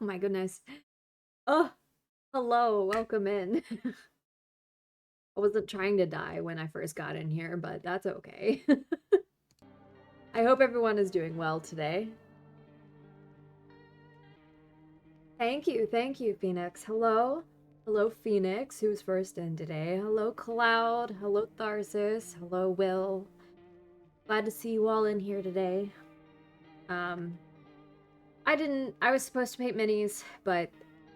my goodness. Oh, hello, welcome in. I wasn't trying to die when I first got in here, but that's okay. I hope everyone is doing well today. Thank you, Phoenix. Hello. Hello, Phoenix, who's first in today. Hello, Cloud. Hello, Tharsis. Hello, Will. Glad to see you all in here today. I was supposed to paint minis, but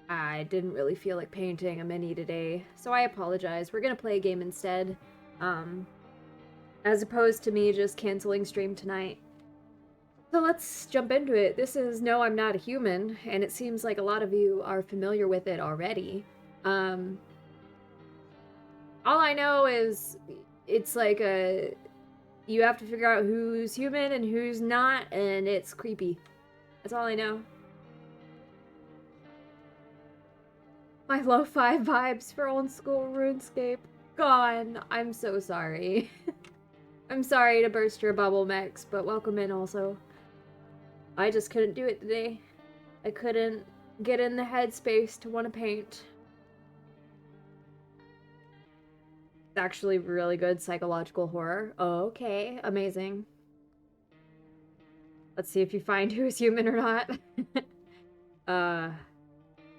I didn't really feel like painting a mini today, so I apologize. We're gonna play a game instead, as opposed to me just canceling stream tonight. So let's jump into it. This is No, I'm Not a Human, and it seems like a lot of you are familiar with it already. All I know is it's like you have to figure out who's human and who's not, and it's creepy. That's all I know. My lo-fi vibes for old school RuneScape gone. I'm so sorry. I'm sorry to burst your bubble, Mex, but welcome in also. I just couldn't do it today. I couldn't get in the headspace to want to paint. It's actually really good psychological horror. Okay, amazing. Let's see if you find who's human or not.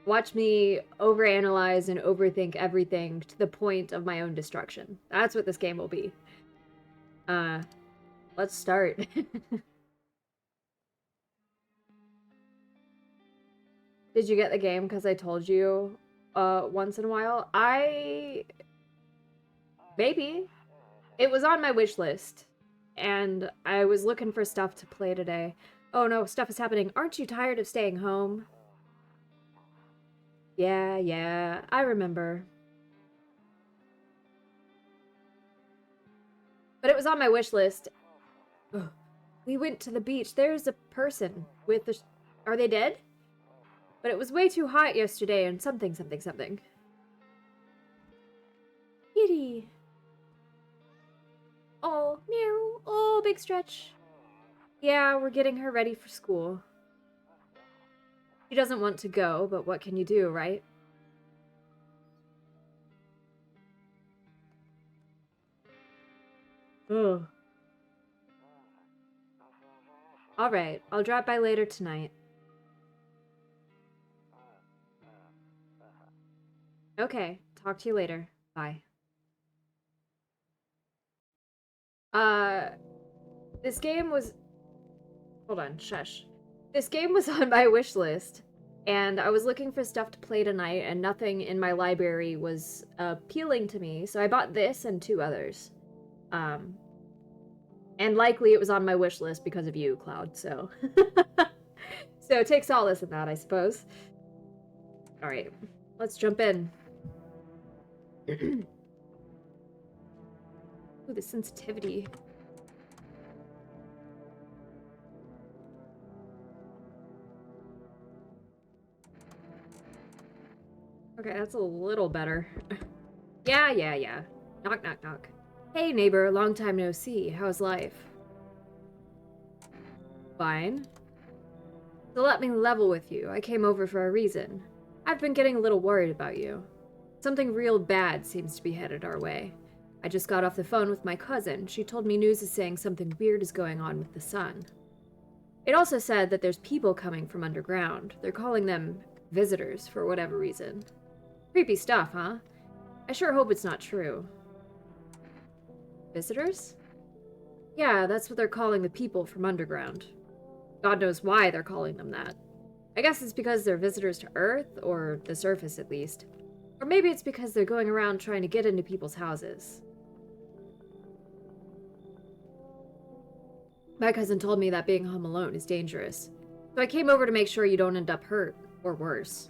Watch me overanalyze and overthink everything to the point of my own destruction. That's what this game will be. Let's start. Did you get the game because I told you once in a while? Maybe. It was on my wish list, and I was looking for stuff to play today. Oh no, stuff is happening. Aren't you tired of staying home? Yeah, I remember. But it was on my wish list. Ugh. We went to the beach. There's a person with the... Are they dead? But it was way too hot yesterday and something. Kitty. Oh, meow. Oh, big stretch. Yeah, we're getting her ready for school. She doesn't want to go, but what can you do, right? Ugh. Alright, I'll drop by later tonight. Okay, talk to you later. Bye. This game was... Hold on, shush. This game was on my wish list, and I was looking for stuff to play tonight, and nothing in my library was appealing to me, so I bought this and 2 others. And likely it was on my wish list because of you, Cloud, so... So take solace in that, I suppose. Alright, let's jump in. Ooh, the sensitivity. Okay, that's a little better. Yeah. Knock. Hey, neighbor, long time no see. How's life? Fine. So let me level with you. I came over for a reason. I've been getting a little worried about you. Something real bad seems to be headed our way. I just got off the phone with my cousin. She told me news is saying something weird is going on with the sun. It also said that there's people coming from underground. They're calling them visitors for whatever reason. Creepy stuff, huh? I sure hope it's not true. Visitors? Yeah, that's what they're calling the people from underground. God knows why they're calling them that. I guess it's because they're visitors to Earth, or the surface at least. Or maybe it's because they're going around trying to get into people's houses. My cousin told me that being home alone is dangerous. So I came over to make sure you don't end up hurt, or worse.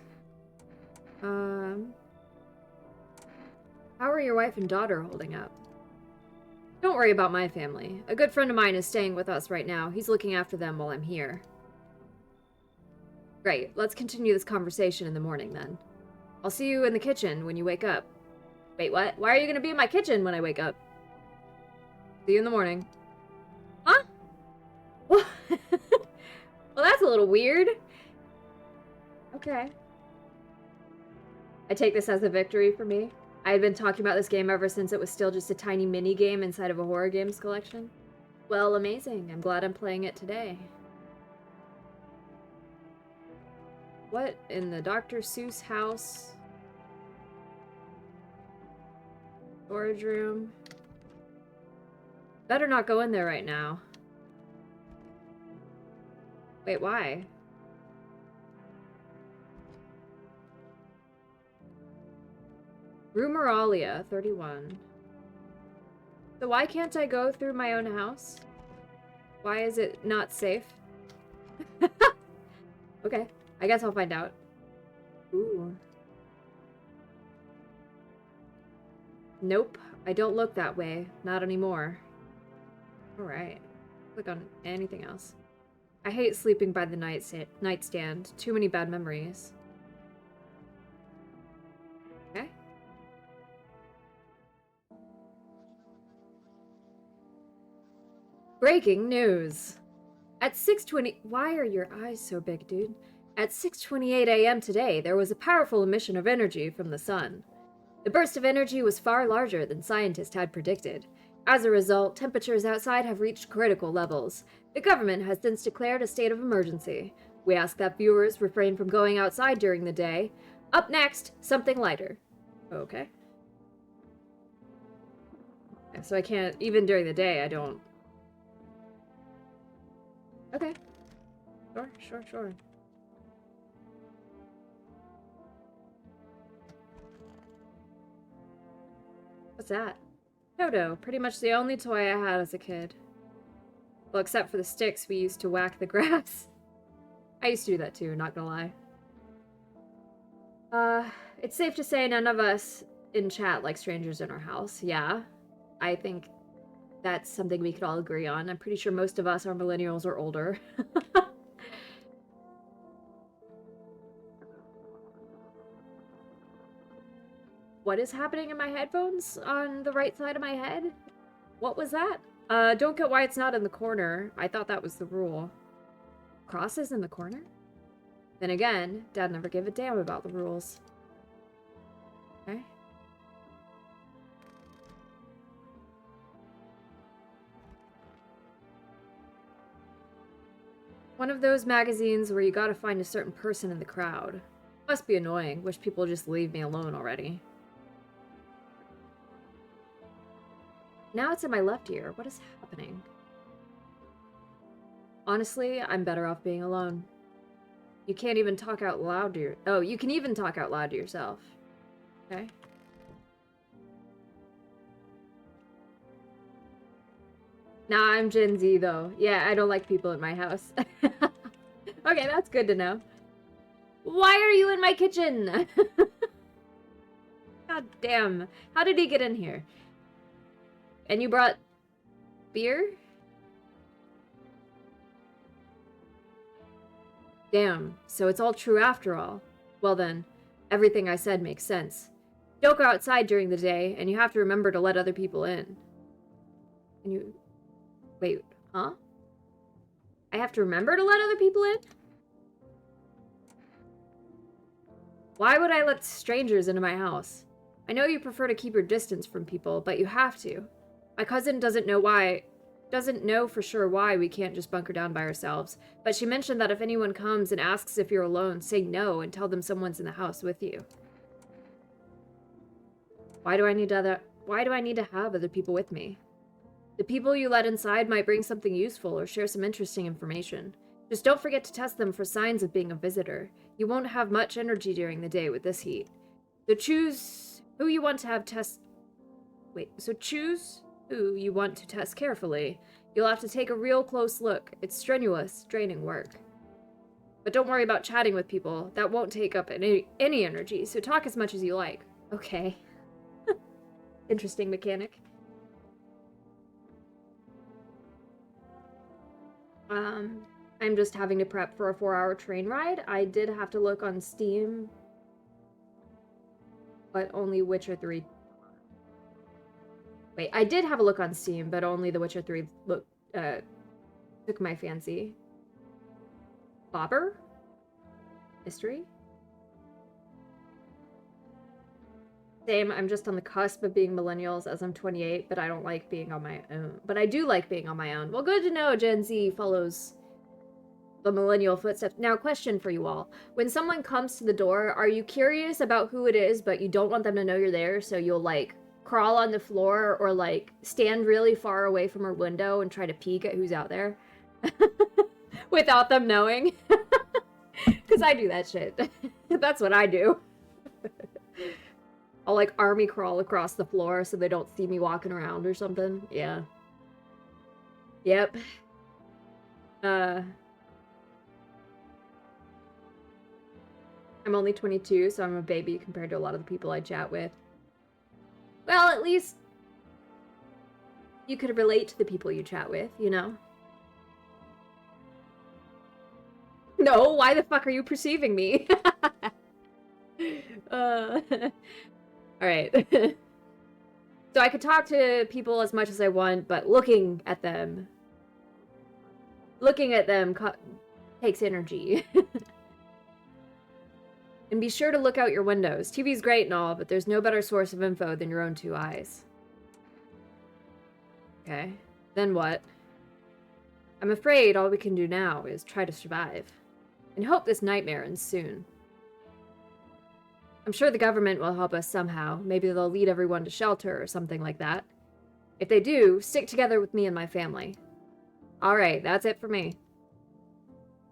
How are your wife and daughter holding up? Don't worry about my family. A good friend of mine is staying with us right now. He's looking after them while I'm here. Great. Let's continue this conversation in the morning, then. I'll see you in the kitchen when you wake up. Wait, what? Why are you gonna be in my kitchen when I wake up? See you in the morning. Huh? Well, that's a little weird. Okay. I take this as a victory for me. I had been talking about this game ever since it was still just a tiny mini game inside of a horror games collection. Well, amazing. I'm glad I'm playing it today. What in the Dr. Seuss house? Storage room. Better not go in there right now. Wait, why? Rumoralia, 31. So why can't I go through my own house? Why is it not safe? Okay, I guess I'll find out. Ooh. Nope, I don't look that way. Not anymore. Alright. Click on anything else. I hate sleeping by the nightstand. Too many bad memories. Okay. Breaking news. At 6:20... Why are your eyes so big, dude? At 6:28 a.m. today, there was a powerful emission of energy from the sun. The burst of energy was far larger than scientists had predicted. As a result, temperatures outside have reached critical levels. The government has since declared a state of emergency. We ask that viewers refrain from going outside during the day. Up next, something lighter. Okay. So I can't... Even during the day, I don't... Okay. Sure. What's that? Toto, pretty much the only toy I had as a kid. Well, except for the sticks we used to whack the grass. I used to do that too, not gonna lie. It's safe to say none of us in chat like strangers in our house. Yeah, I think that's something we could all agree on. I'm pretty sure most of us are millennials or older. What is happening in my headphones on the right side of my head? What was that? Don't get why it's not in the corner. I thought that was the rule. Crosses in the corner? Then again, Dad never gave a damn about the rules. Okay. One of those magazines where you gotta find a certain person in the crowd. Must be annoying. Wish people would just leave me alone already. Now it's in my left ear. What is happening? Honestly, I'm better off being alone. You can't even talk out loud to your... Oh, you can even talk out loud to yourself. Okay. Nah, I'm Gen Z, though. Yeah, I don't like people in my house. Okay, that's good to know. Why are you in my kitchen? God damn. How did he get in here? And you brought beer? Damn, so it's all true after all. Well then, everything I said makes sense. Don't go outside during the day, and you have to remember to let other people in. And you... Wait, huh? I have to remember to let other people in? Why would I let strangers into my house? I know you prefer to keep your distance from people, but you have to. My cousin doesn't know for sure why we can't just bunker down by ourselves, but she mentioned that if anyone comes and asks if you're alone, say no and tell them someone's in the house with you. Why do I need to have other people with me? The people you let inside might bring something useful or share some interesting information. Just don't forget to test them for signs of being a visitor. You won't have much energy during the day with this heat. So choose who you want to have test... choose who you want to test carefully. You'll have to take a real close look. It's strenuous, draining work. But don't worry about chatting with people. That won't take up any energy, so talk as much as you like. Okay. Interesting mechanic. I'm just having to prep for a 4-hour train ride. I did have to look on Steam, but only Witcher 3. Wait, I did have a look on Steam, but only The Witcher 3 took my fancy. Bobber? Mystery? Same, I'm just on the cusp of being millennials as I'm 28, but I don't like being on my own. But I do like being on my own. Well, good to know Gen Z follows the millennial footsteps. Now, question for you all. When someone comes to the door, are you curious about who it is, but you don't want them to know you're there, so you'll, like, crawl on the floor or, like, stand really far away from her window and try to peek at who's out there? Without them knowing? Because I do that shit. That's what I do. I'll, like, army crawl across the floor so they don't see me walking around or something. Yeah. Yep. I'm only 22, so I'm a baby compared to a lot of the people I chat with. Well, at least you could relate to the people you chat with, you know? No, why the fuck are you perceiving me? Alright. So I could talk to people as much as I want, but looking at them takes energy. And be sure to look out your windows. TV's great and all, but there's no better source of info than your own two eyes. Okay. Then what? I'm afraid all we can do now is try to survive. And hope this nightmare ends soon. I'm sure the government will help us somehow. Maybe they'll lead everyone to shelter or something like that. If they do, stick together with me and my family. Alright, that's it for me.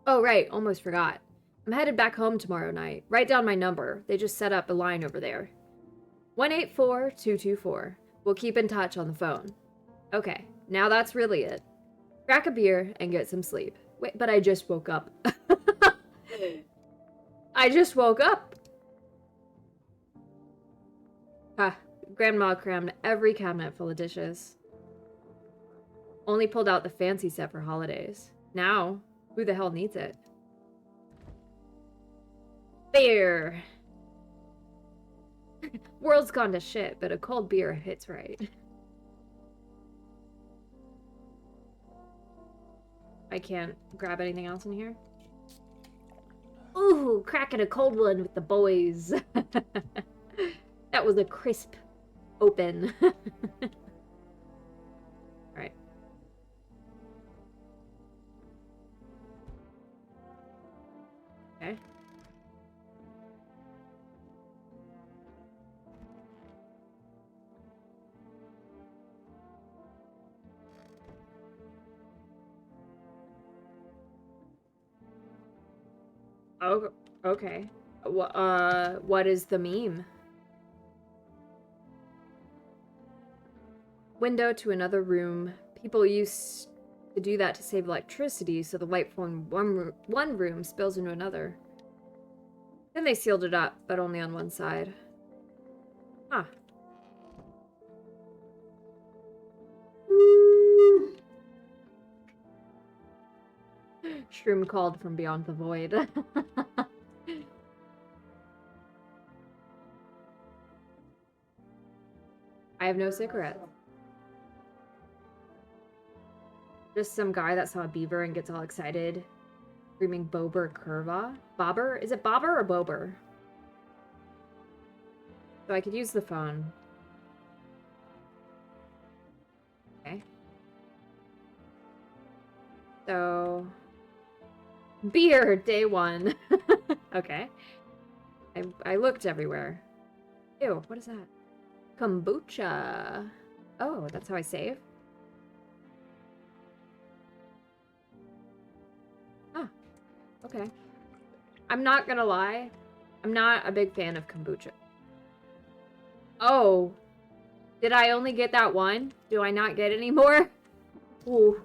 Oh, right, almost forgot. I'm headed back home tomorrow night. Write down my number. They just set up a line over there. 184-224. We'll keep in touch on the phone. Okay, now that's really it. Crack a beer and get some sleep. Wait, but I just woke up. I just woke up. Ha, Grandma crammed every cabinet full of dishes. Only pulled out the fancy set for holidays. Now, who the hell needs it? Beer! World's gone to shit, but a cold beer hits right. I can't grab anything else in here. Ooh, cracking a cold one with the boys. That was a crisp open. Alright. Okay. Oh, okay. What is the meme? Window to another room. People used to do that to save electricity, so the light from one room spills into another. Then they sealed it up, but only on one side. Huh. Shroom called from beyond the void. I have no cigarettes. Just some guy that saw a beaver and gets all excited. Screaming Bober Curva? Bobber? Is it Bobber or Bober? So I could use the phone. Okay. So... Beer, day one. Okay. I looked everywhere. Ew, what is that? Kombucha. Oh, that's how I save? Oh, okay. I'm not gonna lie. I'm not a big fan of kombucha. Oh. Did I only get that one? Do I not get any more? Ooh.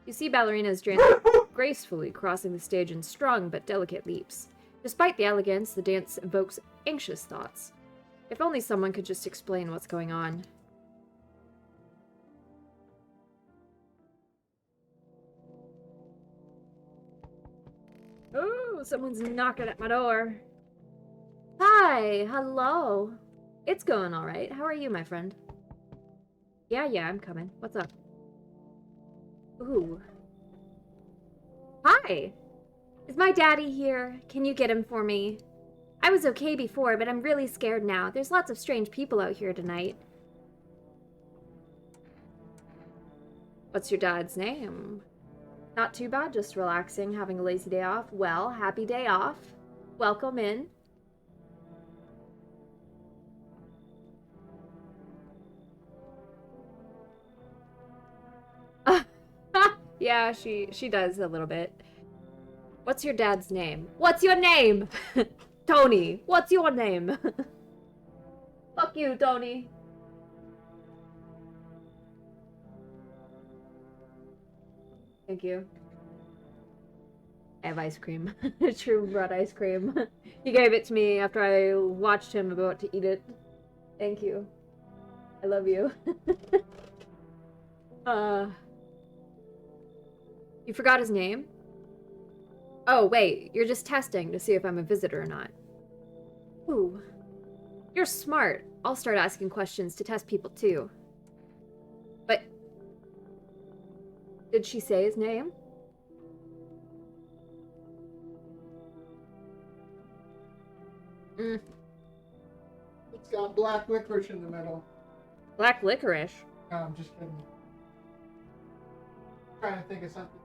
You see ballerinas gracefully crossing the stage in strong but delicate leaps. Despite the elegance, the dance evokes anxious thoughts. If only someone could just explain what's going on. Oh, someone's knocking at my door. Hi, hello. It's going all right. How are you, my friend? Yeah, I'm coming. What's up? Ooh. Hi. Is my daddy here? Can you get him for me? I was okay before, but I'm really scared now. There's lots of strange people out here tonight. What's your dad's name? Not too bad, just relaxing, having a lazy day off. Well, happy day off. Welcome in. Yeah, she does a little bit. What's your dad's name? What's your name? Tony, what's your name? Fuck you, Tony. Thank you. I have ice cream. True brought ice cream. He gave it to me after I watched him about to eat it. Thank you. I love you. You forgot his name? Oh, wait, you're just testing to see if I'm a visitor or not. Ooh. You're smart. I'll start asking questions to test people too. But... did she say his name? It's got black licorice in the middle. Black licorice? No, I'm just kidding. Trying to think of something.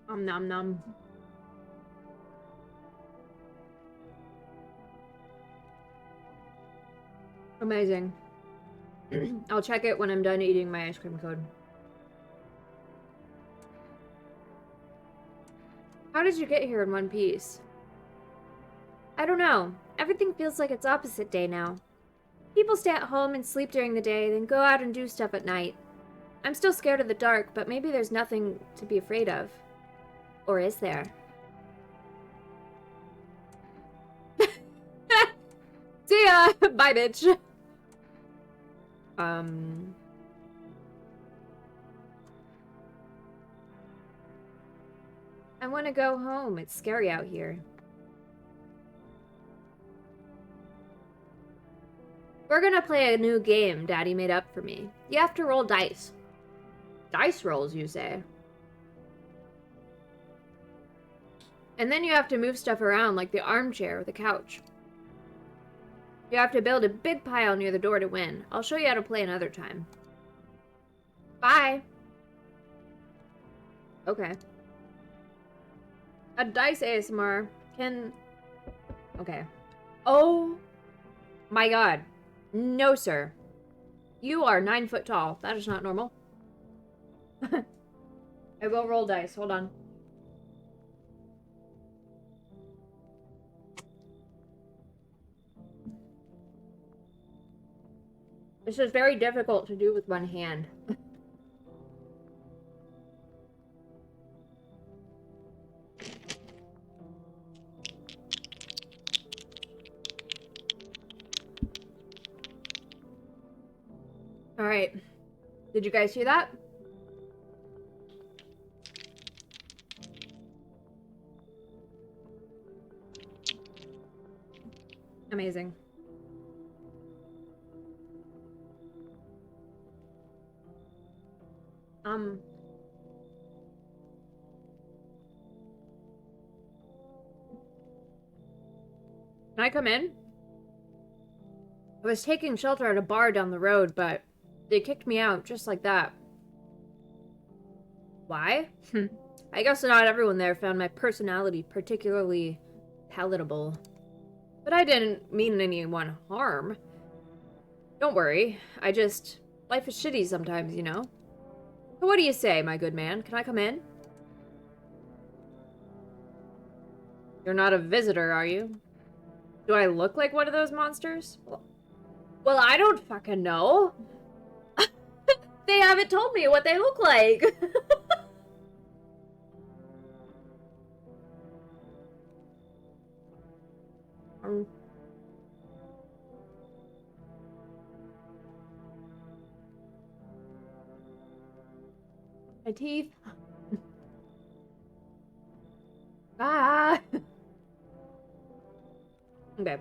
Nom nom. Amazing. I'll check it when I'm done eating my ice cream cone. How did you get here in one piece? I don't know. Everything feels like it's opposite day now. People stay at home and sleep during the day, then go out and do stuff at night. I'm still scared of the dark, but maybe there's nothing to be afraid of. Or is there? See ya! Bye, bitch! I want to go home. It's scary out here. We're gonna play a new game Daddy made up for me. You have to roll dice. Dice rolls, you say? And then you have to move stuff around like the armchair or the couch. You have to build a big pile near the door to win. I'll show you how to play another time. Bye! Okay. A dice ASMR can... okay. Oh my god. No, sir. You are 9 foot tall. That is not normal. I will roll dice. Hold on. This is very difficult to do with one hand. All right. Did you guys hear that? Amazing. Can I come in? I was taking shelter at a bar down the road, but they kicked me out just like that. Why? I guess not everyone there found my personality particularly palatable. But I didn't mean anyone harm. Don't worry, life is shitty sometimes, you know? So what do you say, my good man? Can I come in? You're not a visitor, are you? Do I look like one of those monsters? Well, I don't fucking know. They haven't told me what they look like. My teeth. Ah. Okay.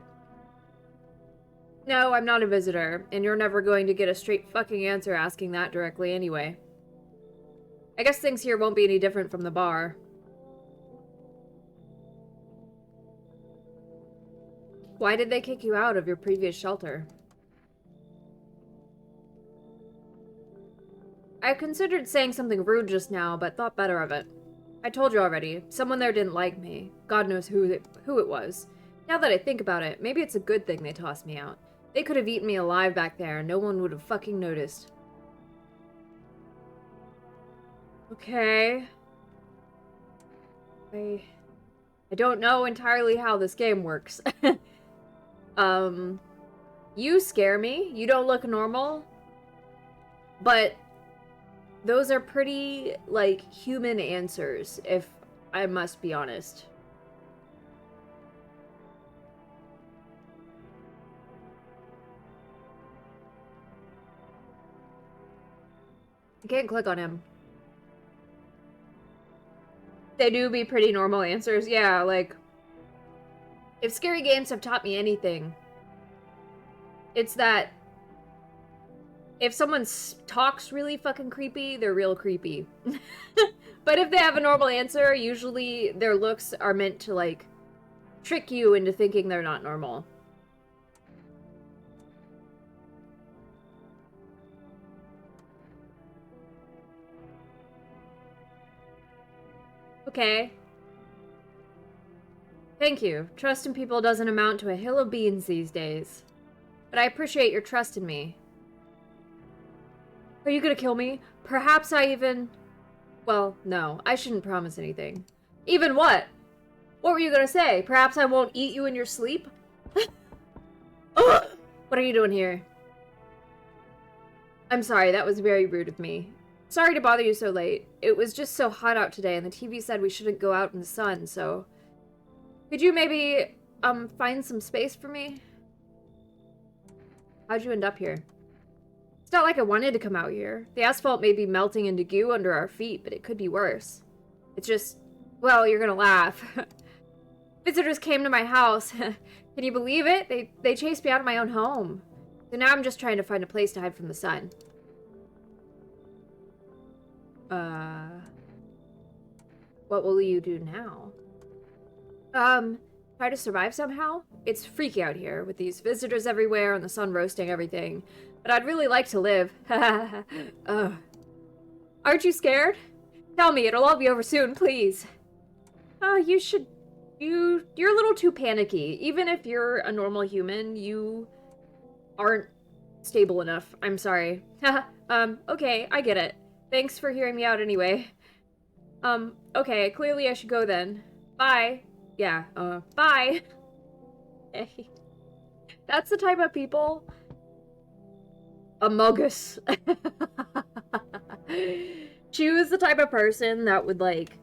No, I'm not a visitor, and you're never going to get a straight fucking answer asking that directly anyway. I guess things here won't be any different from the bar. Why did they kick you out of your previous shelter? I considered saying something rude just now, but thought better of it. I told you already, someone there didn't like me. God knows who it was. Now that I think about it, maybe it's a good thing they tossed me out. They could have eaten me alive back there and no one would have fucking noticed. Okay. I don't know entirely how this game works. You scare me. You don't look normal. But those are pretty, like, human answers, if I must be honest. I can't click on him. They do be pretty normal answers. Yeah, like, if scary games have taught me anything, it's that if someone talks really fucking creepy, they're real creepy. But if they have a normal answer, usually their looks are meant to, like, trick you into thinking they're not normal. Okay. Thank you. Trust in people doesn't amount to a hill of beans these days. But I appreciate your trust in me. Are you gonna kill me? Perhaps I even... Well, no. I shouldn't promise anything. Even what? What were you gonna say? Perhaps I won't eat you in your sleep? Ugh! What are you doing here? I'm sorry, that was very rude of me. Sorry to bother you so late. It was just so hot out today, and the TV said we shouldn't go out in the sun, so... Could you maybe, find some space for me? How'd you end up here? It's not like I wanted to come out here. The asphalt may be melting into goo under our feet, but it could be worse. It's just... Well, you're gonna laugh. Visitors came to my house. Can you believe it? They chased me out of my own home. So now I'm just trying to find a place to hide from the sun. What will you do now? Try to survive somehow? It's freaky out here, with these visitors everywhere and the sun roasting everything. But I'd really like to live. Ugh. Aren't you scared? Tell me, it'll all be over soon, please. Oh, you should... You're a little too panicky. Even if you're a normal human, you aren't stable enough. I'm sorry. Okay, I get it. Thanks for hearing me out anyway. Okay, clearly I should go then. Bye. Yeah, bye. Hey. That's the type of people... Amogus. Choose the type of person that would, like,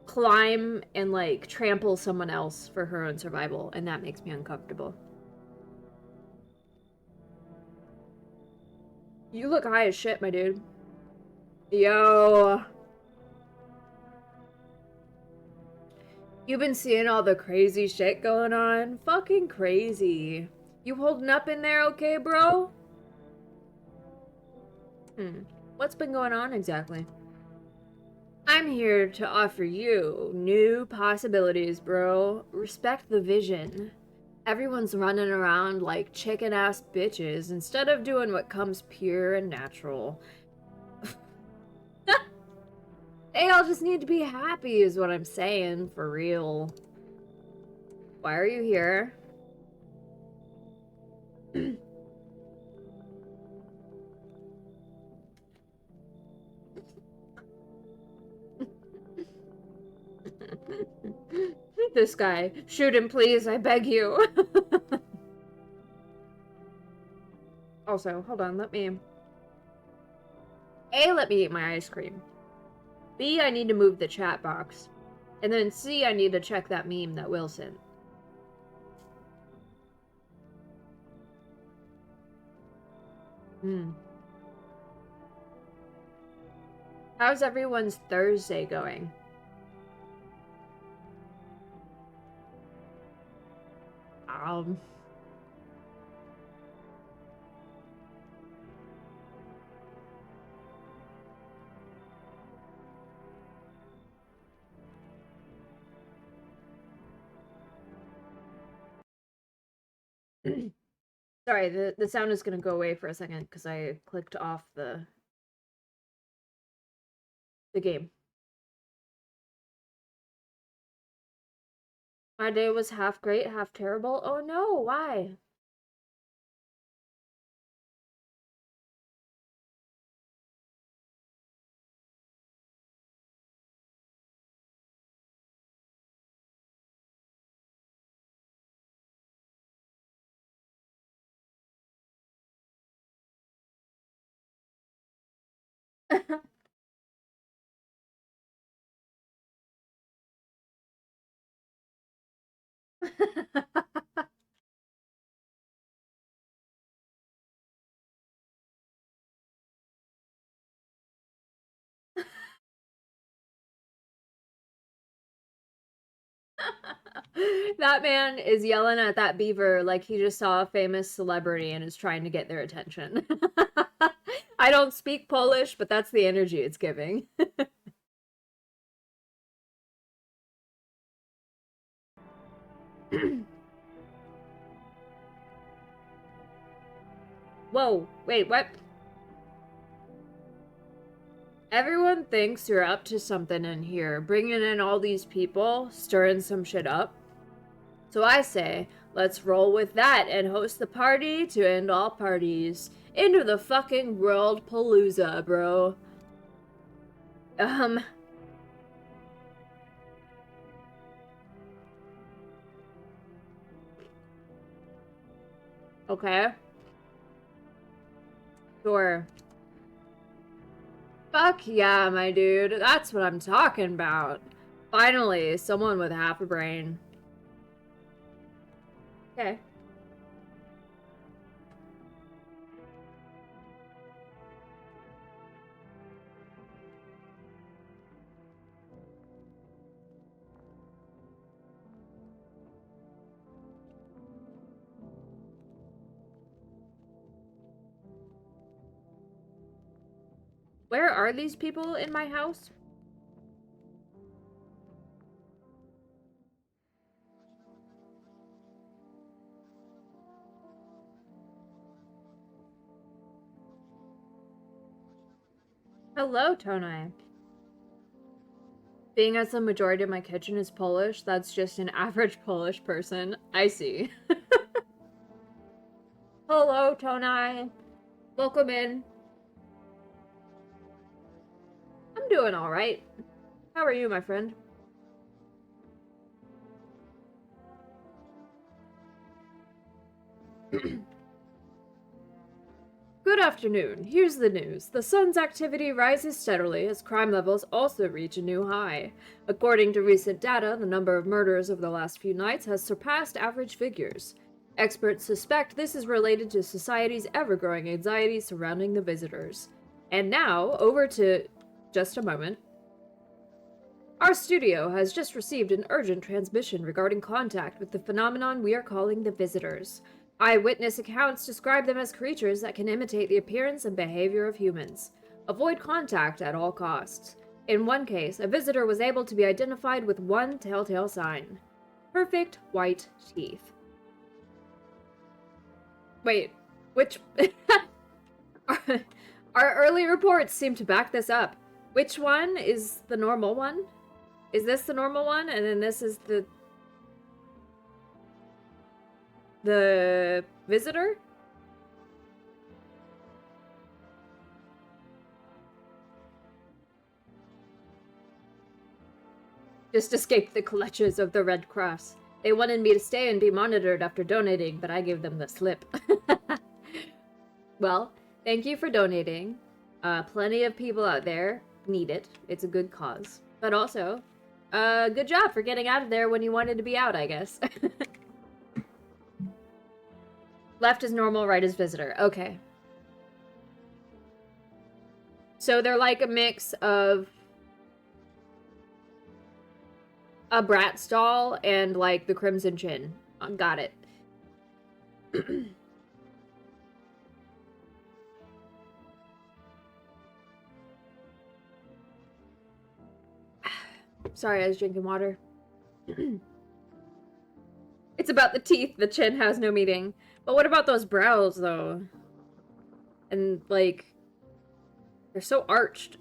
climb and, like, trample someone else for her own survival, and that makes me uncomfortable. You look high as shit, my dude. Yo. You've been seeing all the crazy shit going on? Fucking crazy. You holding up in there okay, bro? What's been going on exactly? I'm here to offer you new possibilities, bro. Respect the vision. Everyone's running around like chicken-ass bitches instead of doing what comes pure and natural. They all just need to be happy is what I'm saying, for real. Why are you here? This guy. Shoot him, please, I beg you. Also, hold on, let me... A, let me eat my ice cream. B, I need to move the chat box. And then C, I need to check that meme that Will sent. How's everyone's Thursday going? Sorry, the sound is gonna go away for a second because I clicked off the game. My day was half great, half terrible. Oh no, why? That man is yelling at that beaver like he just saw a famous celebrity and is trying to get their attention. I don't speak Polish, but that's the energy it's giving. Whoa, wait, what? Everyone thinks you're up to something in here, bringing in all these people, stirring some shit up. So I say, let's roll with that and host the party to end all parties. Into the fucking world palooza, bro. Okay. Sure. Fuck yeah, my dude. That's what I'm talking about. Finally, someone with half a brain. Okay. Where are these people in my house? Hello, Tonai. Being as the majority of my kitchen is Polish, that's just an average Polish person. I see. Hello, Tonai. Welcome in. I'm doing alright. How are you, my friend? Good afternoon. Here's the news. The sun's activity rises steadily as crime levels also reach a new high. According to recent data, the number of murders over the last few nights has surpassed average figures. Experts suspect this is related to society's ever-growing anxiety surrounding the visitors. And now, over to just a moment. Our studio has just received an urgent transmission regarding contact with the phenomenon we are calling the visitors. Eyewitness accounts describe them as creatures that can imitate the appearance and behavior of humans. Avoid contact at all costs. In one case, a visitor was able to be identified with one telltale sign: perfect white teeth. Wait, which... Our early reports seem to back this up. Which one is the normal one? Is this the normal one? And then this is the visitor? Just escaped the clutches of the Red Cross. They wanted me to stay and be monitored after donating, but I gave them the slip. Well, thank you for donating. Plenty of people out there need it. It's a good cause. But also, good job for getting out of there when you wanted to be out, I guess. Left is normal, right is visitor. Okay. So they're like a mix of a Bratz doll and like the Crimson Chin. Got it. Sorry, I was drinking water. It's It's about the teeth. The chin has no meaning. But what about those brows, though? And, like, they're so arched.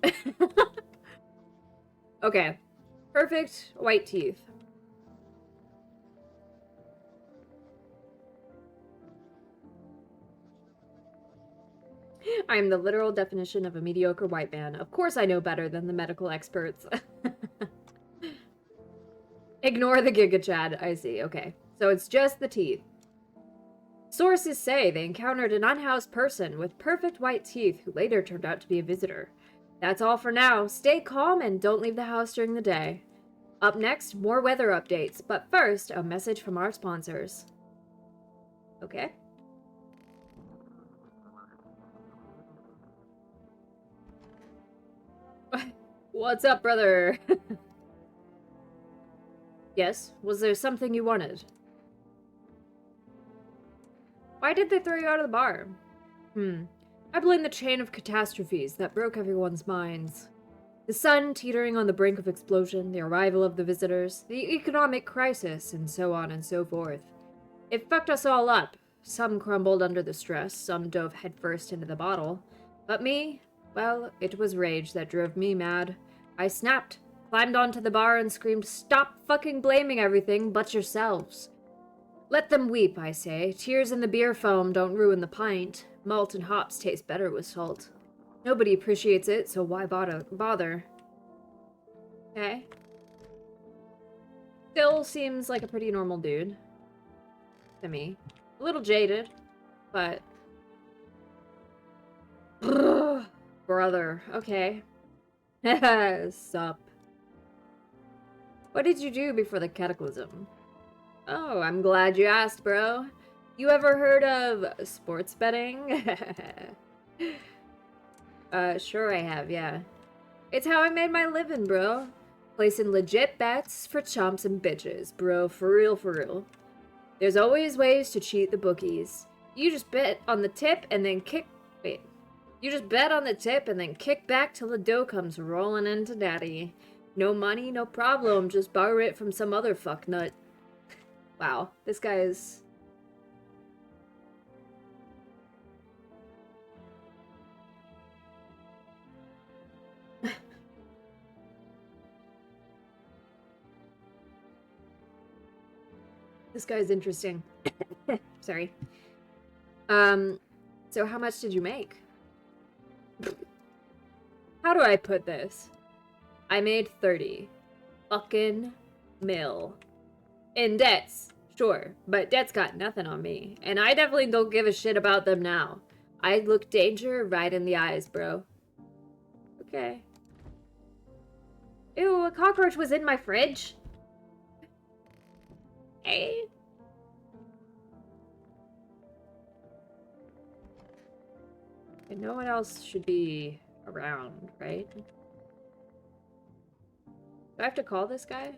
Okay. Perfect white teeth. I am the literal definition of a mediocre white man. Of course I know better than the medical experts. Ignore the Giga Chad. I see. Okay. So it's just the teeth. Sources say they encountered an unhoused person with perfect white teeth who later turned out to be a visitor. That's all for now. Stay calm and don't leave the house during the day. Up next, more weather updates, but first, a message from our sponsors. Okay. What's up, brother? Yes, was there something you wanted? Why did they throw you out of the bar? I blame the chain of catastrophes that broke everyone's minds. The sun teetering on the brink of explosion, the arrival of the visitors, the economic crisis, and so on and so forth. It fucked us all up. Some crumbled under the stress, some dove headfirst into the bottle. But me, well, it was rage that drove me mad. I snapped, climbed onto the bar, and screamed, "Stop fucking blaming everything but yourselves." Let them weep, I say. Tears in the beer foam don't ruin the pint. Malt and hops taste better with salt. Nobody appreciates it, so why bother? Okay. Still seems like a pretty normal dude. To me. A little jaded, but... Brother. Okay. Sup. What did you do before the cataclysm? Oh, I'm glad you asked, bro. You ever heard of sports betting? Sure I have, yeah. It's how I made my living, bro. Placing legit bets for chumps and bitches, bro. For real, for real. There's always ways to cheat the bookies. You just bet on the tip and then kick... Wait. You just bet on the tip and then kick back till the dough comes rolling into daddy. No money, no problem. Just borrow it from some other fucknut. Wow, this guy is... This guy's interesting. Sorry. So how much did you make? How do I put this? I made 30. Fucking mil. In debts, sure, but debts got nothing on me. And I definitely don't give a shit about them now. I look danger right in the eyes, bro. Okay. Ew, a cockroach was in my fridge. Hey. And no one else should be around, right? Do I have to call this guy?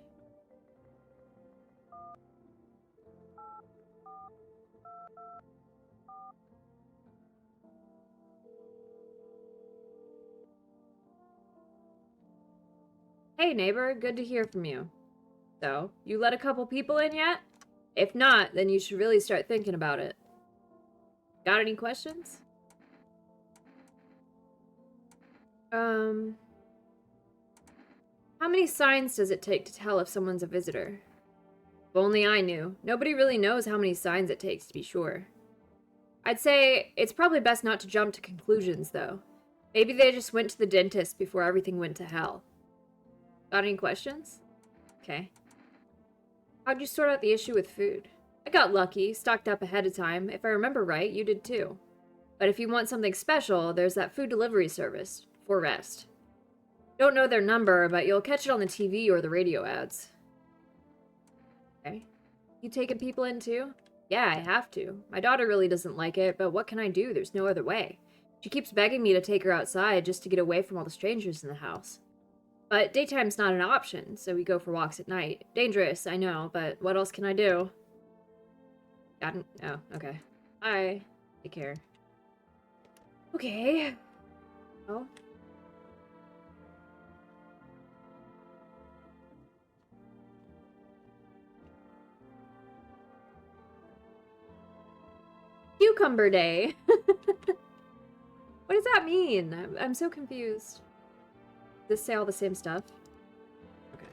Hey neighbor, good to hear from you. So, you let a couple people in yet? If not, then you should really start thinking about it. Got any questions? How many signs does it take to tell if someone's a visitor? If only I knew. Nobody really knows how many signs it takes to be sure. I'd say it's probably best not to jump to conclusions, though. Maybe they just went to the dentist before everything went to hell. Got any questions? Okay. How'd you sort out the issue with food? I got lucky, stocked up ahead of time. If I remember right, you did too. But if you want something special, there's that food delivery service, for rest. Don't know their number, but you'll catch it on the TV or the radio ads. Okay. You taking people in too? Yeah, I have to. My daughter really doesn't like it, but what can I do? There's no other way. She keeps begging me to take her outside just to get away from all the strangers in the house. But daytime's not an option, so we go for walks at night. Dangerous, I know, but what else can I do? Got it? Oh, okay. Bye. Take care. Okay. Oh. Cucumber Day. What does that mean? I'm so confused. Does this say all the same stuff? Okay.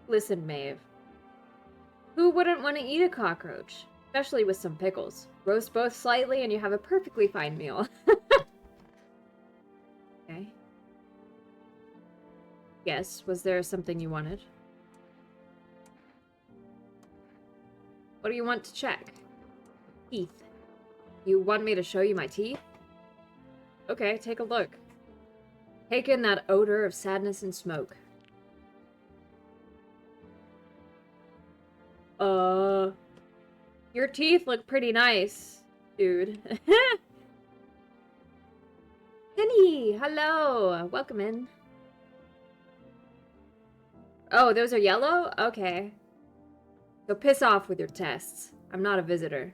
Listen, Maeve. Who wouldn't want to eat a cockroach? Especially with some pickles. Roast both slightly and you have a perfectly fine meal. Okay. Yes, was there something you wanted? What do you want to check? Teeth. You want me to show you my teeth? Okay, take a look. Take in that odor of sadness and smoke. Your teeth look pretty nice, dude. Denny, hello. Welcome in. Oh, those are yellow? Okay. So piss off with your tests. I'm not a visitor.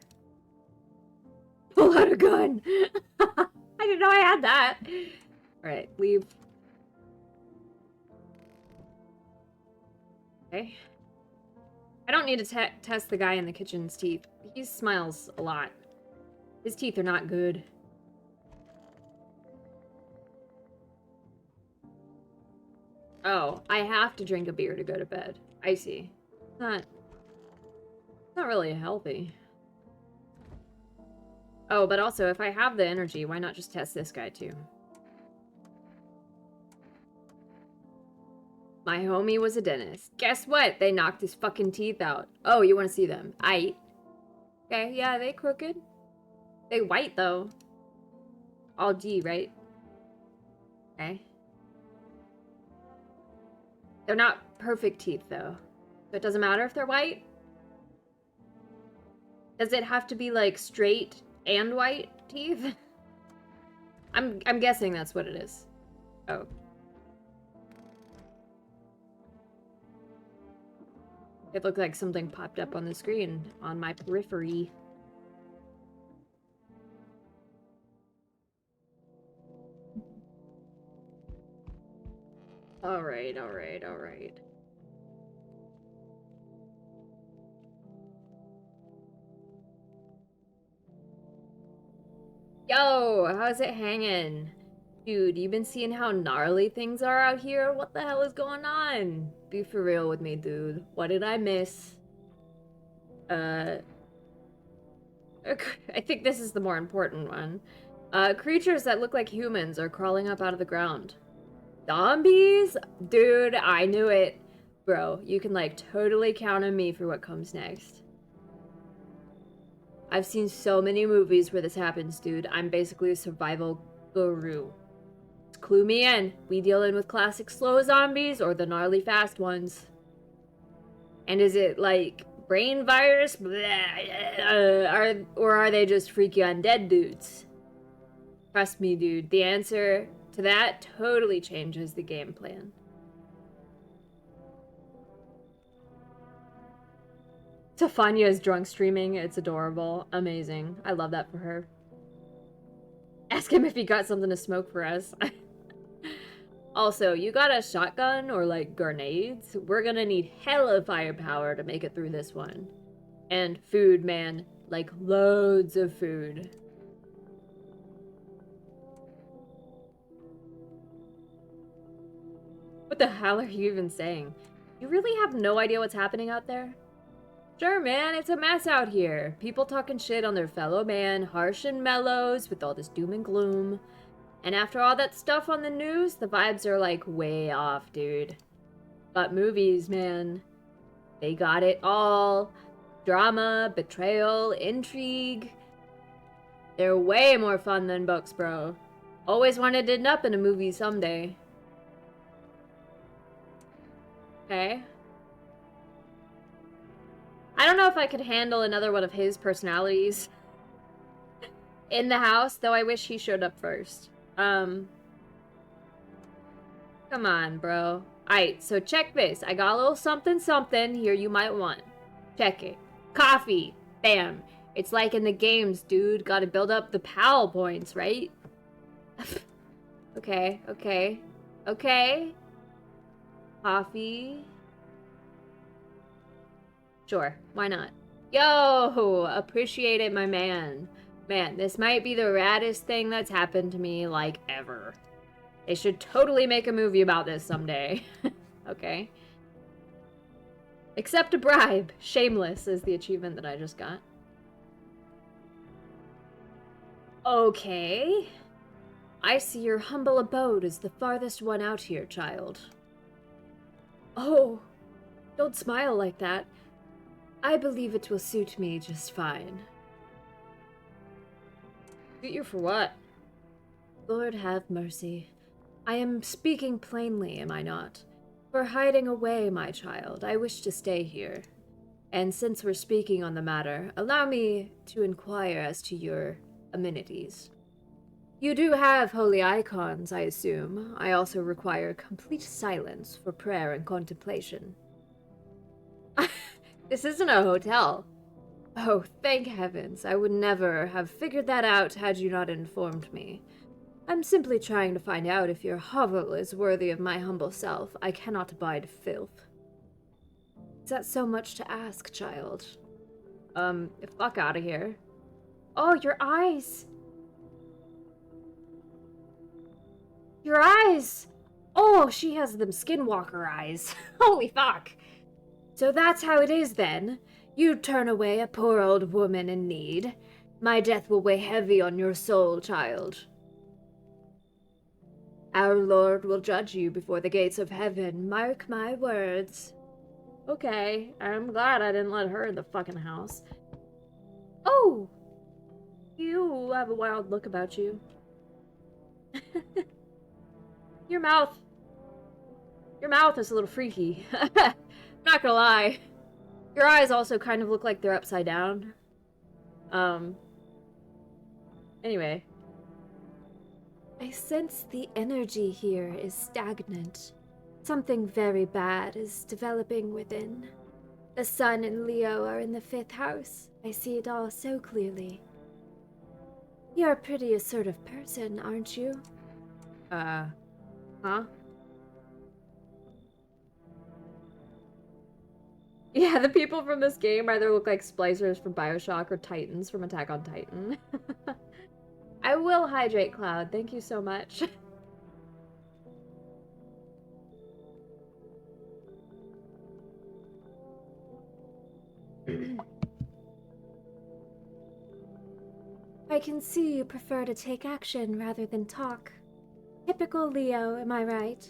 Pull out a gun. I didn't know I had that. Alright, leave. Okay. I don't need to test the guy in the kitchen's teeth. He smiles a lot. His teeth are not good. Oh, I have to drink a beer to go to bed. I see. It's not really healthy. Oh, but also, if I have the energy, why not just test this guy too? My homie was a dentist. Guess what? They knocked his fucking teeth out. Oh, you want to see them? Aight. Okay, yeah, they crooked. They white, though. All D, right? Okay. They're not perfect teeth, though. So it doesn't matter if they're white? Does it have to be, like, straight and white teeth? I'm guessing that's what it is. Oh. It looked like something popped up on the screen on my periphery. Alright, alright, alright. Yo, how's it hanging? Dude, you been seeing how gnarly things are out here? What the hell is going on? Be for real with me, dude. What did I miss? I think this is the more important one. Creatures that look like humans are crawling up out of the ground. Zombies? Dude, I knew it. Bro, you can, like, totally count on me for what comes next. I've seen so many movies where this happens, dude. I'm basically a survival guru. Just clue me in. We dealing with classic slow zombies or the gnarly fast ones? And is it, like, brain virus? Or are they just freaky undead dudes? Trust me, dude. The answer to that totally changes the game plan. Tefania is drunk streaming. It's adorable. Amazing. I love that for her. Ask him if he got something to smoke for us. Also, you got a shotgun or, like, grenades? We're gonna need hella firepower to make it through this one. And food, man. Like, loads of food. What the hell are you even saying? You really have no idea what's happening out there? Sure, man, it's a mess out here. People talking shit on their fellow man, harsh and mellows with all this doom and gloom. And after all that stuff on the news, the vibes are like way off, dude. But movies, man, they got it all. Drama, betrayal, intrigue. They're way more fun than books, bro. Always wanted to end up in a movie someday. Okay. I don't know if I could handle another one of his personalities in the house, though I wish he showed up first. Come on, bro. Alright, so check this. I got a little something something here you might want. Check it. Coffee. Bam. It's like in the games, dude. Gotta build up the PAL points, right? Okay, okay. Okay. Coffee. Sure, why not? Yo, appreciate it, my man. Man, this might be the raddest thing that's happened to me, like, ever. They should totally make a movie about this someday. Okay. Accept a bribe. Shameless is the achievement that I just got. Okay. I see your humble abode is the farthest one out here, child. Oh, don't smile like that. I believe it will suit me just fine. Suit you for what? Lord have mercy. I am speaking plainly, am I not? For hiding away, my child, I wish to stay here. And since we're speaking on the matter, allow me to inquire as to your amenities. You do have holy icons, I assume. I also require complete silence for prayer and contemplation. This isn't a hotel. Oh, thank heavens. I would never have figured that out had you not informed me. I'm simply trying to find out if your hovel is worthy of my humble self. I cannot abide filth. Is that so much to ask, child? Fuck out of here. Oh, your eyes! Your eyes! Oh, she has them skinwalker eyes. Holy fuck! So that's how it is then. You turn away a poor old woman in need. My death will weigh heavy on your soul, child. Our Lord will judge you before the gates of heaven. Mark my words. Okay, I'm glad I didn't let her in the fucking house. Oh! You have a wild look about you. Your mouth is a little freaky. Not gonna lie. Your eyes also kind of look like they're upside down. Anyway. I sense the energy here is stagnant. Something very bad is developing within. The sun and Leo are in the 5th house. I see it all so clearly. You're a pretty assertive person, aren't you? Huh? Yeah, the people from this game either look like splicers from BioShock or Titans from Attack on Titan. I will hydrate, Cloud. Thank you so much. I can see you prefer to take action rather than talk. Typical Leo, am I right?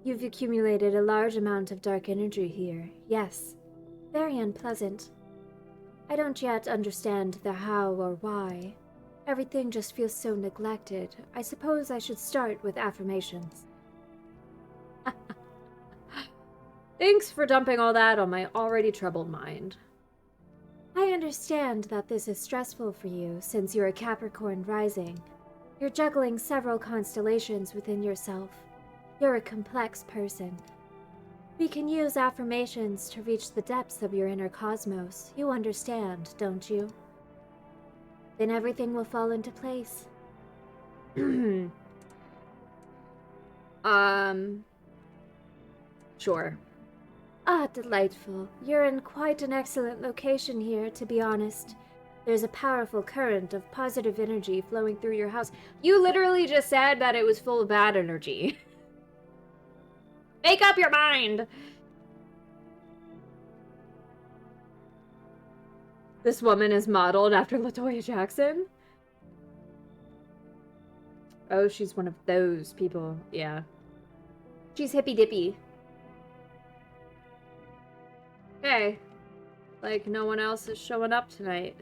You've accumulated a large amount of dark energy here, yes. Very unpleasant. I don't yet understand the how or why. Everything just feels so neglected. I suppose I should start with affirmations. Thanks for dumping all that on my already troubled mind. I understand that this is stressful for you since you're a Capricorn rising. You're juggling several constellations within yourself. You're a complex person. We can use affirmations to reach the depths of your inner cosmos. You understand, don't you? Then everything will fall into place. Sure. Ah, delightful. You're in quite an excellent location here, to be honest. There's a powerful current of positive energy flowing through your house. You literally just said that it was full of bad energy. Make up your mind! This woman is modeled after LaToya Jackson? Oh, she's one of those people. Yeah. She's hippy-dippy. Okay. Like, no one else is showing up tonight.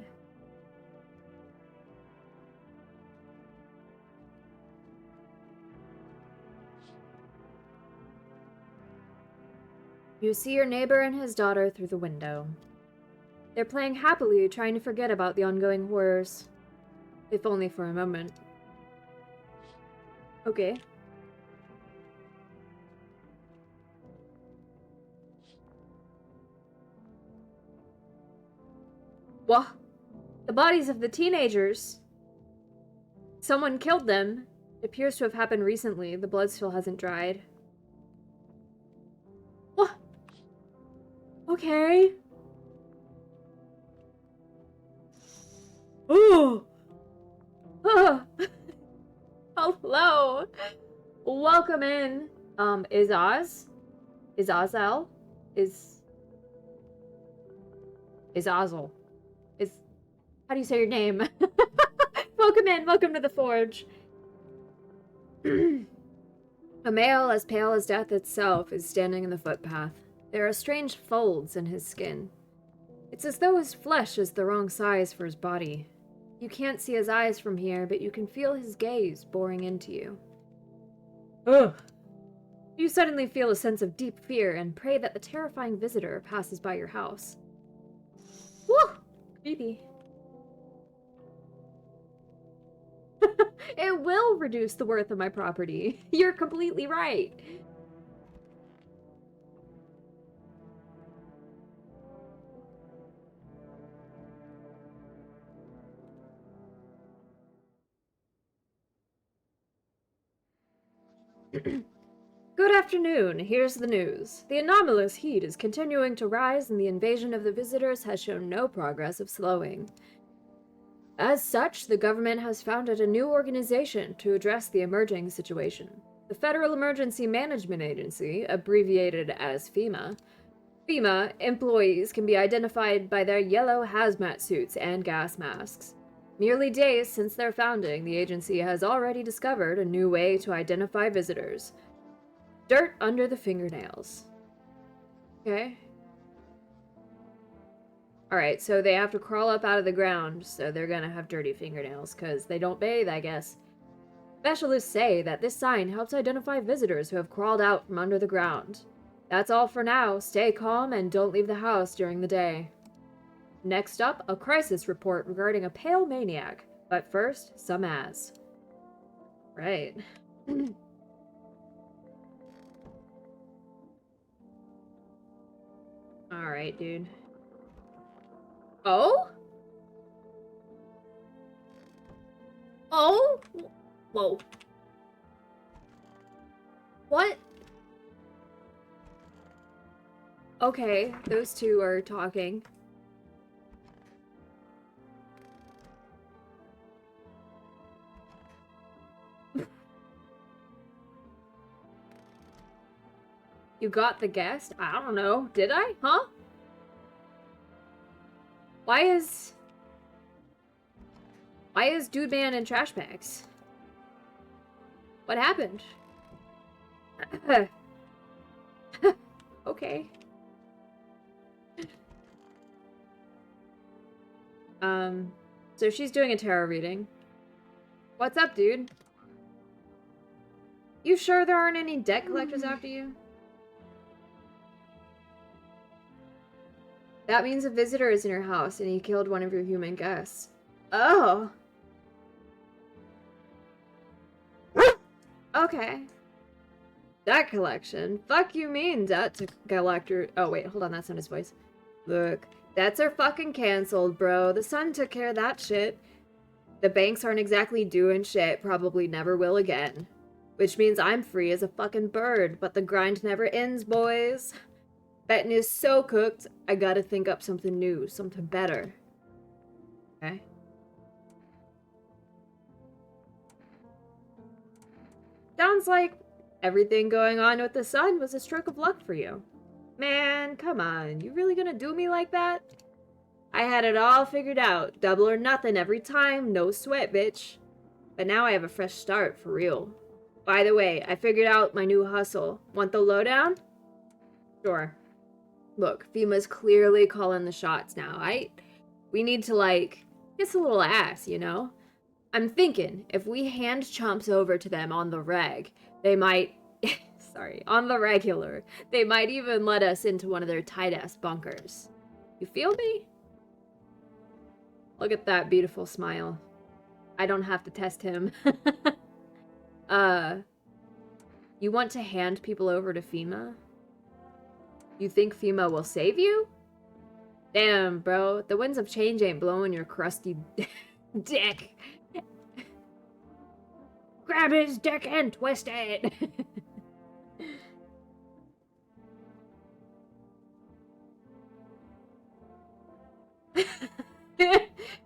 You see your neighbor and his daughter through the window. They're playing happily, trying to forget about the ongoing horrors. If only for a moment. Okay. What? The bodies of the teenagers? Someone killed them. It appears to have happened recently. The blood still hasn't dried. What? Okay. Welcome in. Is Oz? Is Ozel? Is Ozel? How do you say your name? Welcome in. Welcome to the Forge. A male as pale as death itself is standing in the footpath. There are strange folds in his skin. It's as though his flesh is the wrong size for his body. You can't see his eyes from here, but you can feel his gaze boring into you. Ugh. You suddenly feel a sense of deep fear and pray that the terrifying visitor passes by your house. Woo! Creepy. It will reduce the worth of my property. You're completely right. Good afternoon. Here's the news. The anomalous heat is continuing to rise and the invasion of the visitors has shown no progress of slowing. As such, the government has founded a new organization to address the emerging situation. The Federal Emergency Management Agency, abbreviated as FEMA. FEMA employees can be identified by their yellow hazmat suits and gas masks. Merely days since their founding, the agency has already discovered a new way to identify visitors. Dirt under the fingernails. Okay. Alright, so they have to crawl up out of the ground, so they're gonna have dirty fingernails, because they don't bathe, I guess. Specialists say that this sign helps identify visitors who have crawled out from under the ground. That's all for now. Stay calm and don't leave the house during the day. Next up, a crisis report regarding a pale maniac. But first, some ads. Right. Alright, dude. Oh? Oh? Whoa. What? Okay, those two are talking. You got the guest? I don't know. Did I? Huh? Why is Dude Man in trash bags? What happened? Okay. So she's doing a tarot reading. What's up, dude? You sure there aren't any debt collectors after you? That means a visitor is in your house and he killed one of your human guests. Oh. Okay. Debt collection? Fuck you mean debt collector? Oh wait, hold on, that's not his voice. Look, debts are fucking canceled, bro. The sun took care of that shit. The banks aren't exactly doing shit, probably never will again. Which means I'm free as a fucking bird, but the grind never ends, boys. Betting is so cooked, I gotta think up something new, something better. Okay. Sounds like everything going on with the sun was a stroke of luck for you. Man, come on, you really gonna do me like that? I had it all figured out, double or nothing every time, no sweat, bitch. But now I have a fresh start, for real. By the way, I figured out my new hustle. Want the lowdown? Sure. Look, FEMA's clearly calling the shots now. We need to, like, kiss a little ass, you know? I'm thinking, if we hand chumps over to them on the reg, they might... sorry, on the regular. They might even let us into one of their tight-ass bunkers. You feel me? Look at that beautiful smile. I don't have to test him. You want to hand people over to FEMA? You think FEMA will save you? Damn, bro. The winds of change ain't blowing your crusty dick. Grab his dick and twist it.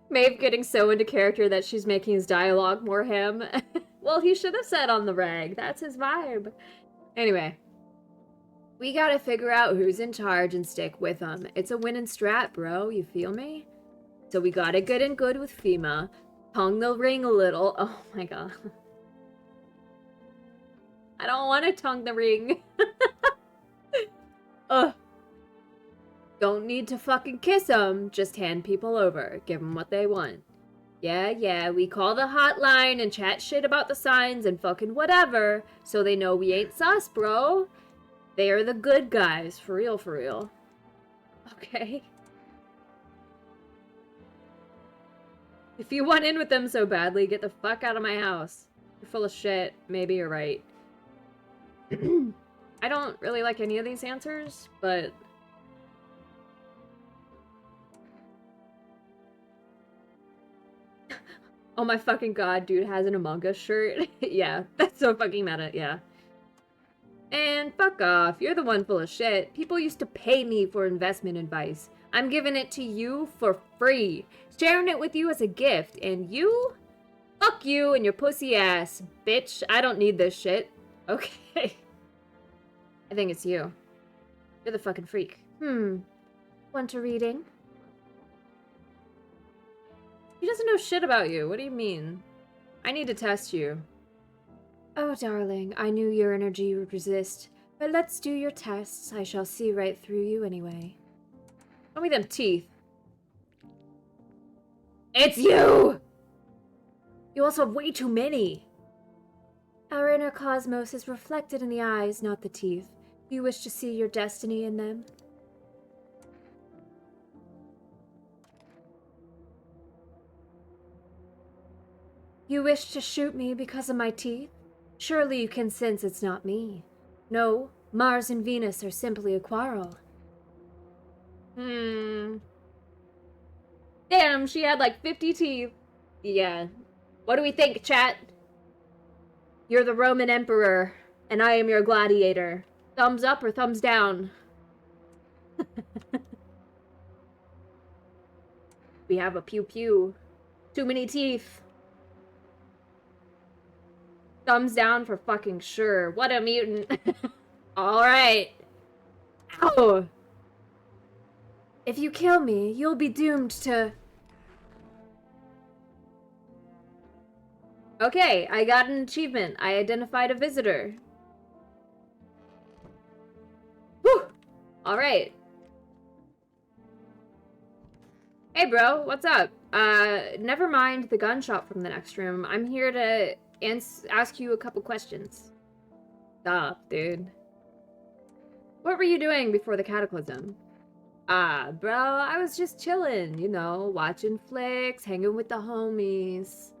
Maeve getting so into character that she's making his dialogue more ham. Well, he should have said on the reg. That's his vibe. Anyway. We gotta figure out who's in charge and stick with them. It's a winning strat, bro. You feel me? So we gotta get in good with FEMA. Tongue the ring a little. Oh my god. I don't want to tongue the ring. Ugh. Don't need to fucking kiss them. Just hand people over. Give them what they want. Yeah, we call the hotline and chat shit about the signs and fucking whatever, so they know we ain't sus, bro. They are the good guys. For real, for real. Okay. If you want in with them so badly, get the fuck out of my house. You're full of shit. Maybe you're right. I don't really like any of these answers, but... Oh my fucking god, dude has an Among Us shirt. Yeah, that's so fucking meta, yeah. And fuck off, you're the one full of shit. People used to pay me for investment advice. I'm giving it to you for free. Sharing it with you as a gift. And you? Fuck you and your pussy ass, bitch. I don't need this shit. Okay. I think it's you. You're the fucking freak. Want a reading? He doesn't know shit about you. What do you mean? I need to test you. Oh, darling, I knew your energy would resist. But let's do your tests. I shall see right through you anyway. Show me them teeth. It's you! You also have way too many. Our inner cosmos is reflected in the eyes, not the teeth. You wish to see your destiny in them? You wish to shoot me because of my teeth? Surely you can sense it's not me. No, Mars and Venus are simply a quarrel. Damn, she had like 50 teeth. Yeah. What do we think, chat? You're the Roman Emperor, and I am your gladiator. Thumbs up or thumbs down? We have a pew-pew. Too many teeth. Thumbs down for fucking sure. What a mutant. Alright. Ow! If you kill me, you'll be doomed to... Okay, I got an achievement. I identified a visitor. Whew! Alright. Hey bro, what's up? Never mind the gun shop from the next room. I'm here to ask you a couple questions. Stop, dude. What were you doing before the cataclysm? Bro, I was just chilling, you know, watching flicks, hanging with the homies.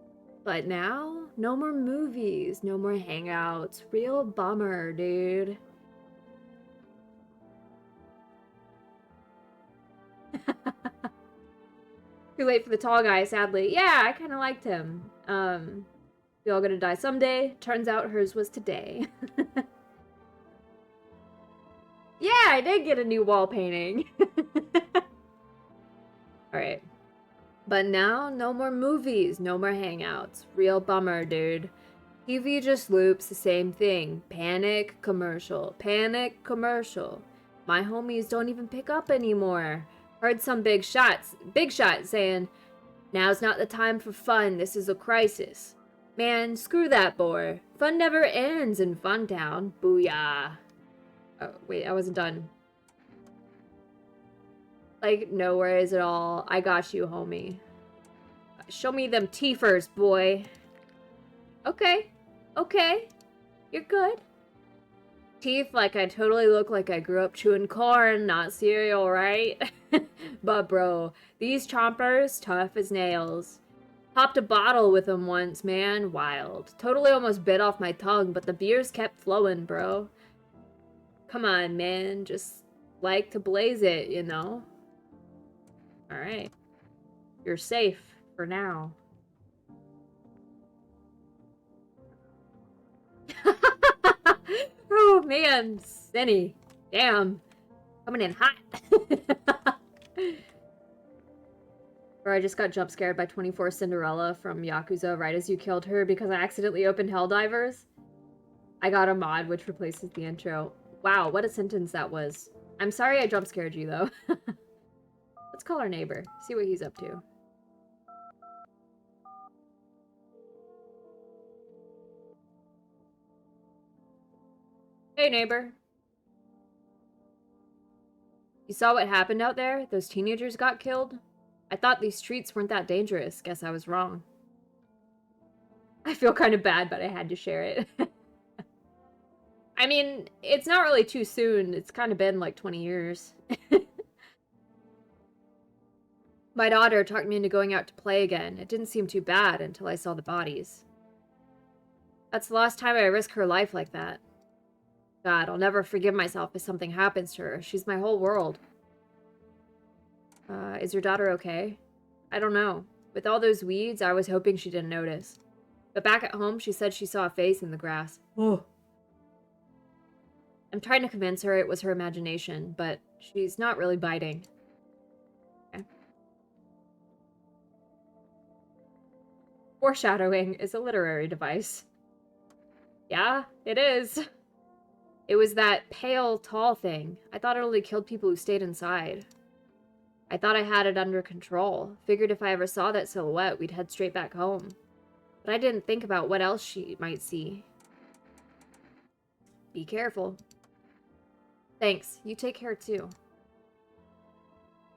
But now, no more movies, no more hangouts. Real bummer, dude. Too late for the tall guy, sadly. Yeah, I kind of liked him. We all gonna die someday. Turns out hers was today. Yeah, I did get a new wall painting. Alright. But now, no more movies, no more hangouts. Real bummer, dude. TV just loops the same thing. Panic, commercial. Panic, commercial. My homies don't even pick up anymore. Heard some big shot saying, now's not the time for fun, this is a crisis. Man, screw that boy. Fun never ends in Fun Town. Booyah. Oh, wait, I wasn't done. Like, no worries at all. I got you, homie. Show me them teethers, boy. Okay. Okay. You're good. Teeth like I totally look like I grew up chewing corn, not cereal, right? But bro, these chompers, tough as nails. Popped a bottle with them once, man. Wild. Totally almost bit off my tongue, but the beers kept flowing, bro. Come on, man. Just like to blaze it, you know? Alright. You're safe for now. Oh, man. Cinny. Damn. Coming in hot. Or I just got jump scared by 24 Cinderella from Yakuza right as you killed her because I accidentally opened Helldivers. I got a mod which replaces the intro. Wow, what a sentence that was. I'm sorry I jump scared you though. Let's call our neighbor, see what he's up to. Hey neighbor. You saw what happened out there? Those teenagers got killed? I thought these streets weren't that dangerous. Guess I was wrong. I feel kind of bad, but I had to share it. I mean, it's not really too soon. It's kind of been like 20 years. My daughter talked me into going out to play again. It didn't seem too bad until I saw the bodies. That's the last time I risk her life like that. God, I'll never forgive myself if something happens to her. She's my whole world. Is your daughter okay? I don't know. With all those weeds, I was hoping she didn't notice. But back at home, she said she saw a face in the grass. Oh. I'm trying to convince her it was her imagination, but she's not really biting. Okay. Foreshadowing is a literary device. Yeah, it is. It was that pale, tall thing. I thought it only killed people who stayed inside. I thought I had it under control. Figured if I ever saw that silhouette, we'd head straight back home. But I didn't think about what else she might see. Be careful. Thanks. You take care, too.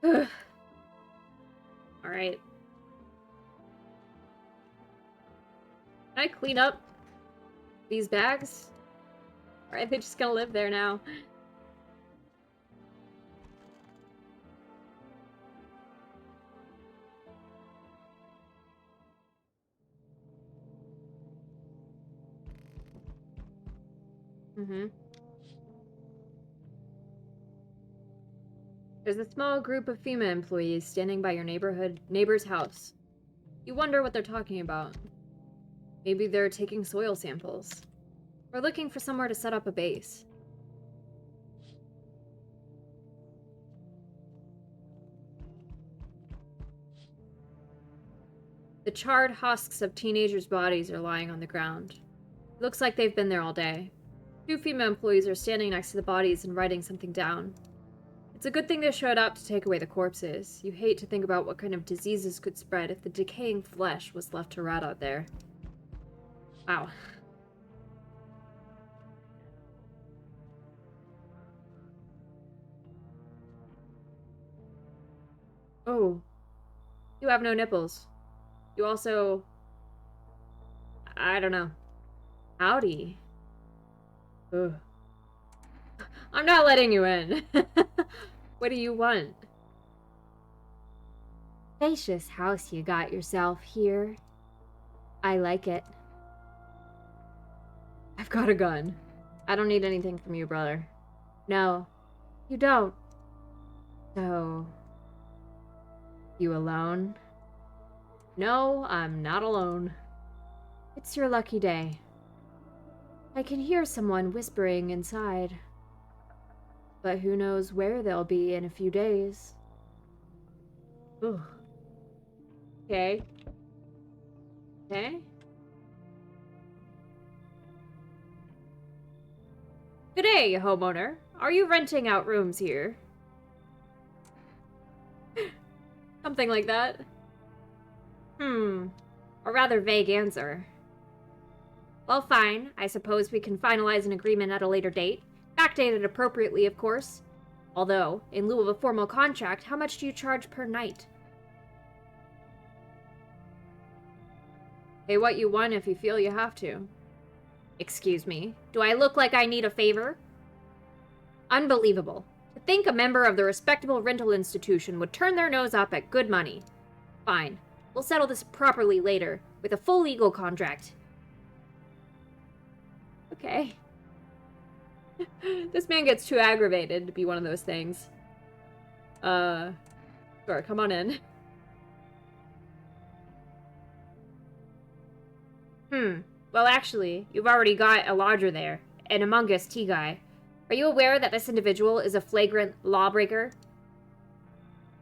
Alright. Can I clean up these bags? Or are they just gonna live there now? There's a small group of FEMA employees standing by your neighbor's house. You wonder what they're talking about. Maybe they're taking soil samples. Or looking for somewhere to set up a base. The charred husks of teenagers' bodies are lying on the ground. It looks like they've been there all day. 2 FEMA employees are standing next to the bodies and writing something down. It's a good thing they showed up to take away the corpses. You hate to think about what kind of diseases could spread if the decaying flesh was left to rot out there. Wow. Oh. You have no nipples. You also... I don't know. Howdy. Ugh. I'm not letting you in. What do you want? Spacious house you got yourself here. I like it. I've got a gun. I don't need anything from you, brother. No, you don't. So... You alone? No, I'm not alone. It's your lucky day. I can hear someone whispering inside. But who knows where they'll be in a few days. Ugh. Okay. Okay. Good day, homeowner. Are you renting out rooms here? Something like that. A rather vague answer. Well, fine. I suppose we can finalize an agreement at a later date. Backdated appropriately, of course. Although, in lieu of a formal contract, how much do you charge per night? Pay what you want if you feel you have to. Excuse me. Do I look like I need a favor? Unbelievable. To think a member of the respectable rental institution would turn their nose up at good money. Fine. We'll settle this properly later, with a full legal contract. Okay. This man gets too aggravated to be one of those things. Sure, come on in. Well, actually, you've already got a lodger there, an Among Us tea guy. Are you aware that this individual is a flagrant lawbreaker?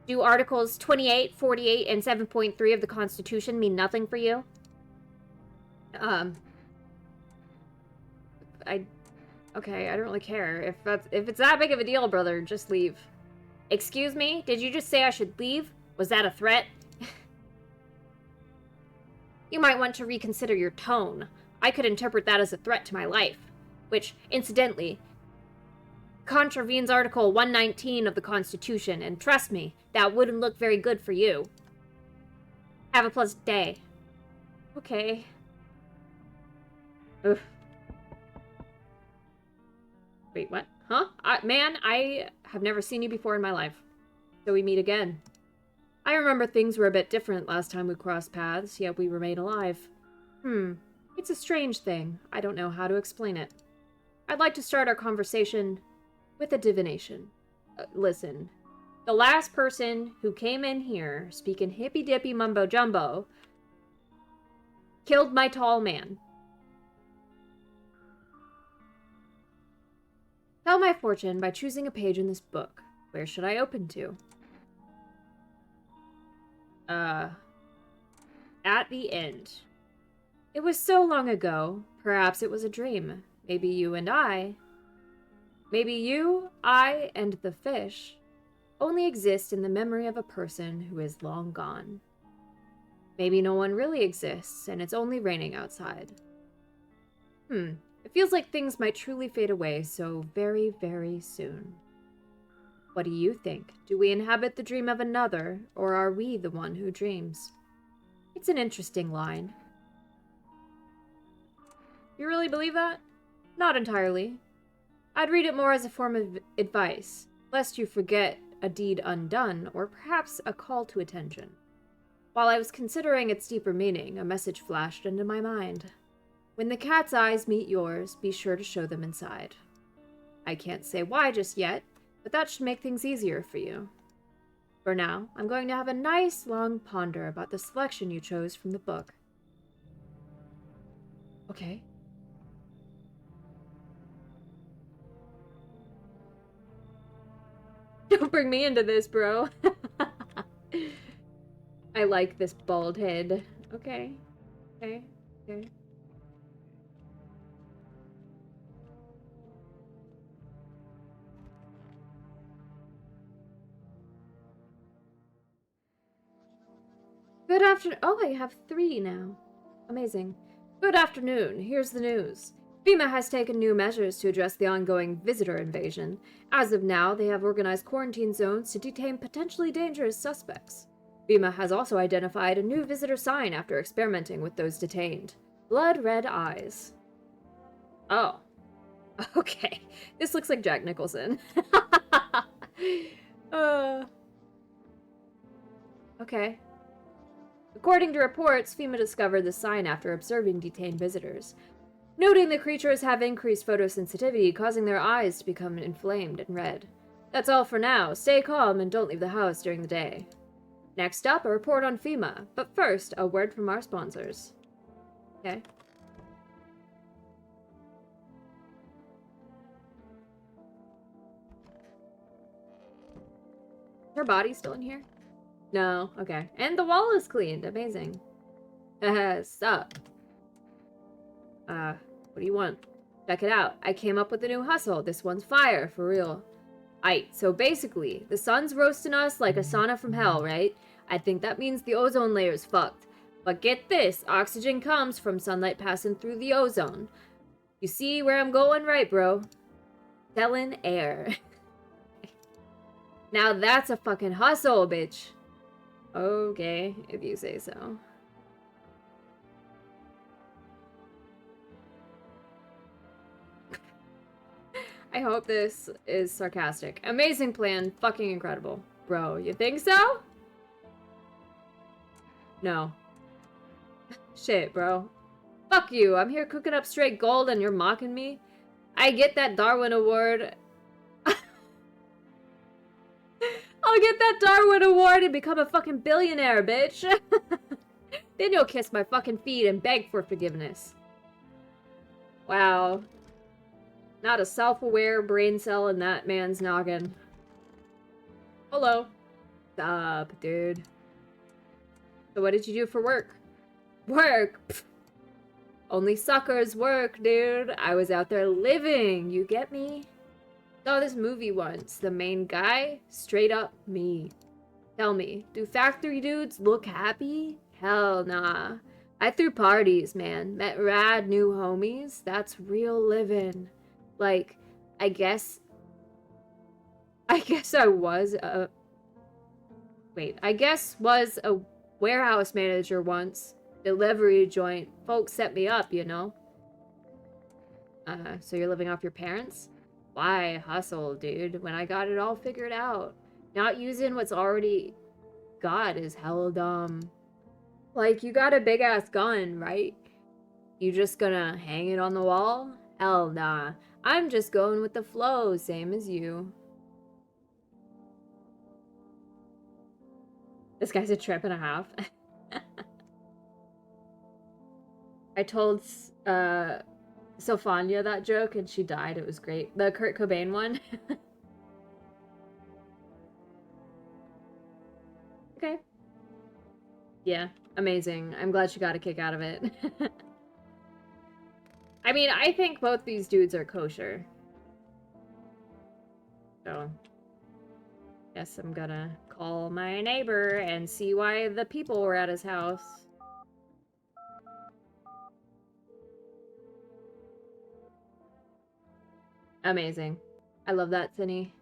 Do Articles 28, 48, and 7.3 of the Constitution mean nothing for you? Okay, I don't really care. If it's that big of a deal, brother, just leave. Excuse me? Did you just say I should leave? Was that a threat? You might want to reconsider your tone. I could interpret that as a threat to my life, which, incidentally, contravenes Article 119 of the Constitution, and trust me, that wouldn't look very good for you. Have a pleasant day. Okay. Ugh. Wait, what? Huh? Man, I have never seen you before in my life. So we meet again. I remember things were a bit different last time we crossed paths, yet we remain alive. It's a strange thing. I don't know how to explain it. I'd like to start our conversation with a divination. Listen, the last person who came in here speaking hippy-dippy mumbo-jumbo killed my tall man. Tell my fortune by choosing a page in this book. Where should I open to? At the end. It was so long ago. Perhaps it was a dream. Maybe you, I, and the fish only exist in the memory of a person who is long gone. Maybe no one really exists, and it's only raining outside. It feels like things might truly fade away so very, very soon. What do you think? Do we inhabit the dream of another, or are we the one who dreams? It's an interesting line. You really believe that? Not entirely. I'd read it more as a form of advice, lest you forget a deed undone, or perhaps a call to attention. While I was considering its deeper meaning, a message flashed into my mind. When the cat's eyes meet yours, be sure to show them inside. I can't say why just yet, but that should make things easier for you. For now, I'm going to have a nice long ponder about the selection you chose from the book. Okay. Don't bring me into this, bro. I like this bald head. Okay. Okay. Okay. Good afternoon. Oh, I have 3 now. Amazing. Good afternoon. Here's the news. FEMA has taken new measures to address the ongoing visitor invasion. As of now, they have organized quarantine zones to detain potentially dangerous suspects. FEMA has also identified a new visitor sign after experimenting with those detained. Blood red eyes. Oh. Okay. This looks like Jack Nicholson. Okay. According to reports, FEMA discovered the sign after observing detained visitors, noting the creatures have increased photosensitivity, causing their eyes to become inflamed and red. That's all for now. Stay calm and don't leave the house during the day. Next up, a report on FEMA, but first, a word from our sponsors. Okay. Her body's still in here? No, okay. And the wall is cleaned. Amazing. Sup. What do you want? Check it out. I came up with a new hustle. This one's fire, for real. Aight, so basically, the sun's roasting us like a sauna from hell, right? I think that means the ozone layer's fucked. But get this, oxygen comes from sunlight passing through the ozone. You see where I'm going, right, bro? Selling air. Now that's a fucking hustle, bitch. Okay, if you say so. I hope this is sarcastic. Amazing plan, fucking incredible. Bro, you think so? No. Shit, bro. Fuck you, I'm here cooking up straight gold and you're mocking me? I get that Darwin Award. I'll get that Darwin Award and become a fucking billionaire, bitch. Then you'll kiss my fucking feet and beg for forgiveness. Wow. Not a self-aware brain cell in that man's noggin. Hello. Up, dude. So what did you do for work? Work? Pfft. Only suckers work, dude. I was out there living. You get me? Saw this movie once. The main guy, straight up me. Tell me, do factory dudes look happy? Hell nah. I threw parties, man. Met rad new homies. That's real living. Like, I guess I was a warehouse manager once. Delivery joint. Folks set me up, you know. So you're living off your parents? Why hustle, dude, when I got it all figured out? Not using what's already got is hella dumb. Like, you got a big-ass gun, right? You just gonna hang it on the wall? Hell nah. I'm just going with the flow, same as you. This guy's a trip and a half. I told Sophania that joke and she died. It was great. The Kurt Cobain one. Okay. Yeah, amazing. I'm glad she got a kick out of it. I mean, I think both these dudes are kosher. So, guess I'm gonna call my neighbor and see why the people were at his house. Amazing. I love that, Cindy.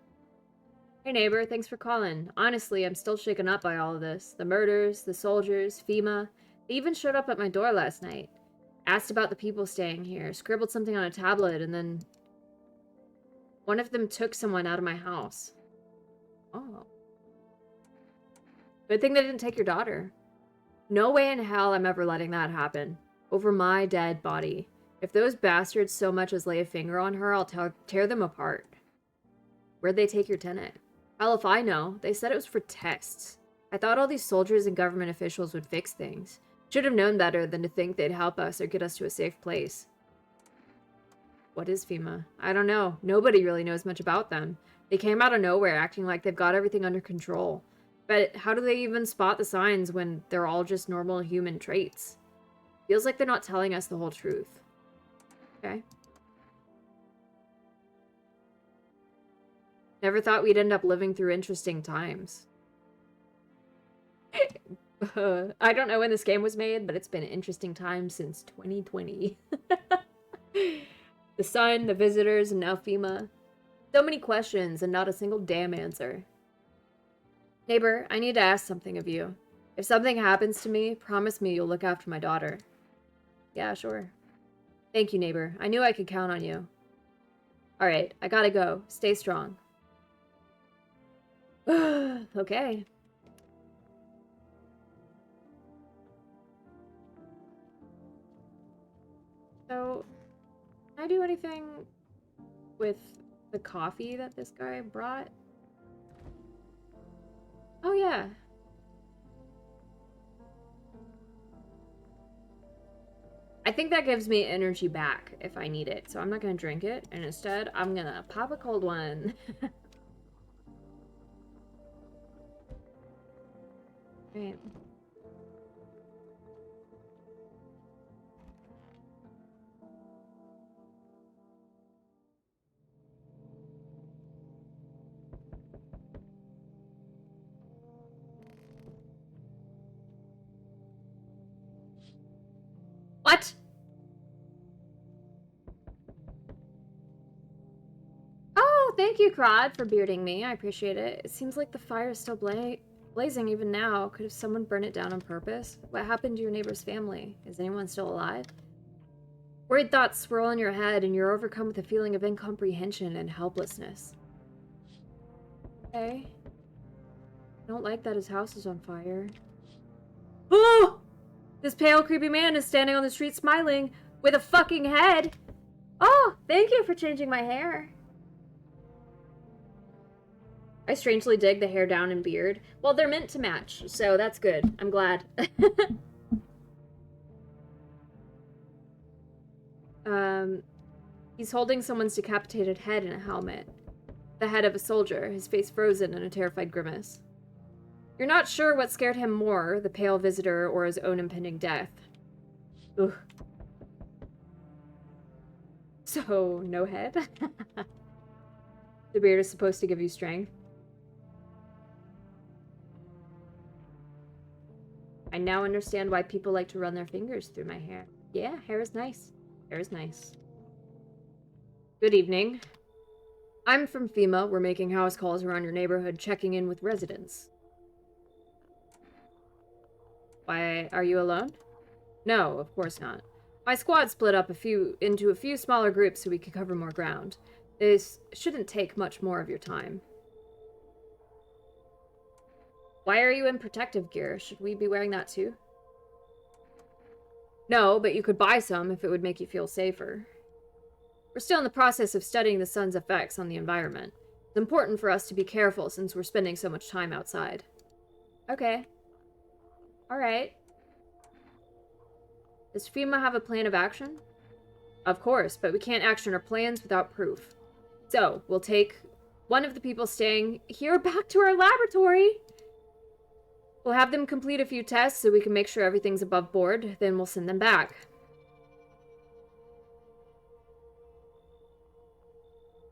Hey neighbor, thanks for calling. Honestly, I'm still shaken up by all of this. The murders, the soldiers, FEMA. They even showed up at my door last night. Asked about the people staying here, scribbled something on a tablet, and then one of them took someone out of my house. Oh. Good thing they didn't take your daughter. No way in hell I'm ever letting that happen. Over my dead body. If those bastards so much as lay a finger on her, I'll tear them apart. Where'd they take your tenant? Hell if I know. They said it was for tests. I thought all these soldiers and government officials would fix things. Should have known better than to think they'd help us or get us to a safe place. What is FEMA? I don't know. Nobody really knows much about them. They came out of nowhere acting like they've got everything under control. But how do they even spot the signs when they're all just normal human traits? Feels like they're not telling us the whole truth. Okay. Never thought we'd end up living through interesting times. I don't know when this game was made, but it's been an interesting time since 2020. The sun, the visitors, and now FEMA. So many questions and not a single damn answer. Neighbor, I need to ask something of you. If something happens to me, promise me you'll look after my daughter. Yeah, sure. Thank you, neighbor. I knew I could count on you. Alright, I gotta go. Stay strong. Okay. So, can I do anything with the coffee that this guy brought? Oh, yeah. I think that gives me energy back if I need it, so I'm not gonna drink it, and instead, I'm gonna pop a cold one. Right. What? Oh, thank you, Crod, for bearding me. I appreciate it. It seems like the fire is still blazing even now. Could have someone burned it down on purpose? What happened to your neighbor's family? Is anyone still alive? Worried thoughts swirl in your head, and you're overcome with a feeling of incomprehension and helplessness. Okay. I don't like that his house is on fire. Oh! This pale, creepy man is standing on the street smiling with a fucking head. Oh, thank you for changing my hair. I strangely dig the hair down and beard. Well, they're meant to match, so that's good. I'm glad. He's holding someone's decapitated head in a helmet. The head of a soldier, his face frozen in a terrified grimace. You're not sure what scared him more, the pale visitor or his own impending death. Ugh. So, no head? The beard is supposed to give you strength. I now understand why people like to run their fingers through my hair. Yeah, hair is nice. Hair is nice. Good evening. I'm from FEMA. We're making house calls around your neighborhood, checking in with residents. Why, are you alone? No, of course not. My squad split up into a few smaller groups so we could cover more ground. This shouldn't take much more of your time. Why are you in protective gear? Should we be wearing that too? No, but you could buy some if it would make you feel safer. We're still in the process of studying the sun's effects on the environment. It's important for us to be careful since we're spending so much time outside. Okay. Alright. Does FEMA have a plan of action? Of course, but we can't action our plans without proof. So, we'll take one of the people staying here back to our laboratory. We'll have them complete a few tests so we can make sure everything's above board, then we'll send them back.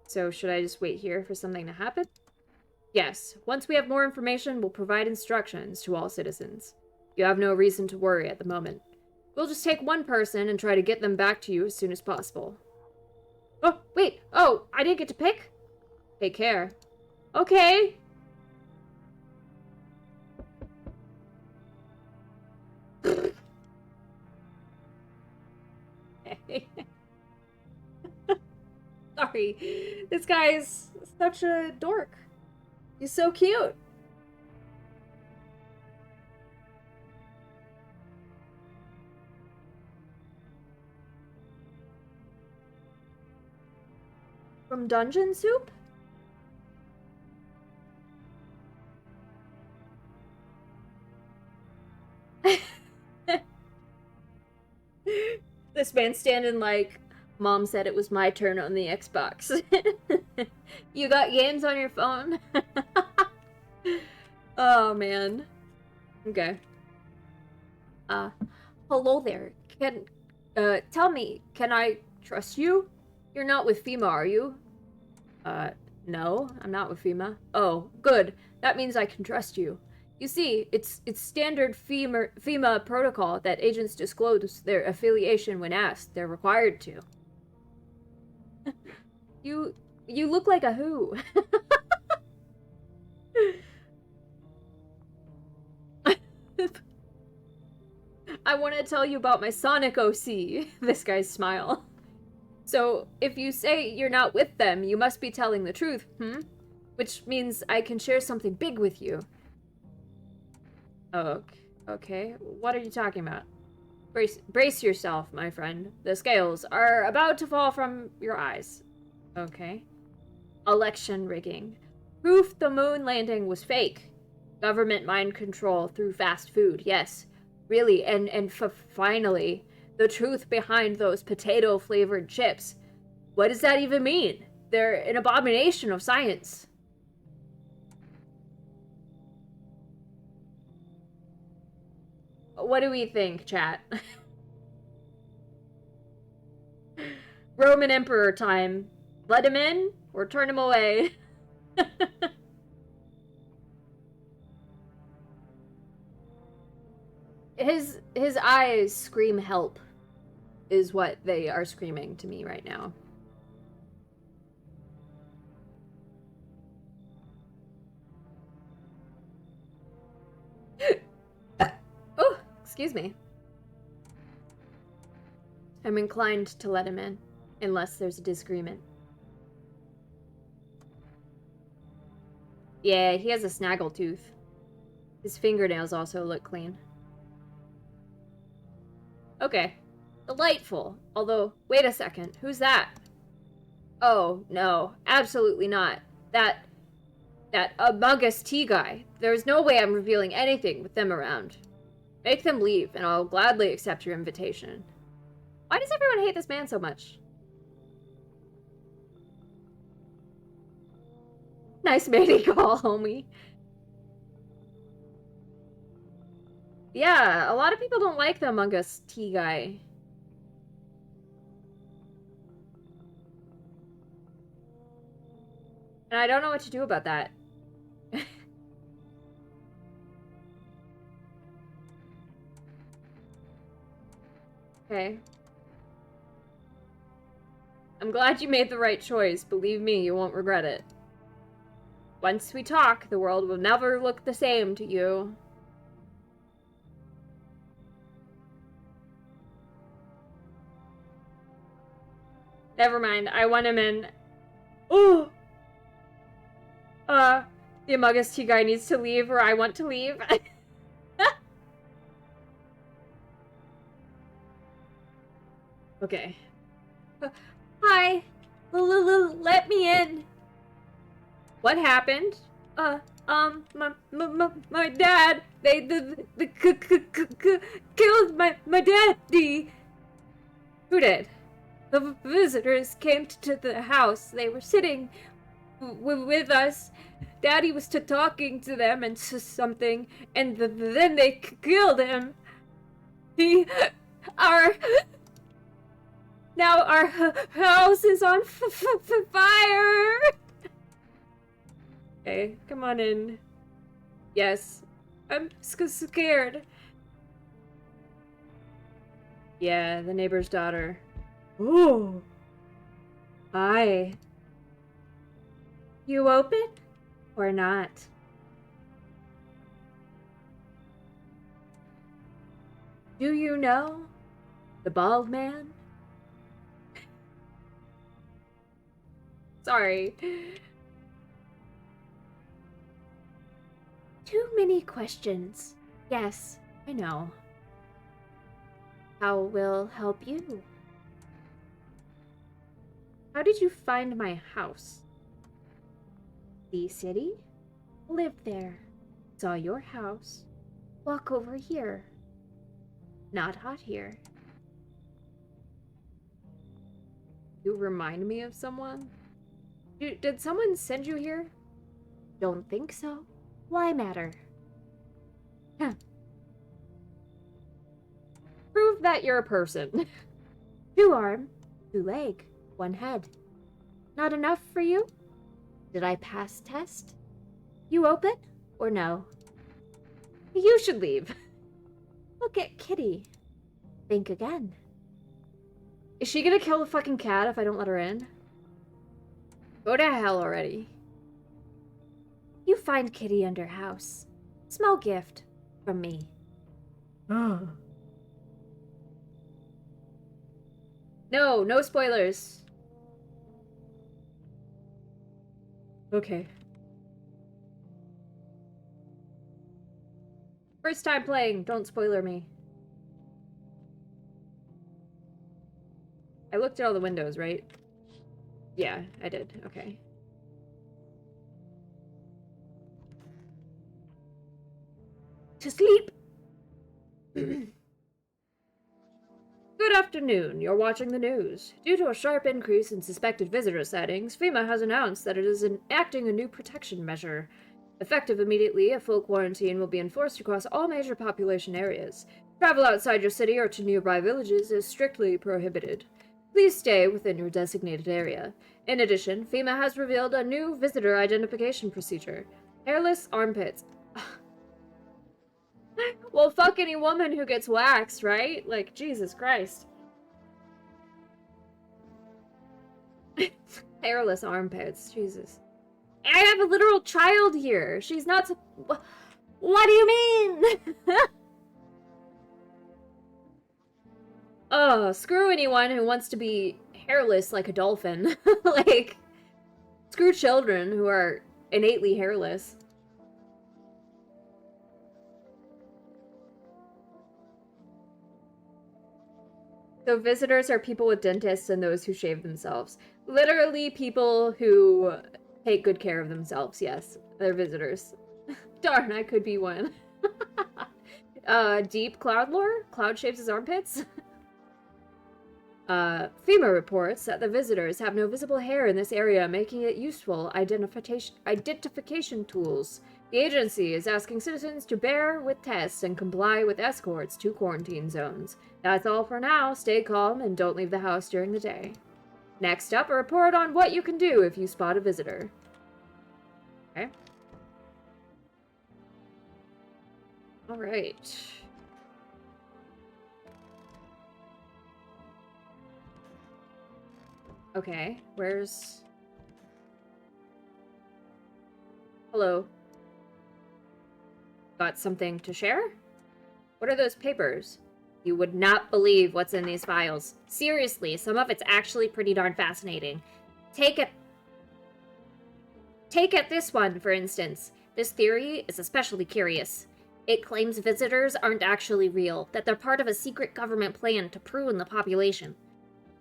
So, should I just wait here for something to happen? Yes. Once we have more information, we'll provide instructions to all citizens. You have no reason to worry at the moment. We'll just take one person and try to get them back to you as soon as possible. Oh, wait. Oh, I didn't get to pick? Take care. Okay. Sorry. This guy is such a dork. He's so cute. From Dungeon Soup? This man standing like, Mom said it was my turn on the Xbox. You got games on your phone? Oh, man. Okay. Hello there. Tell me, can I trust you? You're not with FEMA, are you? No, I'm not with FEMA. Oh, good. That means I can trust you. You see, it's standard FEMA protocol that agents disclose their affiliation when asked. They're required to. You look like a who? I want to tell you about my Sonic OC. This guy's smile. So, if you say you're not with them, you must be telling the truth, Which means I can share something big with you. Oh, okay. What are you talking about? Brace yourself, my friend. The scales are about to fall from your eyes. Okay. Election rigging. Proof the moon landing was fake. Government mind control through fast food, yes. Really, and finally, the truth behind those potato-flavored chips. What does that even mean? They're an abomination of science. What do we think, chat? Roman Emperor time. Let him in or turn him away. His eyes scream help, is what they are screaming to me right now. Oh, excuse me. I'm inclined to let him in, unless there's a disagreement. Yeah, he has a snaggletooth. His fingernails also look clean. Okay. Delightful. Although, wait a second. Who's that? Oh, no. Absolutely not. That Among Us tea guy. There's no way I'm revealing anything with them around. Make them leave, and I'll gladly accept your invitation. Why does everyone hate this man so much? Nice mating call, homie. Yeah, a lot of people don't like the Among Us tea guy. And I don't know what to do about that. Okay. I'm glad you made the right choice. Believe me, you won't regret it. Once we talk, the world will never look the same to you. Never mind, I want him in. Ooh! The Among Us tea guy needs to leave, or I want to leave. Okay. Hi! Let me in! What happened? My dad, they killed my daddy. Who did? The visitors came to the house. They were sitting with us. Daddy was talking to them and something, and then they killed him. Now our house is on fire. Okay, come on in. Yes, I'm scared. Yeah, the neighbor's daughter. Ooh. Hi. You open or not? Do you know the bald man? Sorry. Too many questions. Yes, I know. How will help you? How did you find my house? The city? Lived there. Saw your house. Walk over here. Not hot here. You remind me of someone? Did someone send you here? Don't think so. Why matter? Huh. Prove that you're a person. 2 arm, 2 leg, 1 head. Not enough for you? Did I pass test? You open or no? You should leave. Look at Kitty. Think again. Is she gonna kill the fucking cat if I don't let her in? Go to hell already. You find Kitty under house. Small gift from me. No, no spoilers. Okay. First time playing, don't spoiler me. I looked at all the windows, right? Yeah, I did. Okay. To sleep! Good afternoon. You're watching the news. Due to a sharp increase in suspected visitor sightings, FEMA has announced that it is enacting a new protection measure. Effective immediately, a full quarantine will be enforced across all major population areas. Travel outside your city or to nearby villages is strictly prohibited. Please stay within your designated area. In addition, FEMA has revealed a new visitor identification procedure. Hairless armpits. Well, fuck any woman who gets waxed, right? Like, Jesus Christ. Hairless armpits, Jesus. I have a literal child here. She's not. What do you mean? Oh, screw anyone who wants to be hairless like a dolphin. Like, screw children who are innately hairless. So visitors are people with dentists and those who shave themselves. Literally people who take good care of themselves, yes. They're visitors. Darn, I could be one. Deep cloud lore? Cloud shaves his armpits? FEMA reports that the visitors have no visible hair in this area, making it useful identification tools. The agency is asking citizens to bear with tests and comply with escorts to quarantine zones. That's all for now. Stay calm and don't leave the house during the day. Next up, a report on what you can do if you spot a visitor. Okay. All right. Okay, where's... Hello. Got something to share? What are those papers? You would not believe what's in these files. Seriously, some of it's actually pretty darn fascinating. Take this one, for instance. This theory is especially curious. It claims visitors aren't actually real, that they're part of a secret government plan to prune the population.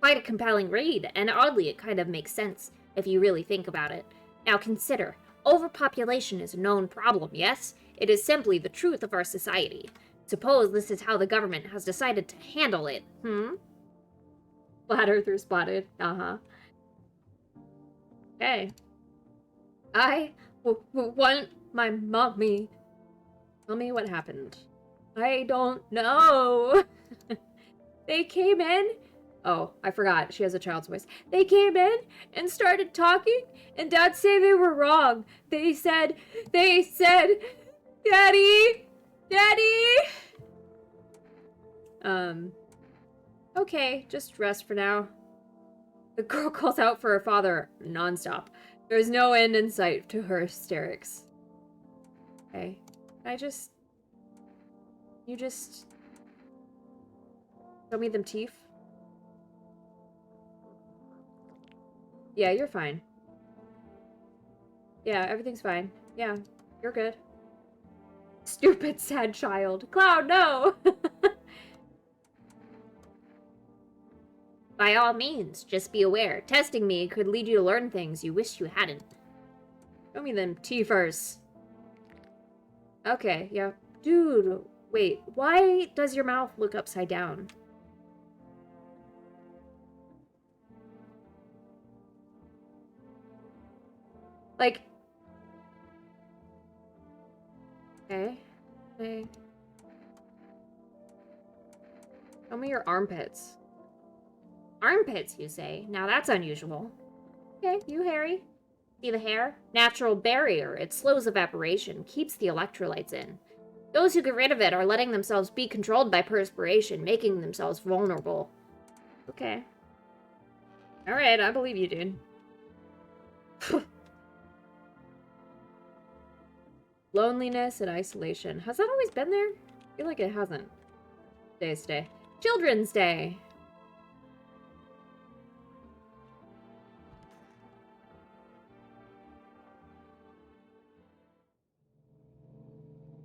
Quite a compelling read, and oddly it kind of makes sense, if you really think about it. Now consider, overpopulation is a known problem, yes? It is simply the truth of our society. Suppose this is how the government has decided to handle it, Flat Earther spotted. Okay. I want my mommy. Tell me what happened. I don't know. They came in. Oh, I forgot. She has a child's voice. They came in and started talking, and Dad say they were wrong. They said, Daddy! Okay, just rest for now. The girl calls out for her father nonstop. There's no end in sight to her hysterics. Okay. You just... Show me them teeth? Yeah, you're fine. Yeah, everything's fine. Yeah, you're good. Stupid, sad child. Cloud, no! By all means, just be aware. Testing me could lead you to learn things you wish you hadn't. Show me them teethers. Okay, yeah. Dude, wait. Why does your mouth look upside down? Like... Okay. Show me your armpits. Armpits, you say? Now that's unusual. Okay, you hairy. See the hair? Natural barrier. It slows evaporation, keeps the electrolytes in. Those who get rid of it are letting themselves be controlled by perspiration, making themselves vulnerable. Okay. Alright, I believe you, dude. Loneliness and isolation. Has that always been there? I feel like it hasn't. Today's Day. Children's Day!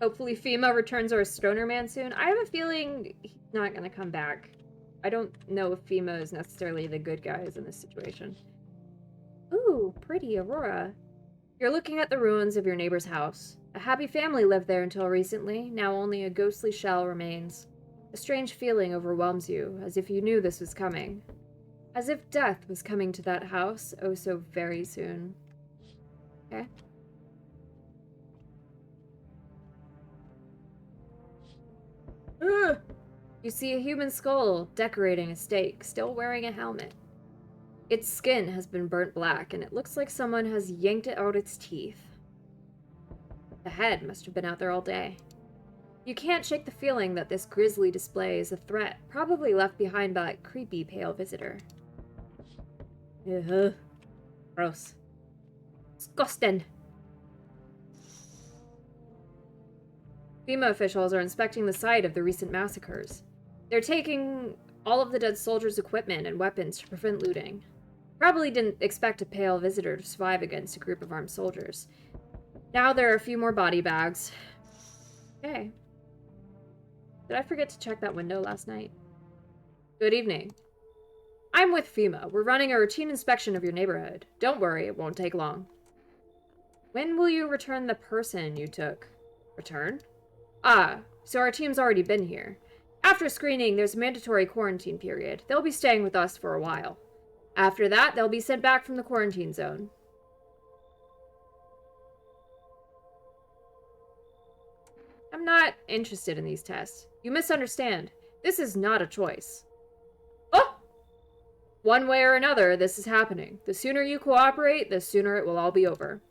Hopefully FEMA returns our stoner man soon. I have a feeling he's not gonna come back. I don't know if FEMA is necessarily the good guys in this situation. Ooh, pretty Aurora. You're looking at the ruins of your neighbor's house. A happy family lived there until recently. Now only a ghostly shell remains. A strange feeling overwhelms you, as if you knew this was coming. As if death was coming to that house, oh so very soon. Okay. Ugh. You see a human skull decorating a stake, still wearing a helmet. Its skin has been burnt black, and it looks like someone has yanked it out its teeth. The head must have been out there all day. You can't shake the feeling that this grisly display is a threat, probably left behind by that creepy pale visitor. Ugh. Gross. Disgusting. FEMA officials are inspecting the site of the recent massacres. They're taking all of the dead soldiers' equipment and weapons to prevent looting. Probably didn't expect a pale visitor to survive against a group of armed soldiers. Now there are a few more body bags. Okay. Did I forget to check that window last night? Good evening. I'm with FEMA. We're running a routine inspection of your neighborhood. Don't worry, it won't take long. When will you return the person you took? Return? Ah, so our team's already been here. After screening, there's a mandatory quarantine period. They'll be staying with us for a while. After that, they'll be sent back from the quarantine zone. I'm not interested in these tests. You misunderstand. This is not a choice. Oh! One way or another, this is happening. The sooner you cooperate, the sooner it will all be over.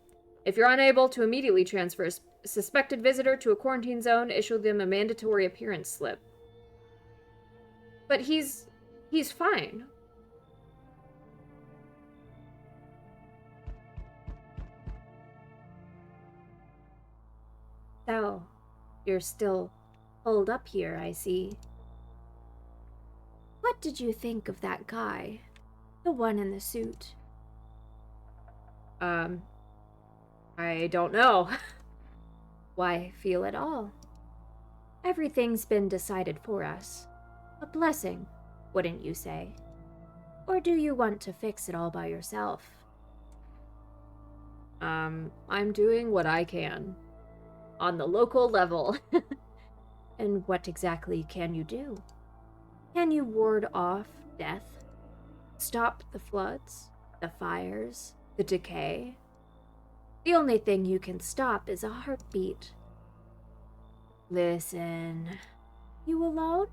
If you're unable to immediately transfer a suspected visitor to a quarantine zone, issue them a mandatory appearance slip. But he's fine. So, you're still holed up here, I see. What did you think of that guy? The one in the suit? I don't know. Why feel at all? Everything's been decided for us. A blessing, wouldn't you say? Or do you want to fix it all by yourself? I'm doing what I can. On the local level. And what exactly can you do? Can you ward off death? Stop the floods, the fires, the decay? The only thing you can stop is a heartbeat. Listen. You alone?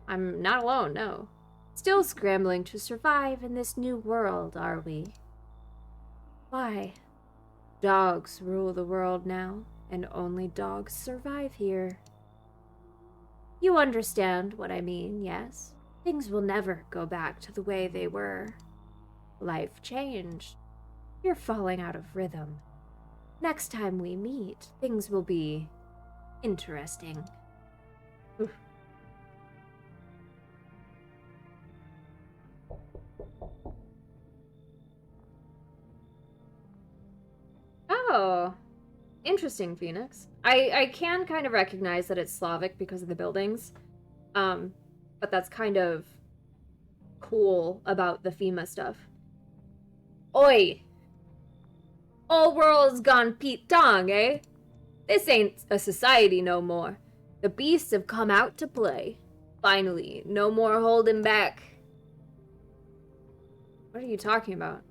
I'm not alone, no. Still scrambling to survive in this new world, are we? Why? Dogs rule the world now, and only dogs survive here. You understand what I mean, yes? Things will never go back to the way they were. Life changed. You're falling out of rhythm. Next time we meet, things will be interesting. Oof. Oh, interesting, Phoenix. I can kind of recognize that it's Slavic because of the buildings. But that's kind of cool about the FEMA stuff. Oi! All world's gone Pete Tong, eh? This ain't a society no more. The beasts have come out to play. Finally, no more holding back. What are you talking about?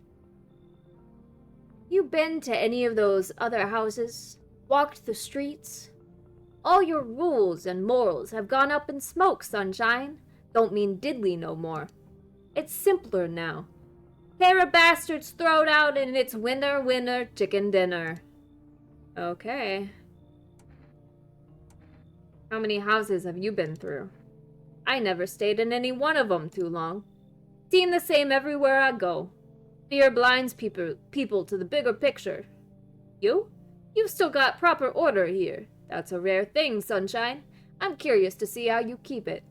You been to any of those other houses? Walked the streets? All your rules and morals have gone up in smoke, sunshine. Don't mean diddly no more. It's simpler now. Pair of bastards throwed out and it's winner, winner, chicken dinner. Okay. How many houses have you been through? I never stayed in any one of them too long. Seen the same everywhere I go. Fear blinds people to the bigger picture. You? You've still got proper order here. That's a rare thing, sunshine. I'm curious to see how you keep it.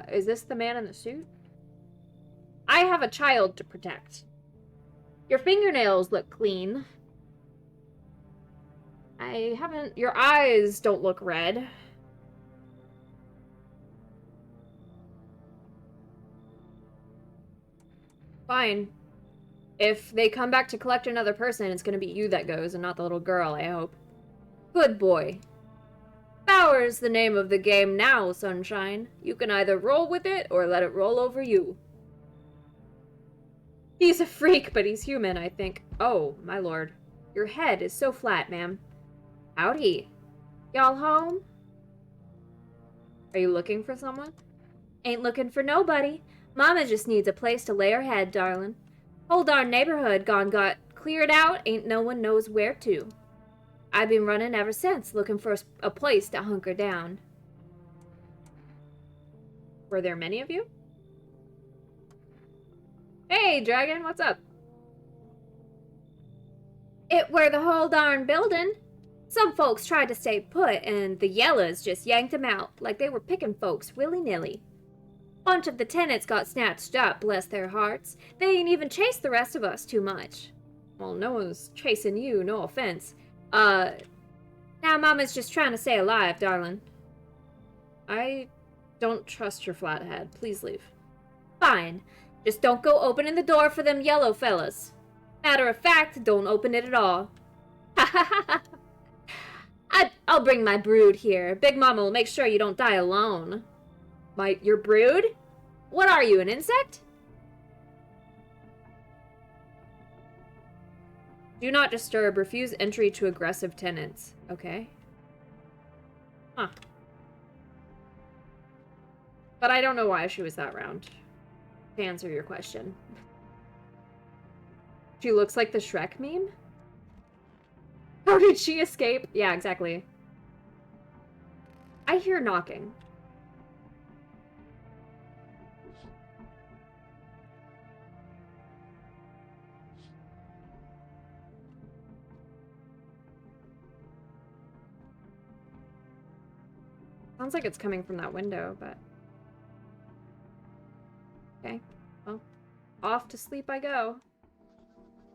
Is this the man in the suit? I have a child to protect. Your fingernails look clean. Your eyes don't look red. Fine. If they come back to collect another person, it's gonna be you that goes and not the little girl, I hope. Good boy. Power's the name of the game now, sunshine. You can either roll with it or let it roll over you. He's a freak, but he's human, I think. Oh, my lord. Your head is so flat, ma'am. Howdy. Y'all home? Are you looking for someone? Ain't looking for nobody. Mama just needs a place to lay her head, darling. Whole darn neighborhood got cleared out, ain't no one knows where to. I've been running ever since, looking for a place to hunker down. Were there many of you? Hey, Dragon, what's up? It were the whole darn building. Some folks tried to stay put, and the yellas just yanked them out, like they were picking folks willy-nilly. Bunch of the tenants got snatched up, bless their hearts. They ain't even chased the rest of us too much. Well, no one's chasing you, no offense. Now Mama's just trying to stay alive, darling. I don't trust your flathead. Please leave. Fine. Just don't go opening the door for them yellow fellas. Matter of fact, don't open it at all. Ha ha ha ha! I'll bring my brood here. Big Mama will make sure you don't die alone. Your brood? What are you, an insect? Do not disturb. Refuse entry to aggressive tenants. Okay. Huh. But I don't know why she was that round. To answer your question. She looks like the Shrek meme? How did she escape? Yeah, exactly. I hear knocking. Sounds like it's coming from that window, but... Okay. Well, off to sleep I go.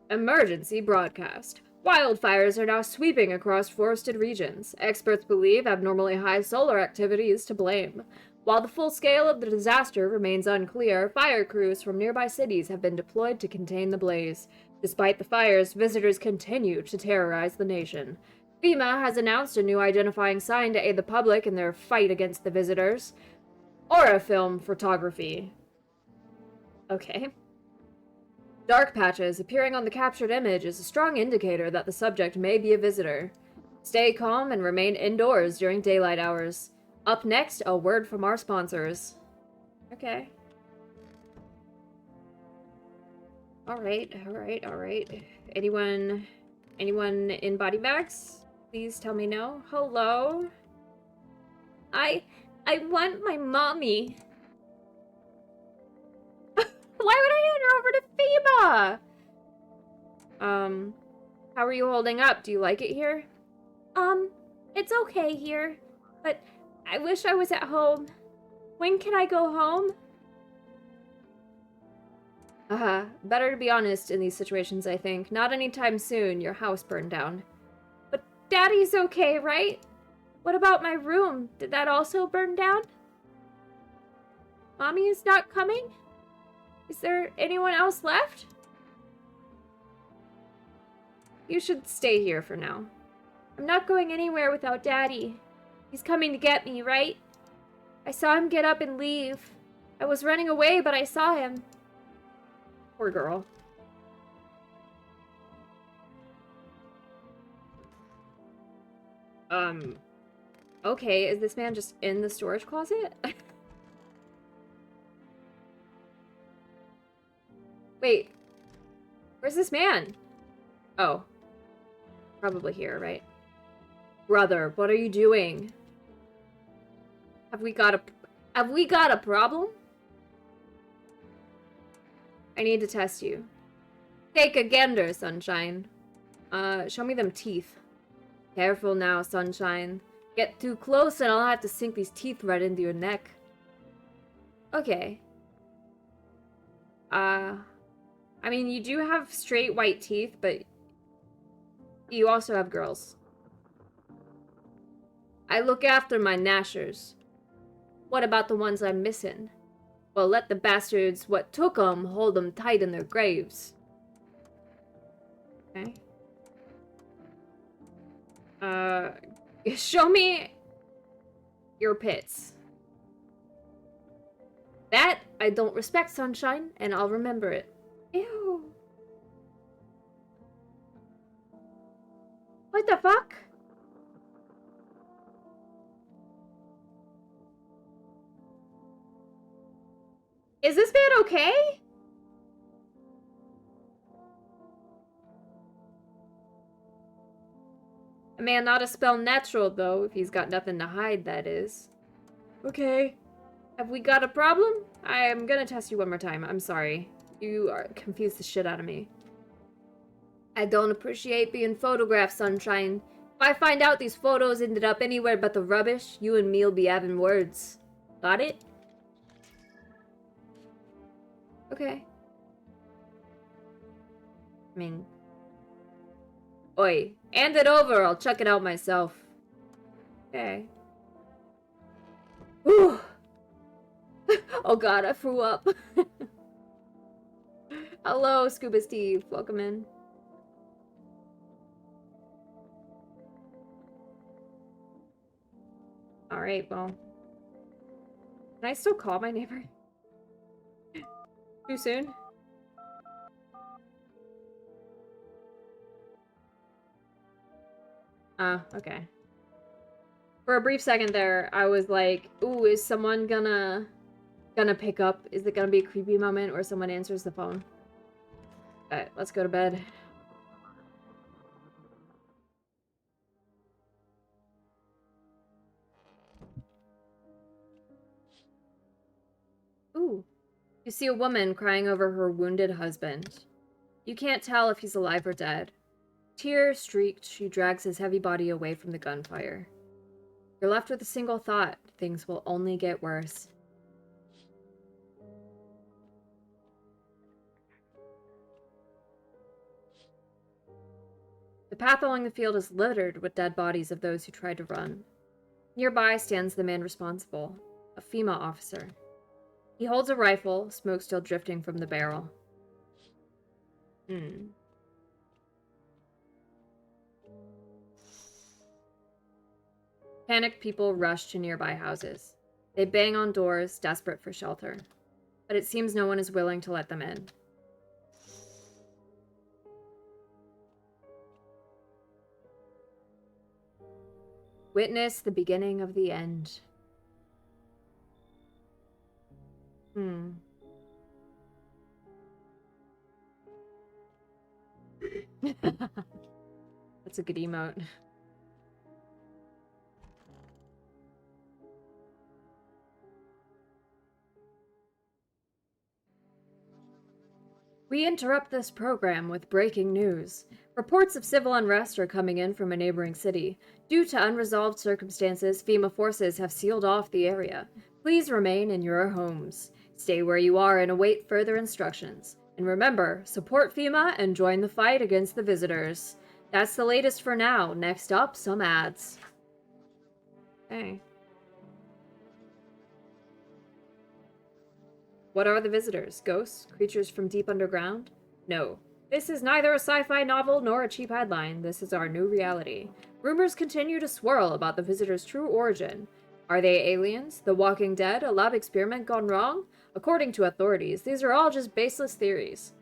Emergency broadcast. Wildfires are now sweeping across forested regions. Experts believe abnormally high solar activity is to blame. While the full scale of the disaster remains unclear, fire crews from nearby cities have been deployed to contain the blaze. Despite the fires, visitors continue to terrorize the nation. FEMA has announced a new identifying sign to aid the public in their fight against the visitors. Aura film photography. Okay. Dark patches appearing on the captured image is a strong indicator that the subject may be a visitor. Stay calm and remain indoors during daylight hours. Up next, a word from our sponsors. Okay. Alright. Anyone in body bags? Please tell me no. Hello? I want my mommy. Why would I hand her over to FEMA? How are you holding up? Do you like it here? It's okay here, but I wish I was at home. When can I go home? Better to be honest in these situations, I think. Not anytime soon. Your house burned down. But Daddy's okay, right? What about my room? Did that also burn down? Mommy is not coming? Is there anyone else left? You should stay here for now. I'm not going anywhere without Daddy. He's coming to get me, right? I saw him get up and leave. I was running away, but I saw him. Poor girl. Okay, is this man just in the storage closet? Wait, where's this man? Oh, probably here, right? Brother, what are you doing? Have we got a problem? I need to test you. Take a gander, Sunshine. Show me them teeth. Careful now, Sunshine. Get too close and I'll have to sink these teeth right into your neck. Okay. I mean, you do have straight white teeth, but you also have girls. I look after my gnashers. What about the ones I'm missing? Well, let the bastards what took 'em hold 'em tight in their graves. Okay. Show me your pits. That I don't respect, Sunshine, and I'll remember it. Ew. What the fuck? Is this man okay? A man not a spell natural, though, if he's got nothing to hide, that is. Okay. Have we got a problem? I'm gonna test you one more time. I'm sorry. You are confused the shit out of me. I don't appreciate being photographed, Sunshine. If I find out these photos ended up anywhere but the rubbish, you and me'll be having words. Got it? Okay. I mean... Oi, hand it over, I'll check it out myself. Okay. Whew. Oh god, I threw up. Hello, Scuba Steve. Welcome in. Alright, well. Can I still call my neighbor? Too soon? Ah, okay. For a brief second there, I was like, ooh, is someone gonna pick up? Is it gonna be a creepy moment where someone answers the phone? Alright, let's go to bed. Ooh. You see a woman crying over her wounded husband. You can't tell if he's alive or dead. Tear streaked, she drags his heavy body away from the gunfire. You're left with a single thought. Things will only get worse. The path along the field is littered with dead bodies of those who tried to run. Nearby stands the man responsible, a FEMA officer. He holds a rifle, smoke still drifting from the barrel. Panicked people rush to nearby houses. They bang on doors, desperate for shelter. But it seems no one is willing to let them in. Witness the beginning of the end. That's a good emote. We interrupt this program with breaking news. Reports of civil unrest are coming in from a neighboring city. Due to unresolved circumstances, FEMA forces have sealed off the area. Please remain in your homes. Stay where you are and await further instructions. And remember, support FEMA and join the fight against the visitors. That's the latest for now. Next up, some ads. Okay. What are the visitors? Ghosts? Creatures from deep underground? No. This is neither a sci-fi novel nor a cheap headline. This is our new reality. Rumors continue to swirl about the visitors' true origin. Are they aliens? The Walking Dead? A lab experiment gone wrong? According to authorities, these are all just baseless theories.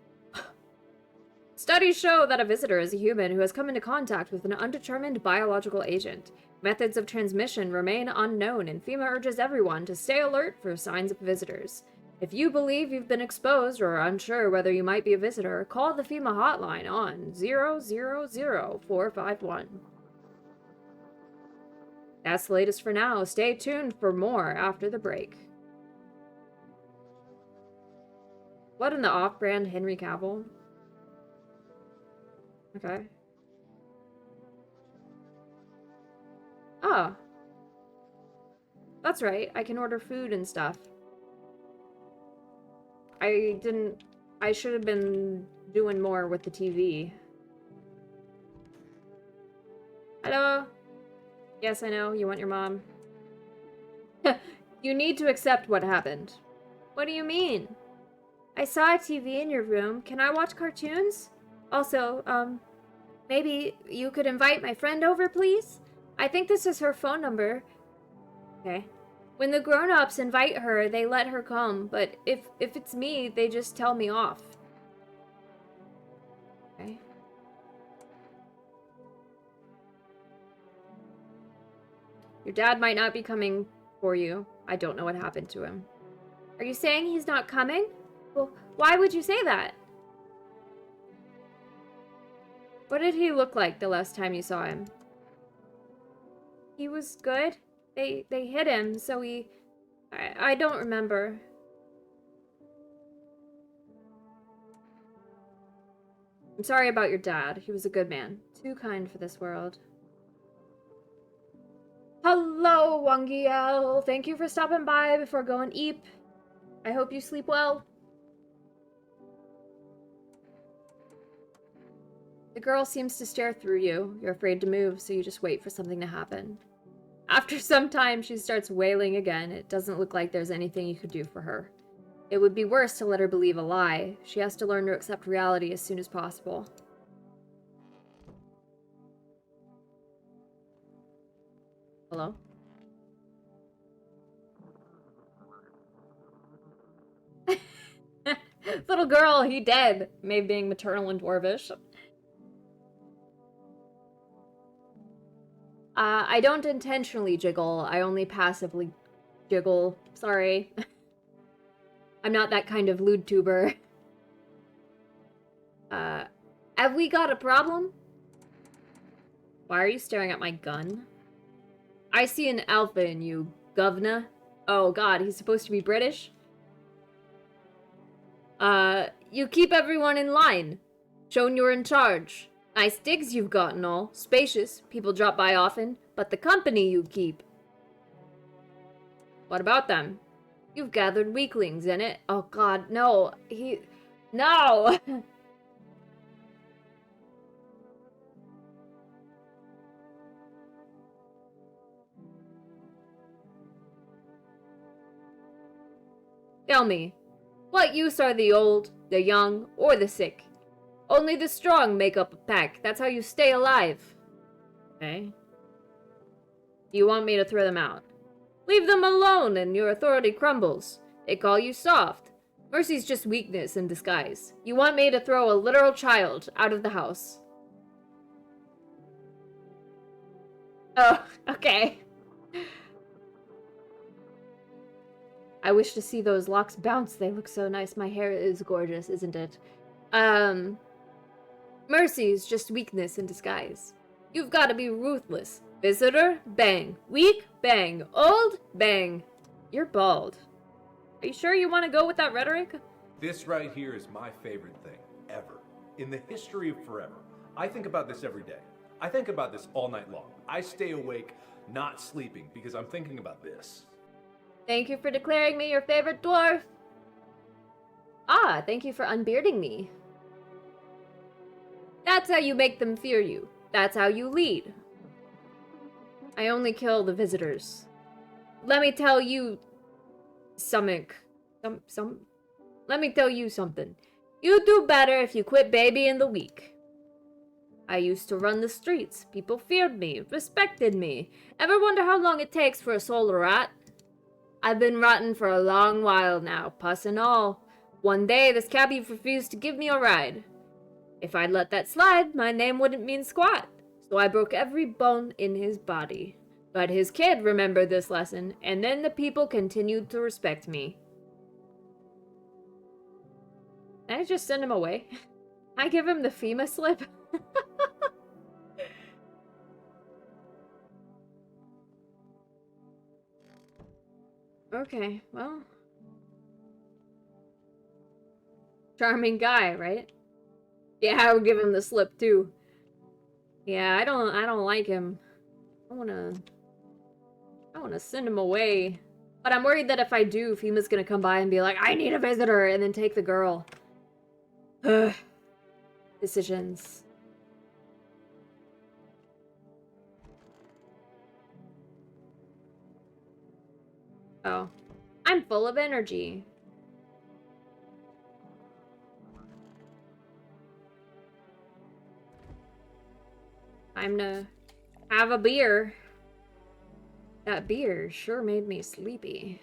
Studies show that a visitor is a human who has come into contact with an undetermined biological agent. Methods of transmission remain unknown, and FEMA urges everyone to stay alert for signs of visitors. If you believe you've been exposed or are unsure whether you might be a visitor, call the FEMA hotline on 000-451. That's the latest for now. Stay tuned for more after the break. What in the off-brand Henry Cavill? Okay. Oh. That's right. I can order food and stuff. I should have been doing more with the TV. Hello? Yes, I know. You want your mom. You need to accept what happened. What do you mean? I saw a TV in your room. Can I watch cartoons? Also, maybe you could invite my friend over, please? I think this is her phone number. Okay. When the grown-ups invite her, they let her come, but if it's me, they just tell me off. Okay. Your dad might not be coming for you. I don't know what happened to him. Are you saying he's not coming? Well, why would you say that? What did he look like the last time you saw him? He was good. They hit him, so I don't remember. I'm sorry about your dad. He was a good man. Too kind for this world. Hello, Wangiel. Thank you for stopping by before going eep. I hope you sleep well. The girl seems to stare through you. You're afraid to move, so you just wait for something to happen. After some time, she starts wailing again. It doesn't look like there's anything you could do for her. It would be worse to let her believe a lie. She has to learn to accept reality as soon as possible. Hello? Little girl, he dead. Maybe being maternal and dwarvish. I don't intentionally jiggle. I only passively jiggle. Sorry. I'm not that kind of lewd tuber. Have we got a problem? Why are you staring at my gun? I see an alpha in you, governor. Oh god, he's supposed to be British? You keep everyone in line. Shown you're in charge. Nice digs you've got and all. Spacious, people drop by often. But the company you keep. What about them? You've gathered weaklings in it. Oh god, no. No! Tell me, what use are the old, the young, or the sick? Only the strong make up a pack. That's how you stay alive. Okay. You want me to throw them out? Leave them alone and your authority crumbles. They call you soft. Mercy's just weakness in disguise. You want me to throw a literal child out of the house. Oh, okay. I wish to see those locks bounce. They look so nice. My hair is gorgeous, isn't it? Mercy's just weakness in disguise. You've got to be ruthless. Visitor, bang. Weak, bang. Old, bang. You're bald. Are you sure you want to go with that rhetoric? This right here is my favorite thing, ever. In the history of forever. I think about this every day. I think about this all night long. I stay awake, not sleeping, because I'm thinking about this. Thank you for declaring me your favorite dwarf. Ah, thank you for unbearding me. That's how you make them fear you. That's how you lead. I only kill the visitors. Let me tell you something. Let me tell you something. You'd do better if you quit babying the weak. I used to run the streets. People feared me, respected me. Ever wonder how long it takes for a soul to rot? I've been rotten for a long while now, pus and all. One day, this cabbie refused to give me a ride. If I'd let that slide, my name wouldn't mean squat. So I broke every bone in his body. But his kid remembered this lesson, and then the people continued to respect me. Can I just send him away? I give him the FEMA slip? Okay, well. Charming guy, right? Yeah, I would give him the slip too. Yeah, I don't like him. I wanna send him away. But I'm worried that if I do, FEMA's gonna come by and be like, I need a visitor, and then take the girl. Ugh. Decisions. Oh. I'm full of energy. Time to have a beer. That beer sure made me sleepy.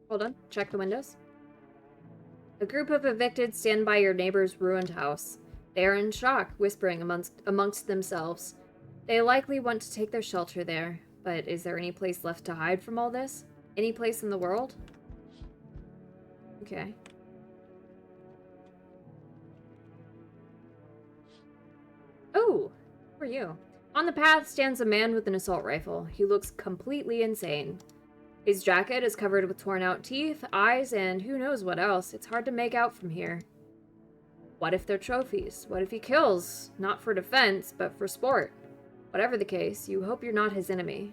Hold on, check the windows. A group of evicted stand by your neighbor's ruined house. They are in shock, whispering amongst themselves. They likely want to take their shelter there, but is there any place left to hide from all this? Any place in the world? Okay. Oh, who are you? On the path stands a man with an assault rifle. He looks completely insane. His jacket is covered with torn out teeth, eyes, and who knows what else. It's hard to make out from here. What if they're trophies? What if he kills? Not for defense, but for sport. Whatever the case, you hope you're not his enemy.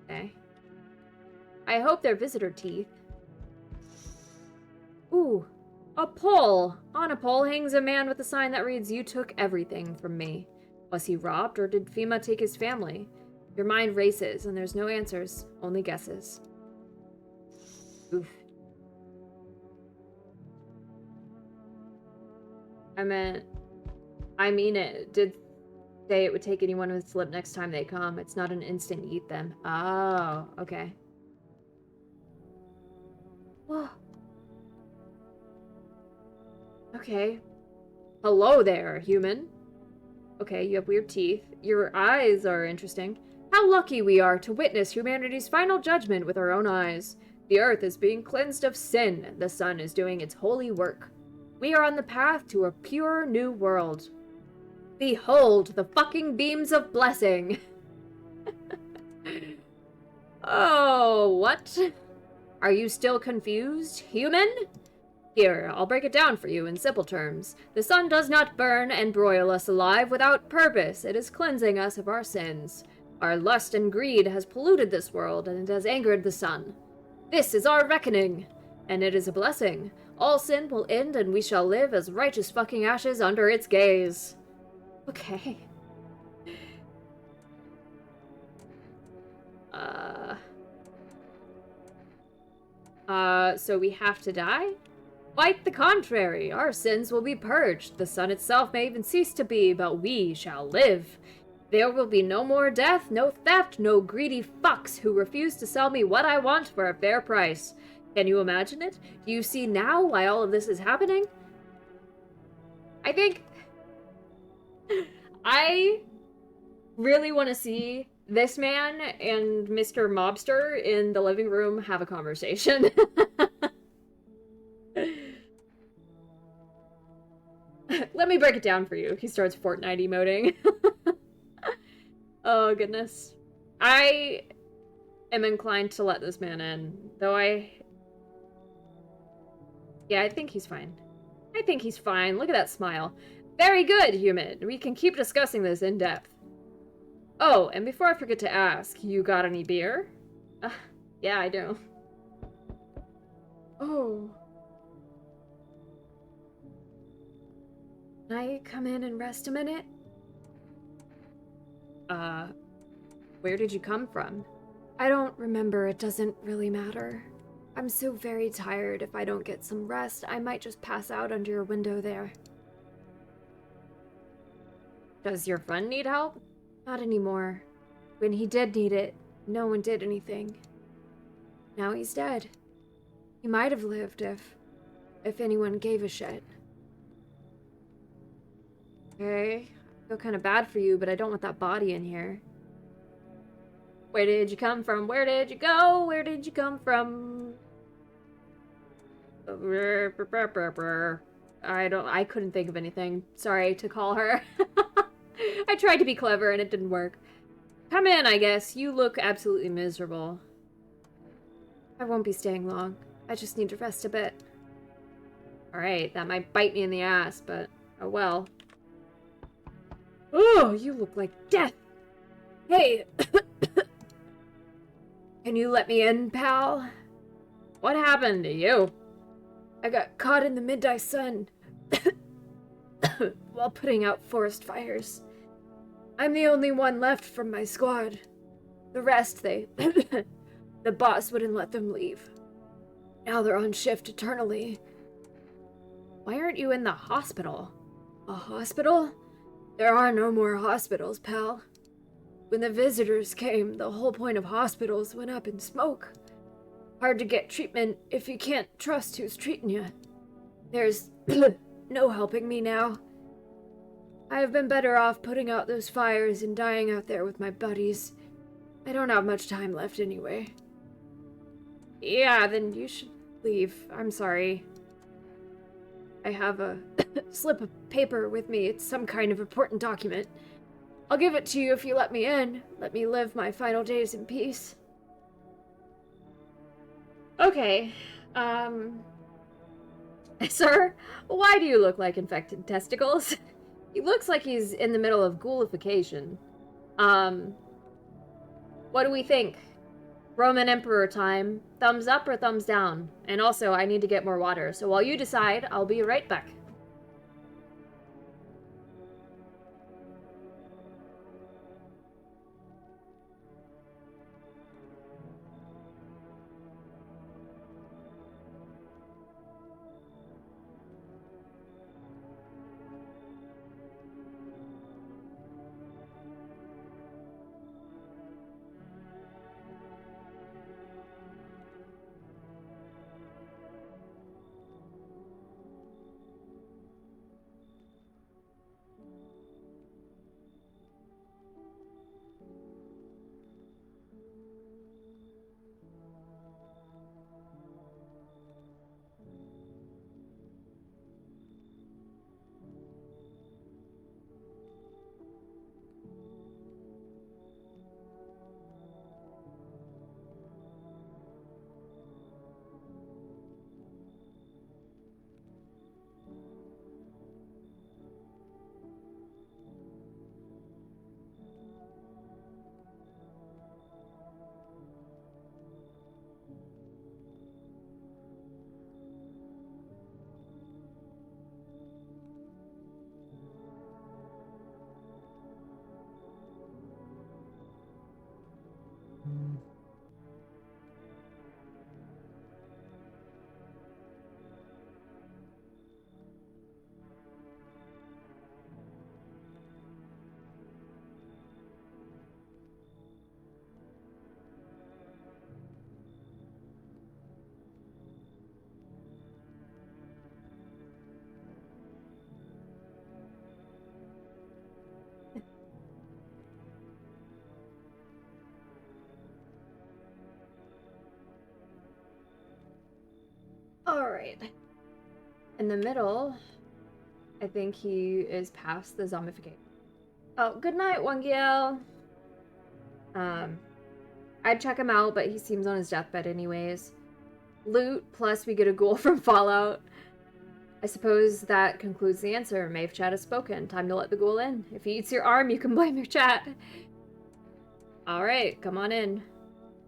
Okay. I hope they're visitor teeth. Ooh, a pole. On a pole hangs a man with a sign that reads, "You took everything from me." Was he robbed, or did FEMA take his family? Your mind races, and there's no answers, only guesses. Oof. I mean it. Did say it would take anyone with slip next time they come. It's not an instant eat them. Oh, okay. Whoa. Okay. Hello there, human. Okay, you have weird teeth. Your eyes are interesting. How lucky we are to witness humanity's final judgment with our own eyes. The earth is being cleansed of sin. The sun is doing its holy work. We are on the path to a pure new world. Behold the fucking beams of blessing. Oh, what? Are you still confused, human? Here, I'll break it down for you in simple terms. The sun does not burn and broil us alive without purpose. It is cleansing us of our sins. Our lust and greed has polluted this world, and it has angered the sun. This is our reckoning, and it is a blessing. All sin will end, and we shall live as righteous fucking ashes under its gaze. Okay. So we have to die? Quite the contrary. Our sins will be purged. The sun itself may even cease to be, but we shall live. There will be no more death, no theft, no greedy fucks who refuse to sell me what I want for a fair price. Can you imagine it? Do you see now why all of this is happening? I think... I really want to see this man and Mr. Mobster in the living room have a conversation. Let me break it down for you. He starts Fortnite emoting. Oh, goodness. I am inclined to let this man in, though Yeah, I think he's fine. I think he's fine. Look at that smile. Very good, human. We can keep discussing this in depth. Oh, and before I forget to ask, you got any beer? Yeah, I do. Oh. Can I come in and rest a minute? Where did you come from? I don't remember. It doesn't really matter. I'm so very tired. If I don't get some rest, I might just pass out under your window there. Does your friend need help? Not anymore. When he did need it, no one did anything. Now he's dead. He might have lived if anyone gave a shit. Okay. I feel kind of bad for you, but I don't want that body in here. Where did you come from? Where did you go? Where did you come from? I couldn't think of anything. Sorry to call her. I tried to be clever and it didn't work. Come in, I guess. You look absolutely miserable. I won't be staying long. I just need to rest a bit. Alright, that might bite me in the ass, but oh well. Oh, you look like death! Hey! Can you let me in, pal? What happened to you? I got caught in the midday sun while putting out forest fires. I'm the only one left from my squad. The rest, the boss wouldn't let them leave. Now they're on shift eternally. Why aren't you in the hospital? A hospital? There are no more hospitals, pal. When the visitors came, the whole point of hospitals went up in smoke. Hard to get treatment if you can't trust who's treating you. There's no helping me now. I have been better off putting out those fires and dying out there with my buddies. I don't have much time left anyway. Yeah, then you should leave. I'm sorry. I have a slip of paper with me. It's some kind of important document. I'll give it to you if you let me in. Let me live my final days in peace. Okay. Sir, why do you look like infected testicles? He looks like he's in the middle of ghoulification. What do we think? Roman Emperor time. Thumbs up or thumbs down? And also, I need to get more water, so while you decide, I'll be right back. Alright. In the middle, I think he is past the zombification. Oh, good night, Wangiel. I'd check him out, but he seems on his deathbed anyways. Loot, plus we get a ghoul from Fallout. I suppose that concludes the answer. Maeve Chat has spoken. Time to let the ghoul in. If he eats your arm, you can blame your chat. Alright, come on in.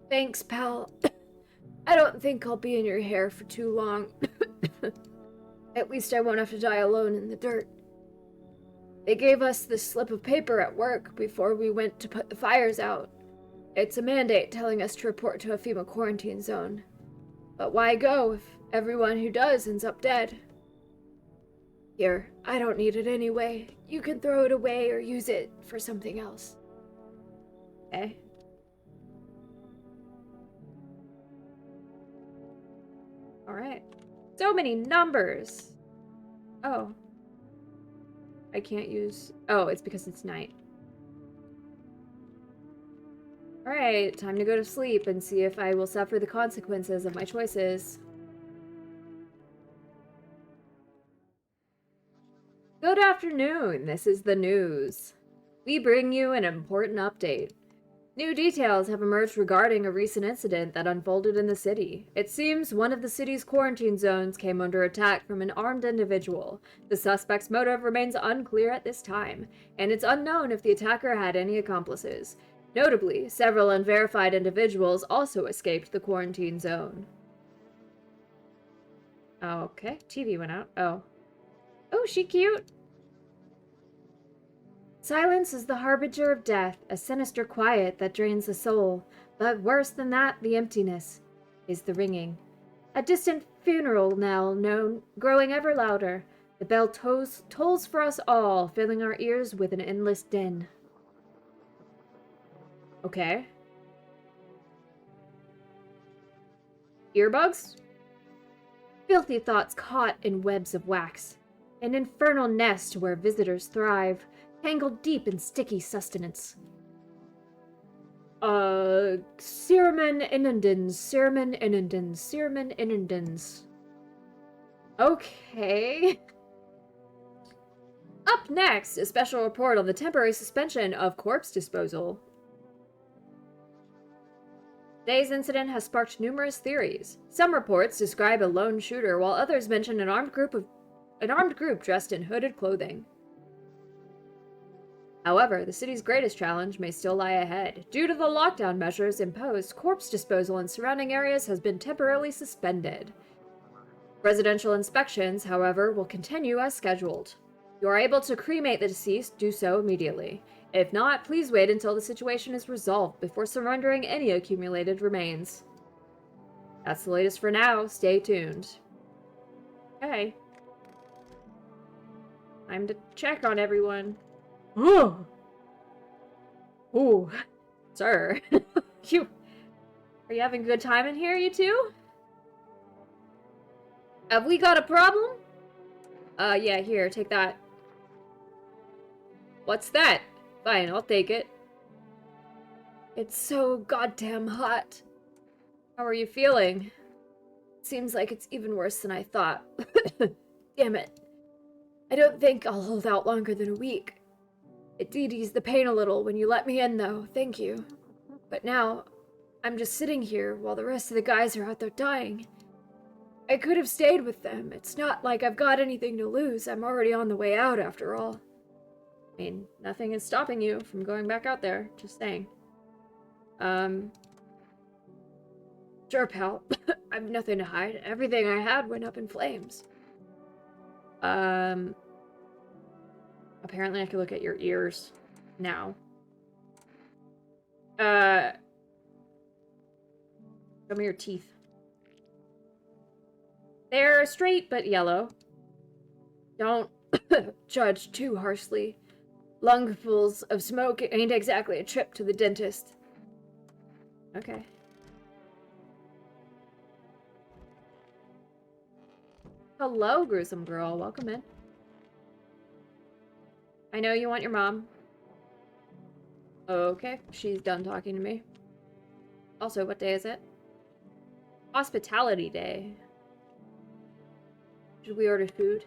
Thanks, pal. I don't think I'll be in your hair for too long. At least I won't have to die alone in the dirt. They gave us this slip of paper at work before we went to put the fires out. It's a mandate telling us to report to a FEMA quarantine zone. But why go if everyone who does ends up dead? Here, I don't need it anyway. You can throw it away or use it for something else. Okay. Alright. So many numbers! Oh. I can't use... Oh, it's because it's night. Alright, time to go to sleep and see if I will suffer the consequences of my choices. Good afternoon, this is the news. We bring you an important update. New details have emerged regarding a recent incident that unfolded in the city. It seems one of the city's quarantine zones came under attack from an armed individual. The suspect's motive remains unclear at this time, and it's unknown if the attacker had any accomplices. Notably, several unverified individuals also escaped the quarantine zone. Okay, TV went out. Oh. Oh, she cute! Silence is the harbinger of death, a sinister quiet that drains the soul. But worse than that, the emptiness, is the ringing. A distant funeral knell growing ever louder. The bell tolls for us all, filling our ears with an endless din. Okay. Earbugs? Filthy thoughts caught in webs of wax. An infernal nest where visitors thrive, tangled deep in sticky sustenance. Sirman Inundins. Okay. Up next, a special report on the temporary suspension of corpse disposal. Today's incident has sparked numerous theories. Some reports describe a lone shooter, while others mention an armed group dressed in hooded clothing. However, the city's greatest challenge may still lie ahead. Due to the lockdown measures imposed, corpse disposal in surrounding areas has been temporarily suspended. Residential inspections, however, will continue as scheduled. If you are able to cremate the deceased, do so immediately. If not, please wait until the situation is resolved before surrendering any accumulated remains. That's the latest for now. Stay tuned. Okay. Time to check on everyone. Oh! Ooh. Sir. Are you having a good time in here, you two? Have we got a problem? Yeah, here, take that. What's that? Fine, I'll take it. It's so goddamn hot. How are you feeling? Seems like it's even worse than I thought. Damn it. I don't think I'll hold out longer than a week. It did ease the pain a little when you let me in, though. Thank you. But now, I'm just sitting here while the rest of the guys are out there dying. I could have stayed with them. It's not like I've got anything to lose. I'm already on the way out, after all. I mean, nothing is stopping you from going back out there. Just saying. Sure, pal. I've nothing to hide. Everything I had went up in flames. Apparently I can look at your ears now. Show me your teeth. They're straight but yellow. Don't judge too harshly. Lungfuls of smoke ain't exactly a trip to the dentist. Okay. Hello, gruesome girl. Welcome in. I know you want your mom. Okay, she's done talking to me. Also, what day is it? Hospitality Day. Should we order food?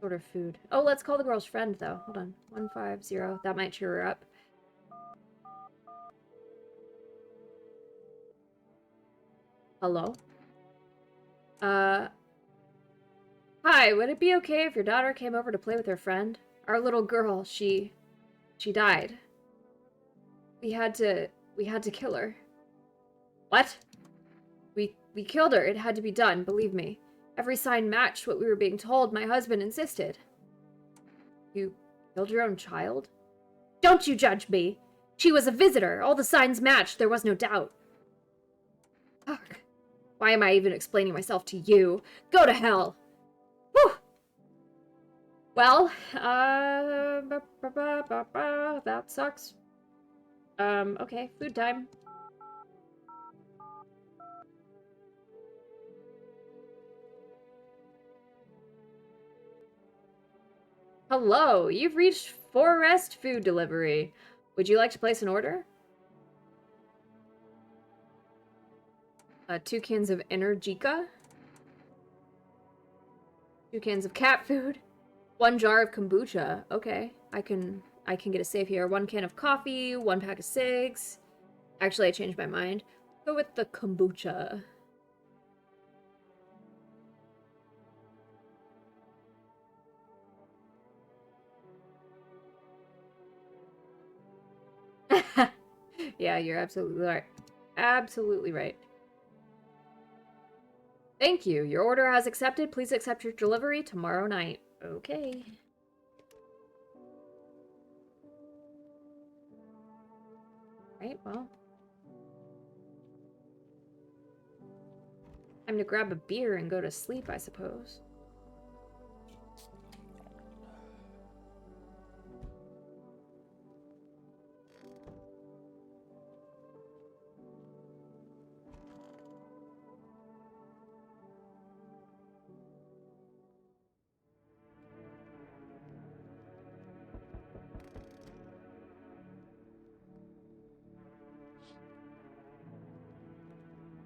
Order food. Oh, let's call the girl's friend, though. Hold on. 150. That might cheer her up. Hello? Hi, would it be okay if your daughter came over to play with her friend? Our little girl, she died. We had to kill her. What? We killed her. It had to be done, believe me. Every sign matched what we were being told. My husband insisted. You killed your own child? Don't you judge me! She was a visitor. All the signs matched. There was no doubt. Fuck. Why am I even explaining myself to you? Go to hell! Whew! Well, that sucks. Okay, food time. Hello, you've reached Forest Food Delivery. Would you like to place an order? 2 cans of Energica. 2 cans of cat food. 1 jar of kombucha. Okay, I can get a save here. 1 can of coffee, 1 pack of cigs. Actually, I changed my mind. Go with the kombucha. Yeah, you're absolutely right. Absolutely right. Thank you. Your order has accepted. Please accept your delivery tomorrow night. Okay. Right, well. Time to grab a beer and go to sleep, I suppose.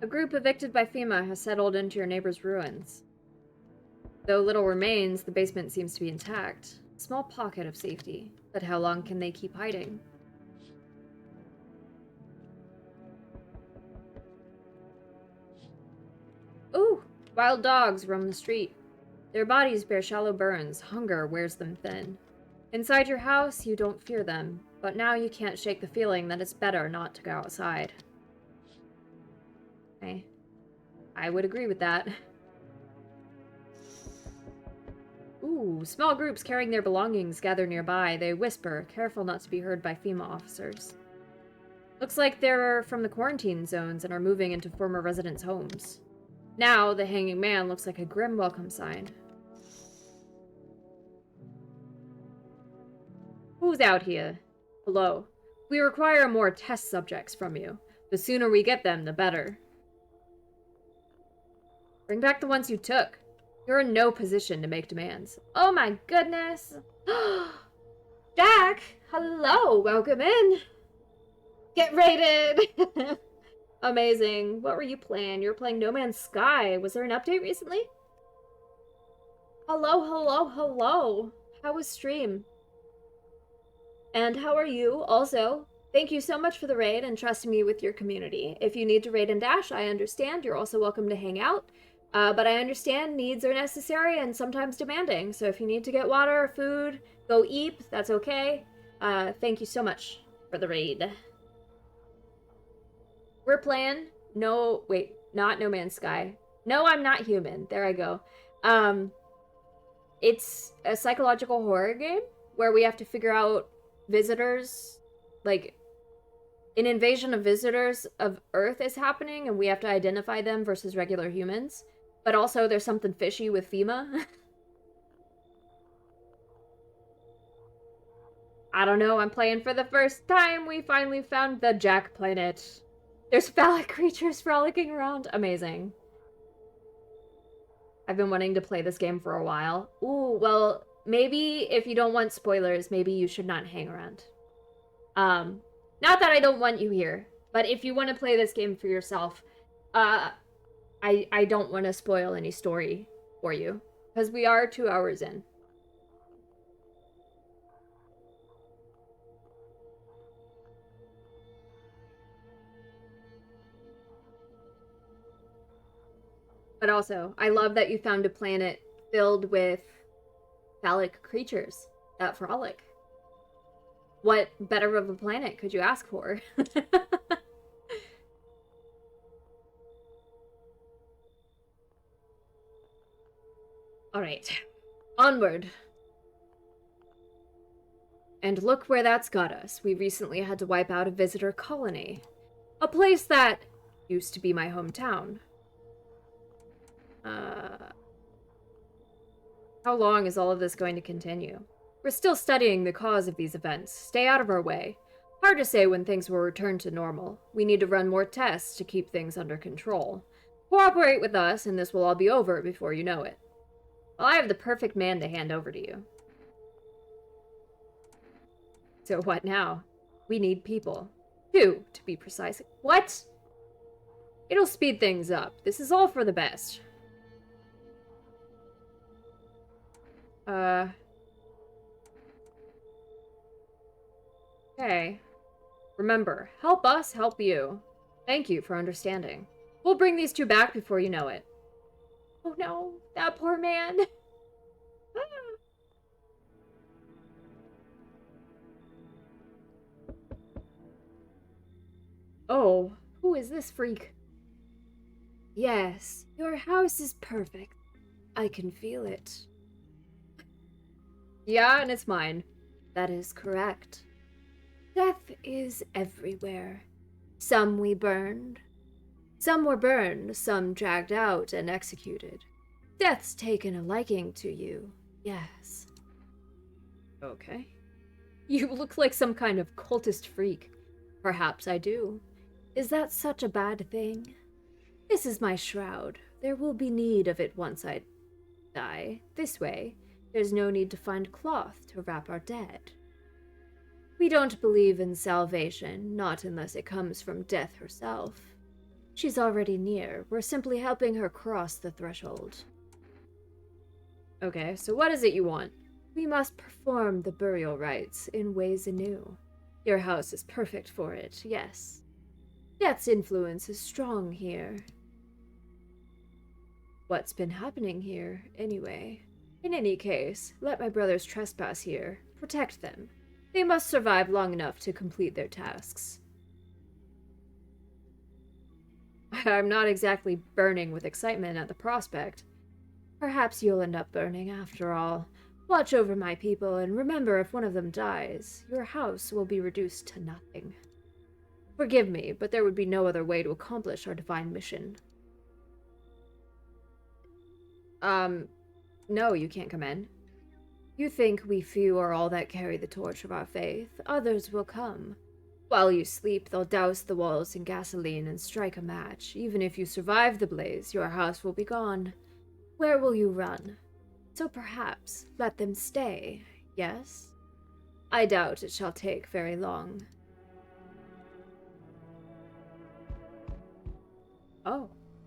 A group evicted by FEMA has settled into your neighbor's ruins. Though little remains, the basement seems to be intact. A small pocket of safety. But how long can they keep hiding? Ooh! Wild dogs roam the street. Their bodies bear shallow burns. Hunger wears them thin. Inside your house, you don't fear them. But now you can't shake the feeling that it's better not to go outside. Okay. I would agree with that. Ooh, small groups carrying their belongings gather nearby. They whisper, careful not to be heard by FEMA officers. Looks like they're from the quarantine zones and are moving into former residents' homes. Now, the hanging man looks like a grim welcome sign. Who's out here? Hello. We require more test subjects from you. The sooner we get them, the better. Bring back the ones you took. You're in no position to make demands. Oh my goodness. Jack, hello, welcome in. Get raided. Amazing. What were you playing? You were playing No Man's Sky. Was there an update recently? Hello, hello, hello. How was stream? And how are you? Also, thank you so much for the raid and trusting me with your community. If you need to raid and dash, I understand. You're also welcome to hang out. But I understand needs are necessary and sometimes demanding. So if you need to get water or food, go eat. That's okay. Thank you so much for the raid. We're playing not No Man's Sky. No, I'm not human. There I go. It's a psychological horror game where we have to figure out visitors, like an invasion of visitors of Earth is happening and we have to identify them versus regular humans. But also there's something fishy with FEMA. I don't know, I'm playing for the first time. We finally found the Jack planet. There's phallic creatures frolicking around. Amazing. I've been wanting to play this game for a while. Ooh, well, maybe if you don't want spoilers, maybe you should not hang around. Not that I don't want you here, but if you want to play this game for yourself, I don't want to spoil any story for you. Because we are 2 hours in. But also, I love that you found a planet filled with phallic creatures that frolic. What better of a planet could you ask for? All right, onward. And look where that's got us. We recently had to wipe out a visitor colony. A place that used to be my hometown. How long is all of this going to continue? We're still studying the cause of these events. Stay out of our way. Hard to say when things will return to normal. We need to run more tests to keep things under control. Cooperate with us, and this will all be over before you know it. Well, I have the perfect man to hand over to you. So what now? We need people. 2, to be precise. What? It'll speed things up. This is all for the best. Okay. Remember, help us, help you. Thank you for understanding. We'll bring these 2 back before you know it. Oh no, that poor man. Oh, who is this freak? Yes, your house is perfect. I can feel it. Yeah, and it's mine. That is correct. Death is everywhere. Some we burned. Some were burned, some dragged out and executed. Death's taken a liking to you, yes. Okay. You look like some kind of cultist freak. Perhaps I do. Is that such a bad thing? This is my shroud. There will be need of it once I die. This way, there's no need to find cloth to wrap our dead. We don't believe in salvation, not unless it comes from death herself. She's already near. We're simply helping her cross the threshold. Okay, so what is it you want? We must perform the burial rites in ways anew. Your house is perfect for it, yes. Death's influence is strong here. What's been happening here, anyway? In any case, let my brothers trespass here. Protect them. They must survive long enough to complete their tasks. I'm not exactly burning with excitement at the prospect. Perhaps you'll end up burning after all. Watch over my people, and remember, if one of them dies, your house will be reduced to nothing. Forgive me, but there would be no other way to accomplish our divine mission. No, you can't come in. You think we few are all that carry the torch of our faith. Others will come. While you sleep, they'll douse the walls in gasoline and strike a match. Even if you survive the blaze, your house will be gone. Where will you run? So perhaps let them stay, yes? I doubt it shall take very long.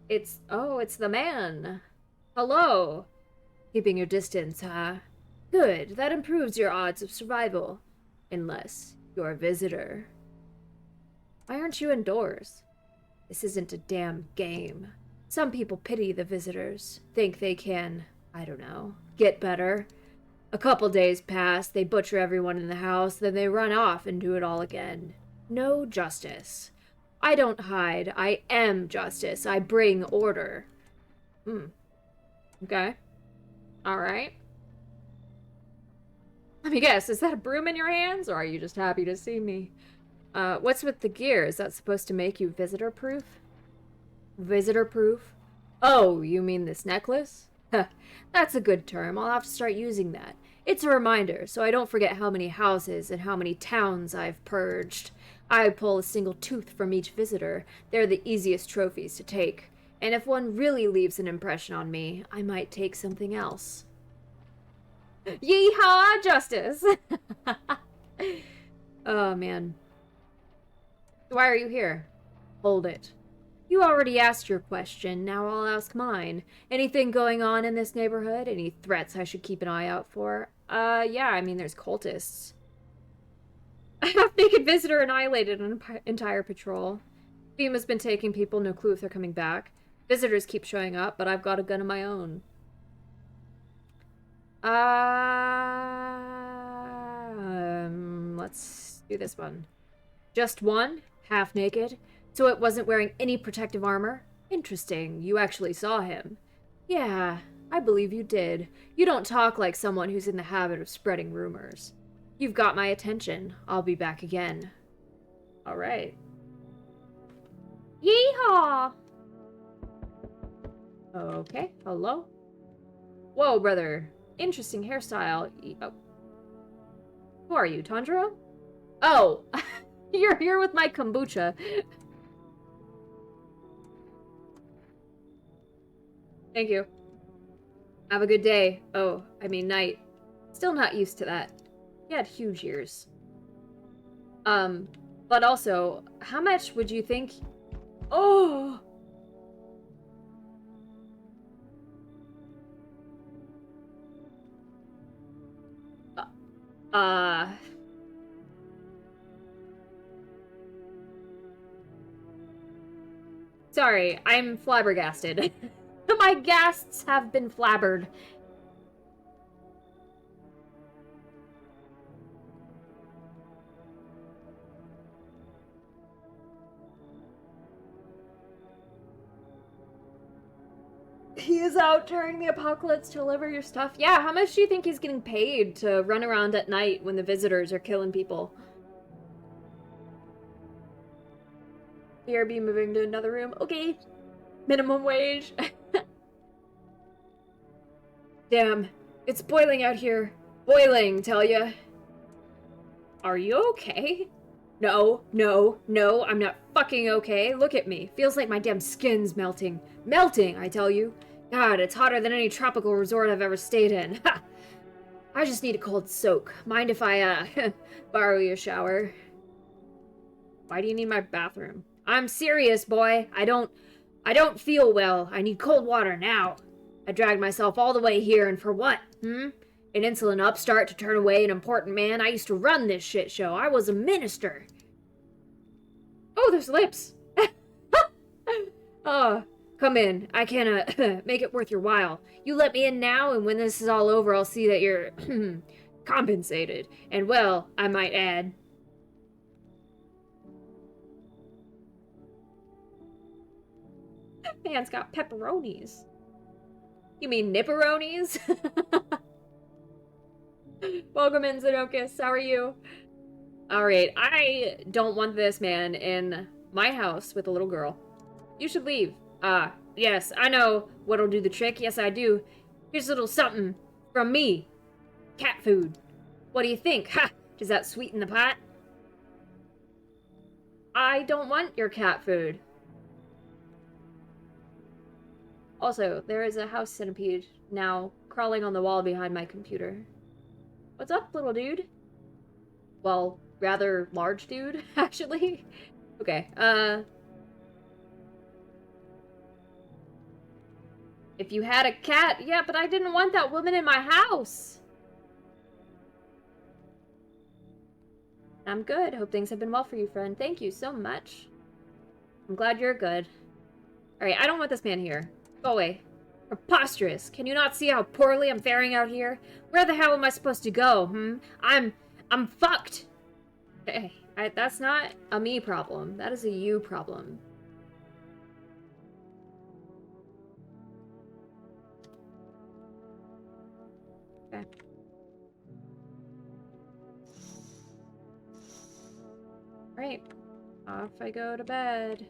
It's the man. Hello. Keeping your distance, huh? Good, that improves your odds of survival. Unless you're a visitor. Why aren't you indoors? This isn't a damn game. Some people pity the visitors, think they can, I don't know, get better. A couple days pass, they butcher everyone in the house, then they run off and do it all again. No justice. I don't hide. I am justice. I bring order. Okay. Alright. Let me guess, is that a broom in your hands, or are you just happy to see me? What's with the gear? Is that supposed to make you visitor-proof? Visitor-proof? Oh, you mean this necklace? That's a good term. I'll have to start using that. It's a reminder, so I don't forget how many houses and how many towns I've purged. I pull a single tooth from each visitor. They're the easiest trophies to take. And if one really leaves an impression on me, I might take something else. Yeehaw, justice! Oh, man. Why are you here? Hold it. You already asked your question, now I'll ask mine. Anything going on in this neighborhood? Any threats I should keep an eye out for? Yeah, I mean, there's cultists. A half-naked visitor annihilated an entire patrol. FEMA's been taking people, no clue if they're coming back. Visitors keep showing up, but I've got a gun of my own. Let's do this one. Just one, half naked, so it wasn't wearing any protective armor. Interesting, you actually saw him. Yeah, I believe you did. You don't talk like someone who's in the habit of spreading rumors. You've got my attention. I'll be back again. Alright. Yeehaw! Okay, hello? Whoa, brother. Interesting hairstyle. Oh. Who are you, Tanjiro? Oh, you're here with my kombucha. Thank you. Have a good day. Oh, I mean night. Still not used to that. He had huge ears. But also, how much would you think... Oh! Sorry, I'm flabbergasted. My gasts have been flabbered. He is out during the apocalypse to deliver your stuff. Yeah, how much do you think he's getting paid to run around at night when the visitors are killing people? BRB moving to another room. Okay. Minimum wage. Damn. It's boiling out here. Boiling, tell ya. Are you okay? No, no, no, I'm not fucking okay. Look at me. Feels like my damn skin's melting. Melting, I tell you. God, it's hotter than any tropical resort I've ever stayed in. Ha! I just need a cold soak. Mind if I, borrow your shower? Why do you need my bathroom? I'm serious, boy. I don't feel well. I need cold water now. I dragged myself all the way here, and for what? An insolent upstart to turn away an important man? I used to run this shit show. I was a minister. Oh, there's lips. Oh, come in. I can, make it worth your while. You let me in now, and when this is all over, I'll see that you're, compensated. And well, I might add. Man's got pepperonis. You mean nipperonis? Welcome in, Zenokis. How are you? Alright, I don't want this man in my house with a little girl. You should leave. Yes, I know what'll do the trick. Yes, I do. Here's a little something from me. Cat food. What do you think? Ha! Does that sweeten the pot? I don't want your cat food. Also, there is a house centipede now crawling on the wall behind my computer. What's up, little dude? Well, rather large dude, actually. Okay, if you had a cat, yeah, but I didn't want that woman in my house. I'm good. Hope things have been well for you, friend. Thank you so much. I'm glad you're good. Alright, I don't want this man here. Go away. Preposterous. Can you not see how poorly I'm faring out here? Where the hell am I supposed to go, I'm fucked. Hey, that's not a me problem. That is a you problem. Okay. Right. Off I go to bed.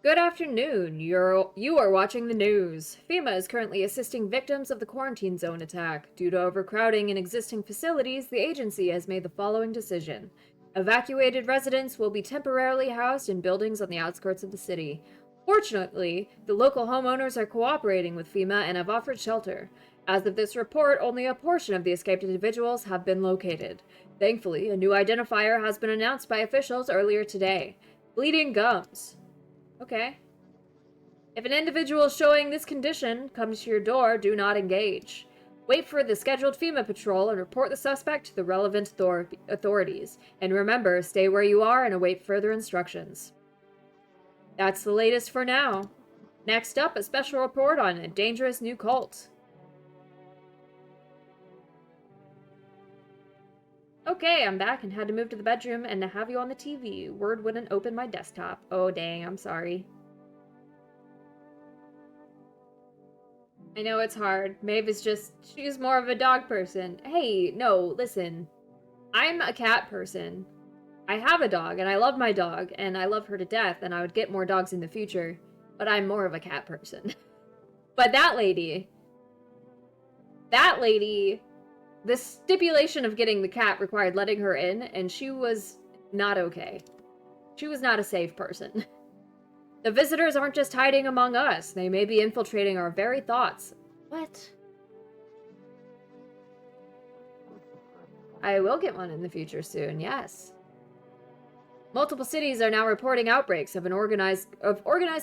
Good afternoon. You are watching the news. FEMA is currently assisting victims of the quarantine zone attack. Due to overcrowding in existing facilities, the agency has made the following decision. Evacuated residents will be temporarily housed in buildings on the outskirts of the city. Fortunately, the local homeowners are cooperating with FEMA and have offered shelter. As of this report, only a portion of the escaped individuals have been located. Thankfully, a new identifier has been announced by officials earlier today. Bleeding gums. Okay. If an individual showing this condition comes to your door, do not engage. Wait for the scheduled FEMA patrol and report the suspect to the relevant authorities. And remember, stay where you are and await further instructions. That's the latest for now. Next up, a special report on a dangerous new cult. Okay, I'm back and had to move to the bedroom and to have you on the TV. Word wouldn't open my desktop. Oh dang, I'm sorry. I know it's hard. Maeve is she's more of a dog person. Hey, no, listen. I'm a cat person. I have a dog, and I love my dog, and I love her to death, and I would get more dogs in the future, but I'm more of a cat person. But that lady, the stipulation of getting the cat required letting her in, and she was not okay. She was not a safe person. The visitors aren't just hiding among us. They may be infiltrating our very thoughts. What? I will get one in the future soon, yes. Multiple cities are now reporting outbreaks of organized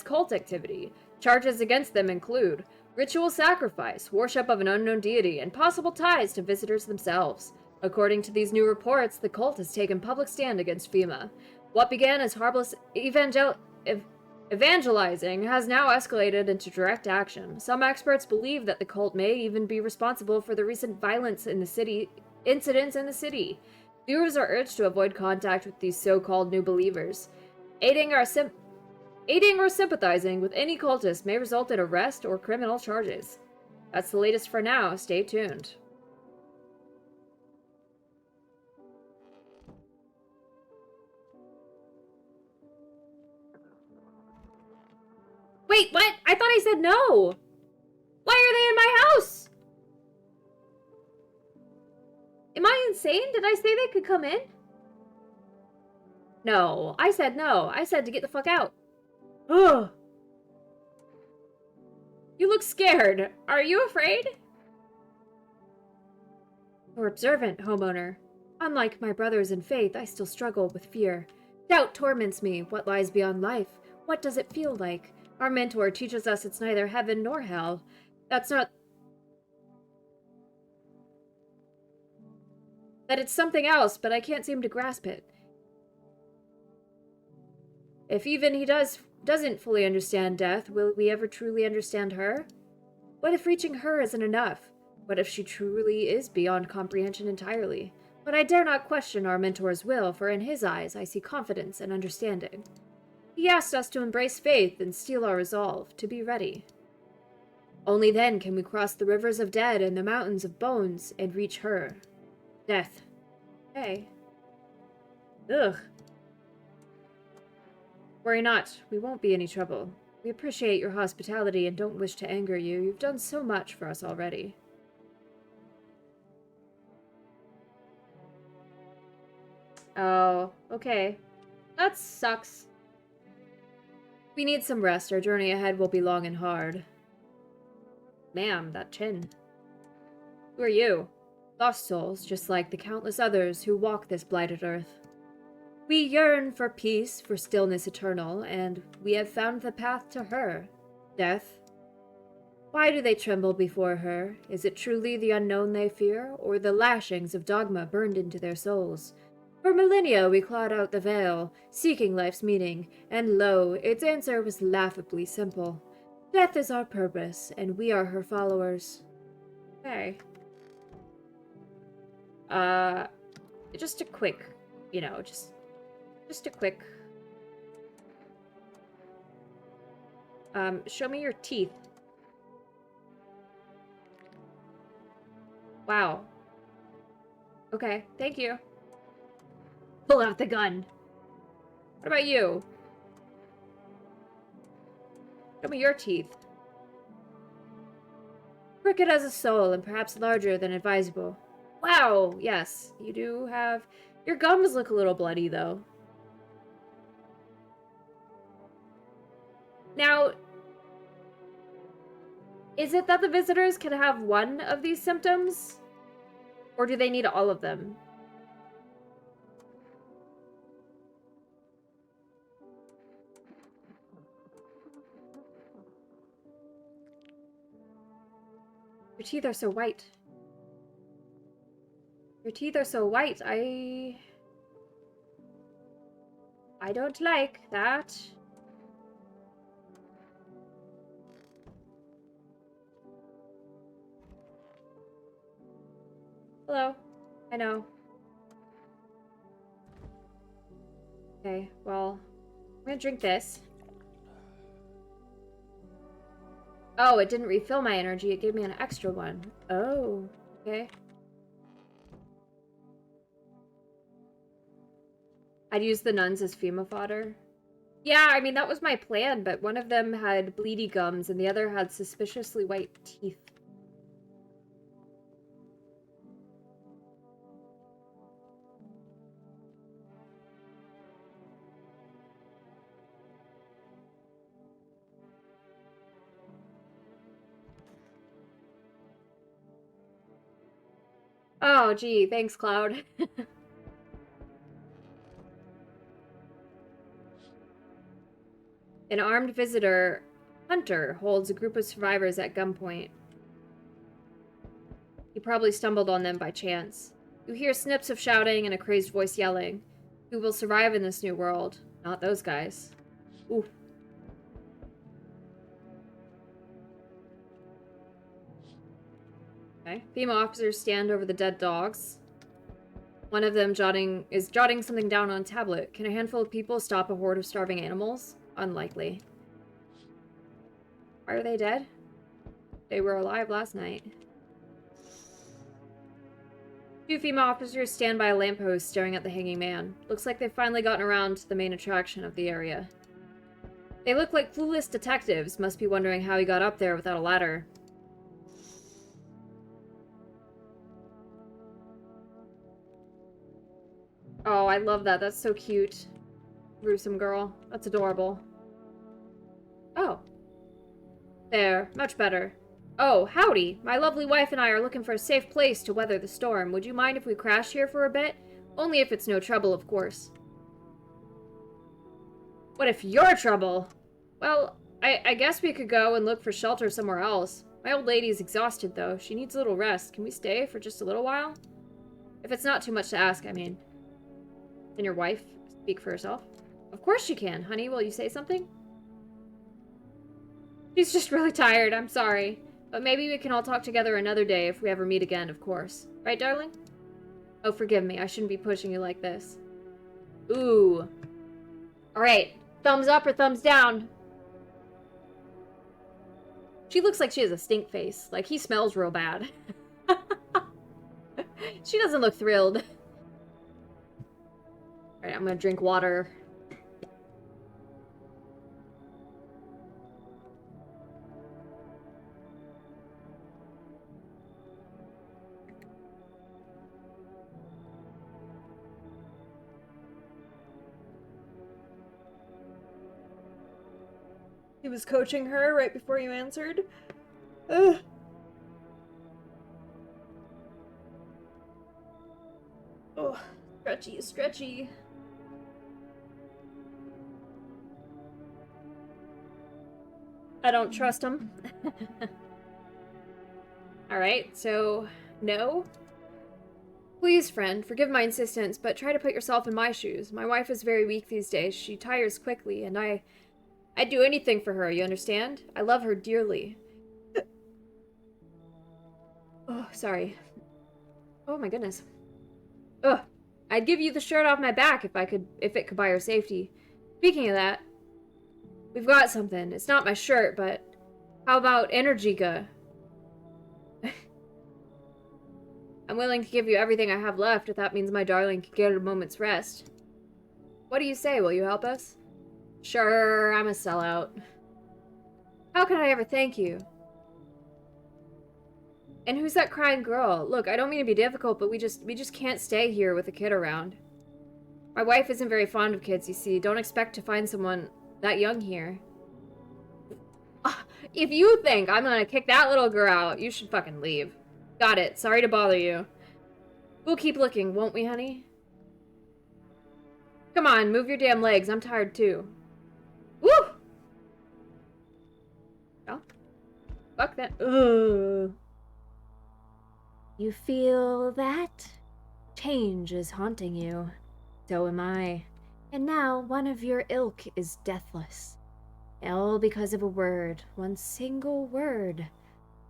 cult activity. Charges against them include ritual sacrifice, worship of an unknown deity, and possible ties to visitors themselves. According to these new reports, the cult has taken public stand against FEMA. What began as harmless evangelizing has now escalated into direct action. Some experts believe that the cult may even be responsible for the recent violence in the city, incidents in the city. Viewers are urged to avoid contact with these so-called new believers. Aiding or sympathizing with any cultist may result in arrest or criminal charges. That's the latest for now. Stay tuned. Wait, what? I thought I said no! Why are they in my house? Am I insane? Did I say they could come in? No, I said no. I said to get the fuck out. Ugh. You look scared. Are you afraid? You're observant, homeowner. Unlike my brothers in faith, I still struggle with fear. Doubt torments me. What lies beyond life? What does it feel like? Our mentor teaches us it's neither heaven nor hell. That it's something else, but I can't seem to grasp it. If even he doesn't fully understand death, will we ever truly understand her? What if reaching her isn't enough? What if she truly is beyond comprehension entirely? But I dare not question our mentor's will, for in his eyes I see confidence and understanding. He asked us to embrace faith and steel our resolve, to be ready. Only then can we cross the rivers of dead and the mountains of bones and reach her. Death. Hey. Ugh. Worry not, we won't be any trouble. We appreciate your hospitality and don't wish to anger you. You've done so much for us already. Oh, okay. That sucks. We need some rest. Our journey ahead will be long and hard. Ma'am, that chin. Who are you? Lost souls, just like the countless others who walk this blighted earth. We yearn for peace, for stillness eternal, and we have found the path to her. Death. Why do they tremble before her? Is it truly the unknown they fear, or the lashings of dogma burned into their souls? For millennia we clawed out the veil, seeking life's meaning, and lo, its answer was laughably simple. Death is our purpose, and we are her followers. Okay. Just a quick, just a quick. Show me your teeth. Wow. Okay, thank you. Pull out the gun. What about you? Show me your teeth. Crooked as a soul and perhaps larger than advisable. Wow, yes, you do have... Your gums look a little bloody, though. Now, is it that the visitors can have one of these symptoms? Or do they need all of them? Your teeth are so white. Your teeth are so white. I don't like that. Hello. I know. Okay, well, I'm gonna drink this. Oh, it didn't refill my energy. It gave me an extra one. Oh, okay. I'd use the nuns as FEMA fodder. Yeah, I mean, that was my plan, but one of them had bleedy gums and the other had suspiciously white teeth. Oh, gee, thanks, Cloud. An armed visitor, Hunter, holds a group of survivors at gunpoint. He probably stumbled on them by chance. You hear snips of shouting and a crazed voice yelling. Who will survive in this new world? Not those guys. Ooh. Okay. Female officers stand over the dead dogs. One of them is jotting something down on a tablet. Can a handful of people stop a horde of starving animals? Unlikely. Why are they dead? They were alive last night. Two female officers stand by a lamppost staring at the hanging man. Looks like they've finally gotten around to the main attraction of the area. They look like clueless detectives, must be wondering how he got up there without a ladder. Oh, I love that. That's so cute. Gruesome girl. That's adorable. Oh. There. Much better. Oh, howdy. My lovely wife and I are looking for a safe place to weather the storm. Would you mind if we crash here for a bit? Only if it's no trouble, of course. What if you're trouble? Well, I guess we could go and look for shelter somewhere else. My old lady's exhausted, though. She needs a little rest. Can we stay for just a little while? If it's not too much to ask, I mean. Can your wife speak for herself? Of course she can. Honey, will you say something? She's just really tired. I'm sorry. But maybe we can all talk together another day if we ever meet again, of course. Right, darling? Oh, forgive me. I shouldn't be pushing you like this. Ooh. Alright. Thumbs up or thumbs down? She looks like she has a stink face. Like, he smells real bad. She doesn't look thrilled. Alright, I'm gonna drink water. He was coaching her right before you answered. Ugh. Oh, stretchy, stretchy. I don't trust him. Alright, so, no. Please, friend, forgive my insistence, but try to put yourself in my shoes. My wife is very weak these days. She tires quickly, and I'd do anything for her, you understand? I love her dearly. Oh, sorry. Oh my goodness. Ugh. I'd give you the shirt off my back if it could buy her safety. Speaking of that, we've got something. It's not my shirt, but how about Energica? I'm willing to give you everything I have left if that means my darling can get a moment's rest. What do you say? Will you help us? Sure, I'm a sellout. How can I ever thank you? And who's that crying girl? Look, I don't mean to be difficult, but we just can't stay here with a kid around. My wife isn't very fond of kids, you see. Don't expect to find someone that young here. If you think I'm gonna kick that little girl out, you should fucking leave. Got it. Sorry to bother you. We'll keep looking, won't we, honey? Come on, move your damn legs. I'm tired too. Woo! Oh. Fuck that. Ugh. You feel that? Change is haunting you. So am I. And now one of your ilk is deathless. All because of a word. One single word.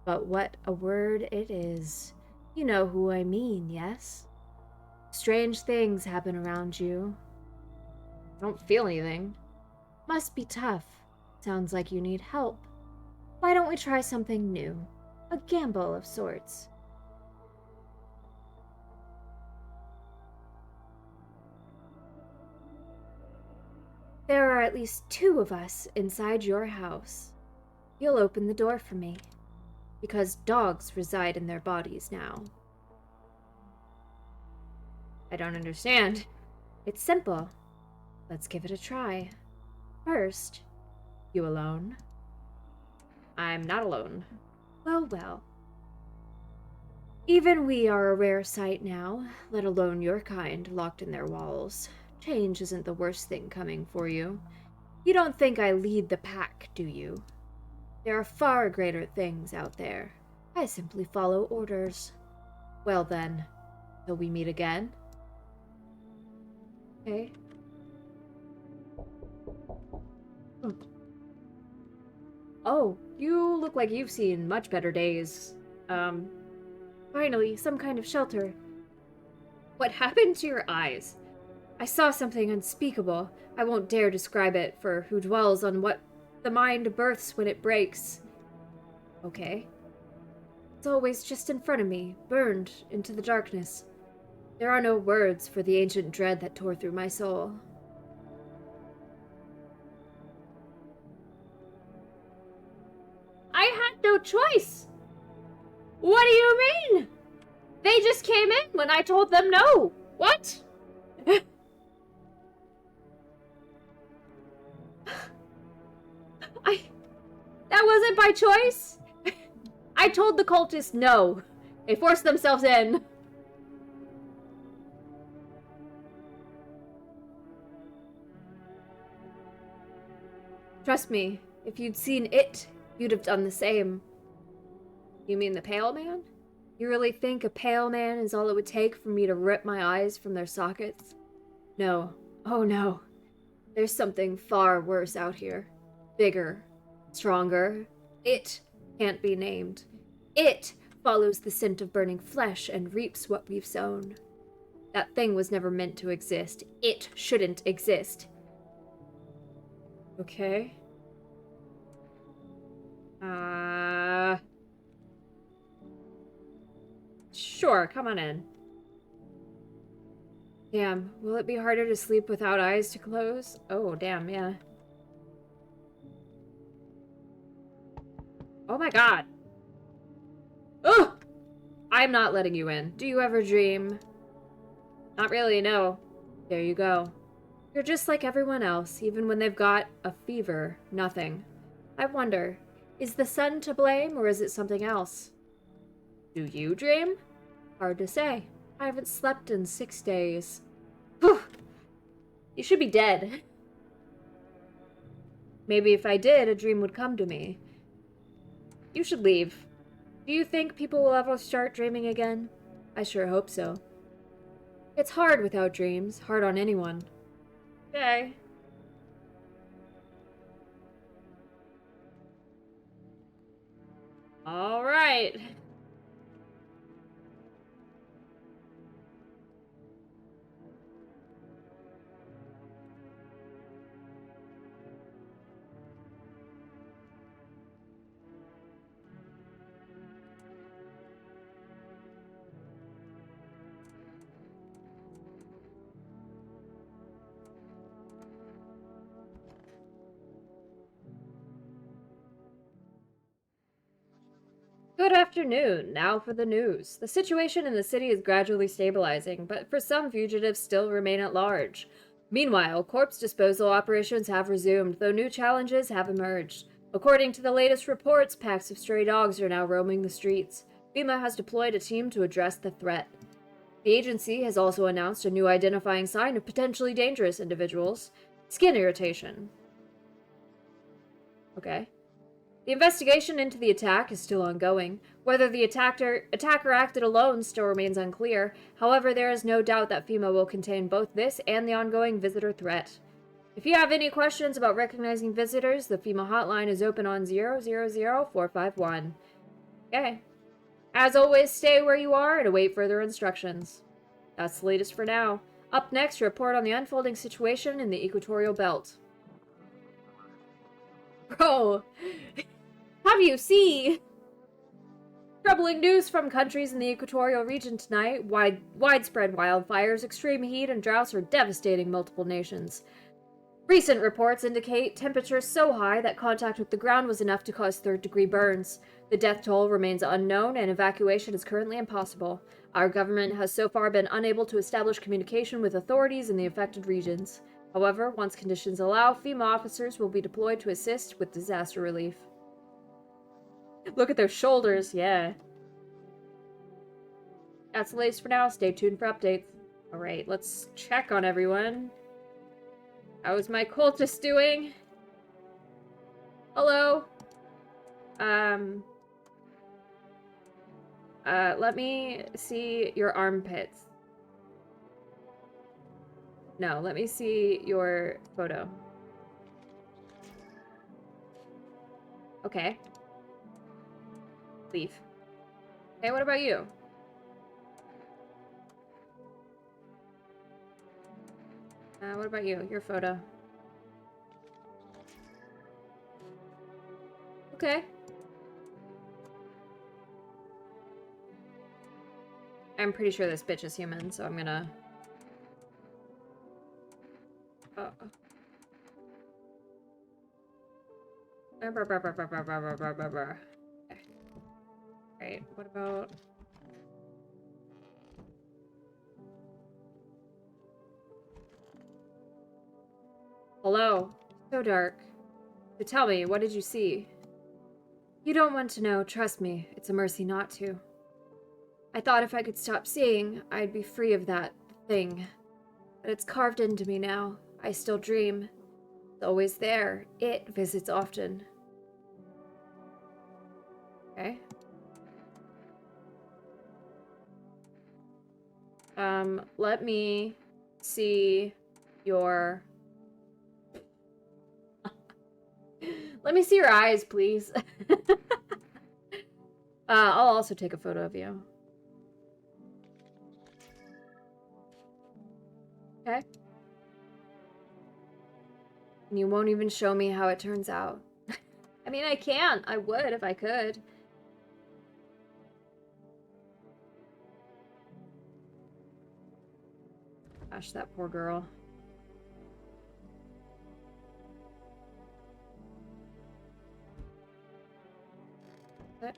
But what a word it is. You know who I mean, yes? Strange things happen around you. I don't feel anything. Must be tough. Sounds like you need help. Why don't we try something new? A gamble of sorts. There are at least 2 of us inside your house. You'll open the door for me. Because dogs reside in their bodies now. I don't understand. It's simple. Let's give it a try. First, you alone? I'm not alone. Well, well. Even we are a rare sight now, let alone your kind locked in their walls. Change isn't the worst thing coming for you. You don't think I lead the pack, do you? There are far greater things out there. I simply follow orders. Well then, till we meet again? Okay. Oh, you look like you've seen much better days. Finally, some kind of shelter. What happened to your eyes? I saw something unspeakable. I won't dare describe it, for who dwells on what the mind births when it breaks. Okay. It's always just in front of me, burned into the darkness. There are no words for the ancient dread that tore through my soul. I had no choice! What do you mean? They just came in when I told them no! What? That wasn't by choice. I told the cultists no. They forced themselves in. Trust me, if you'd seen it, you'd have done the same. You mean the pale man? You really think a pale man is all it would take for me to rip my eyes from their sockets? No. Oh no. There's something far worse out here. Bigger. Stronger. It can't be named. It follows the scent of burning flesh and reaps what we've sown. That thing was never meant to exist. It shouldn't exist. Okay. Sure, come on in. Damn, will it be harder to sleep without eyes to close? Oh, damn, yeah. Oh my god. Ugh! I'm not letting you in. Do you ever dream? Not really, no. There you go. You're just like everyone else, even when they've got a fever. Nothing. I wonder, is the sun to blame, or is it something else? Do you dream? Hard to say. I haven't slept in 6 days. Whew. You should be dead. Maybe if I did, a dream would come to me. You should leave. Do you think people will ever start dreaming again? I sure hope so. It's hard without dreams. Hard on anyone. Okay. All right. Good afternoon. Now for the news. The situation in the city is gradually stabilizing, but for some fugitives still remain at large. Meanwhile, corpse disposal operations have resumed, though new challenges have emerged. According to the latest reports, packs of stray dogs are now roaming the streets. FEMA has deployed a team to address the threat. The agency has also announced a new identifying sign of potentially dangerous individuals: skin irritation. Okay. The investigation into the attack is still ongoing. Whether the attacker acted alone still remains unclear. However, there is no doubt that FEMA will contain both this and the ongoing visitor threat. If you have any questions about recognizing visitors, the FEMA hotline is open on 000-451. Okay. As always, stay where you are and await further instructions. That's the latest for now. Up next, a report on the unfolding situation in the Equatorial Belt. Bro, have you seen? Troubling news from countries in the equatorial region tonight. Widespread wildfires, extreme heat, and droughts are devastating multiple nations. Recent reports indicate temperatures so high that contact with the ground was enough to cause third-degree burns. The death toll remains unknown, and evacuation is currently impossible. Our government has so far been unable to establish communication with authorities in the affected regions. However, once conditions allow, FEMA officers will be deployed to assist with disaster relief. Look at their shoulders, yeah. That's the latest for now. Stay tuned for updates. Alright, let's check on everyone. How's my cultist doing? Hello? Let me see your armpits. No, let me see your photo. Okay. Leave. Okay, what about you? What about you? Your photo. Okay. I'm pretty sure this bitch is human, so I'm gonna... Right, what about... Hello. So dark. So tell me, what did you see? You don't want to know, trust me. It's a mercy not to. I thought if I could stop seeing, I'd be free of that thing. But it's carved into me now. I still dream. It's always there. It visits often. Okay. Let me see your... Let me see your eyes, please. I'll also take a photo of you. Okay. And you won't even show me how it turns out. I mean, I can't. I would if I could. Gosh, that poor girl. What?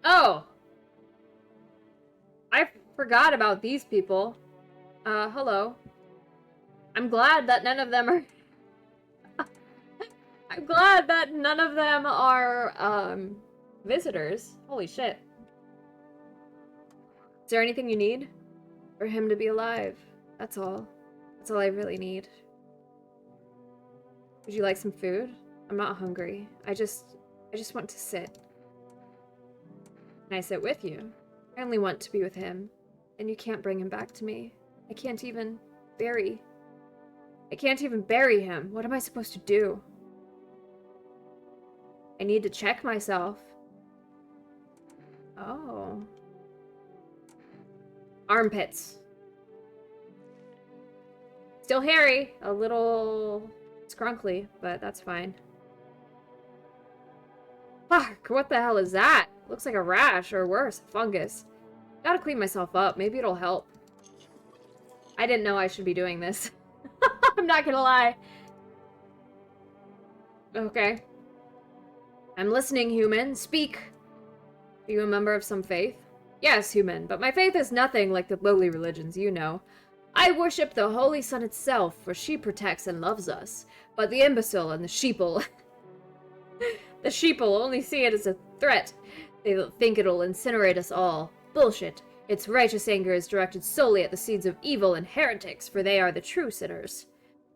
Oh! I forgot about these people. Hello. I'm glad that none of them are... I'm glad that none of them are, visitors. Holy shit. Is there anything you need? For him to be alive. That's all. That's all I really need. Would you like some food? I'm not hungry. I just want to sit. Can I sit with you? I only want to be with him. And you can't bring him back to me. I can't even bury him. What am I supposed to do? I need to check myself. Oh. Armpits. Still hairy. A little scrunkly, but that's fine. Fuck, what the hell is that? Looks like a rash, or worse, fungus. Gotta clean myself up. Maybe it'll help. I didn't know I should be doing this. I'm not gonna lie. Okay. I'm listening, human. Speak. Are you a member of some faith? Yes, human, but my faith is nothing like the lowly religions you know. I worship the Holy Sun itself, for she protects and loves us. But the imbecile and the sheeple... the sheeple only see it as a threat. They think it'll incinerate us all. Bullshit. Its righteous anger is directed solely at the seeds of evil and heretics, for they are the true sinners.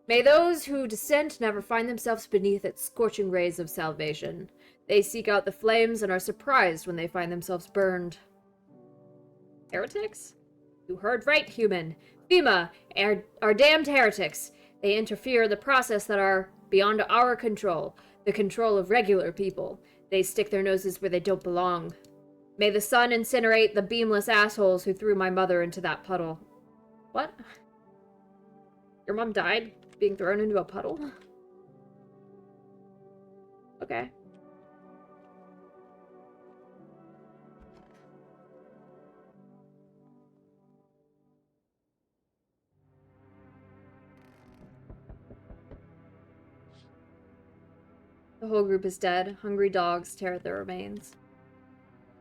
May those who dissent never find themselves beneath its scorching rays of salvation. They seek out the flames and are surprised when they find themselves burned. Heretics? You heard right, human. FEMA are damned heretics. They interfere in the process that are beyond our control, the control of regular people. They stick their noses where they don't belong. May the sun incinerate the beamless assholes who threw my mother into that puddle. What? Your mom died being thrown into a puddle? Okay. The whole group is dead. Hungry dogs tear at their remains.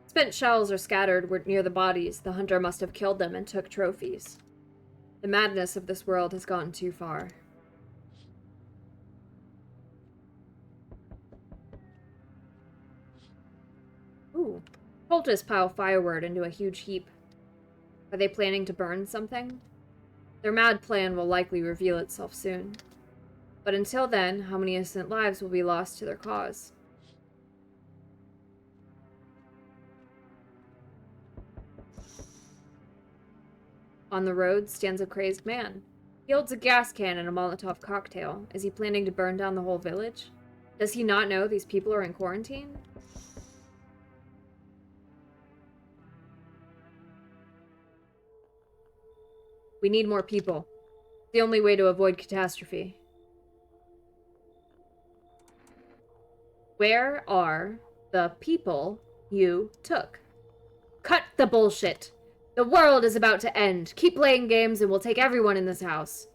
Spent shells are scattered near the bodies. The hunter must have killed them and took trophies. The madness of this world has gone too far. Ooh. Cultists pile firewood into a huge heap. Are they planning to burn something? Their mad plan will likely reveal itself soon. But until then, how many innocent lives will be lost to their cause? On the road stands a crazed man. He holds a gas can and a Molotov cocktail. Is he planning to burn down the whole village? Does he not know these people are in quarantine? We need more people. The only way to avoid catastrophe. Where are the people you took? Cut the bullshit! The world is about to end. Keep playing games and we'll take everyone in this house.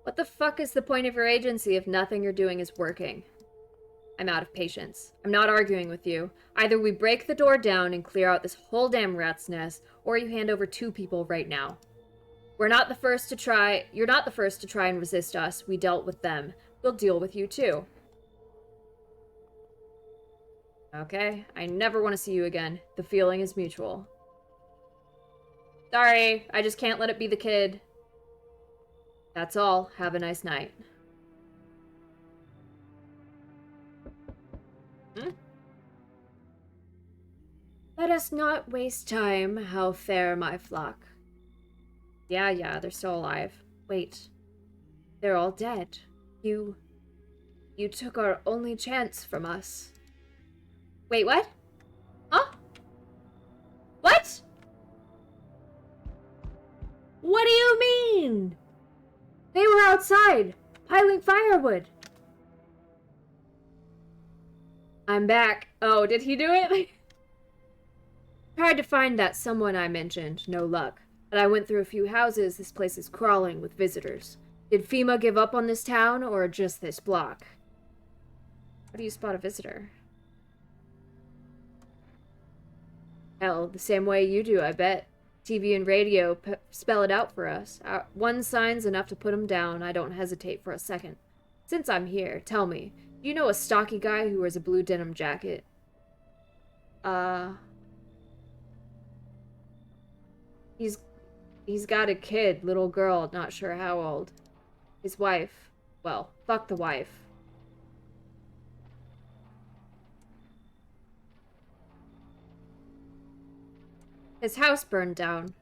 What the fuck is the point of your agency if nothing you're doing is working? I'm out of patience. I'm not arguing with you. Either we break the door down and clear out this whole damn rat's nest, or you hand over 2 people right now. We're not the first to try. You're not the first to try and resist us. We dealt with them. We'll deal with you too. Okay, I never want to see you again. The feeling is mutual. Sorry, I just can't let it be the kid. That's all. Have a nice night. Let us not waste time. How fair, my flock. Yeah, they're still alive. Wait. They're all dead. You took our only chance from us. Wait, what? Huh? What? What do you mean? They were outside, piling firewood. I'm back. Oh, did he do it? Tried to find that someone I mentioned. No luck. But I went through a few houses. This place is crawling with visitors. Did FEMA give up on this town, or just this block? How do you spot a visitor? Hell, the same way you do, I bet. TV and radio spell it out for us. One sign's enough to put 'em down. I don't hesitate for a second. Since I'm here, tell me, do you know a stocky guy who wears a blue denim jacket? He's got a kid, little girl, not sure how old. His wife. Well, fuck the wife. His house burned down.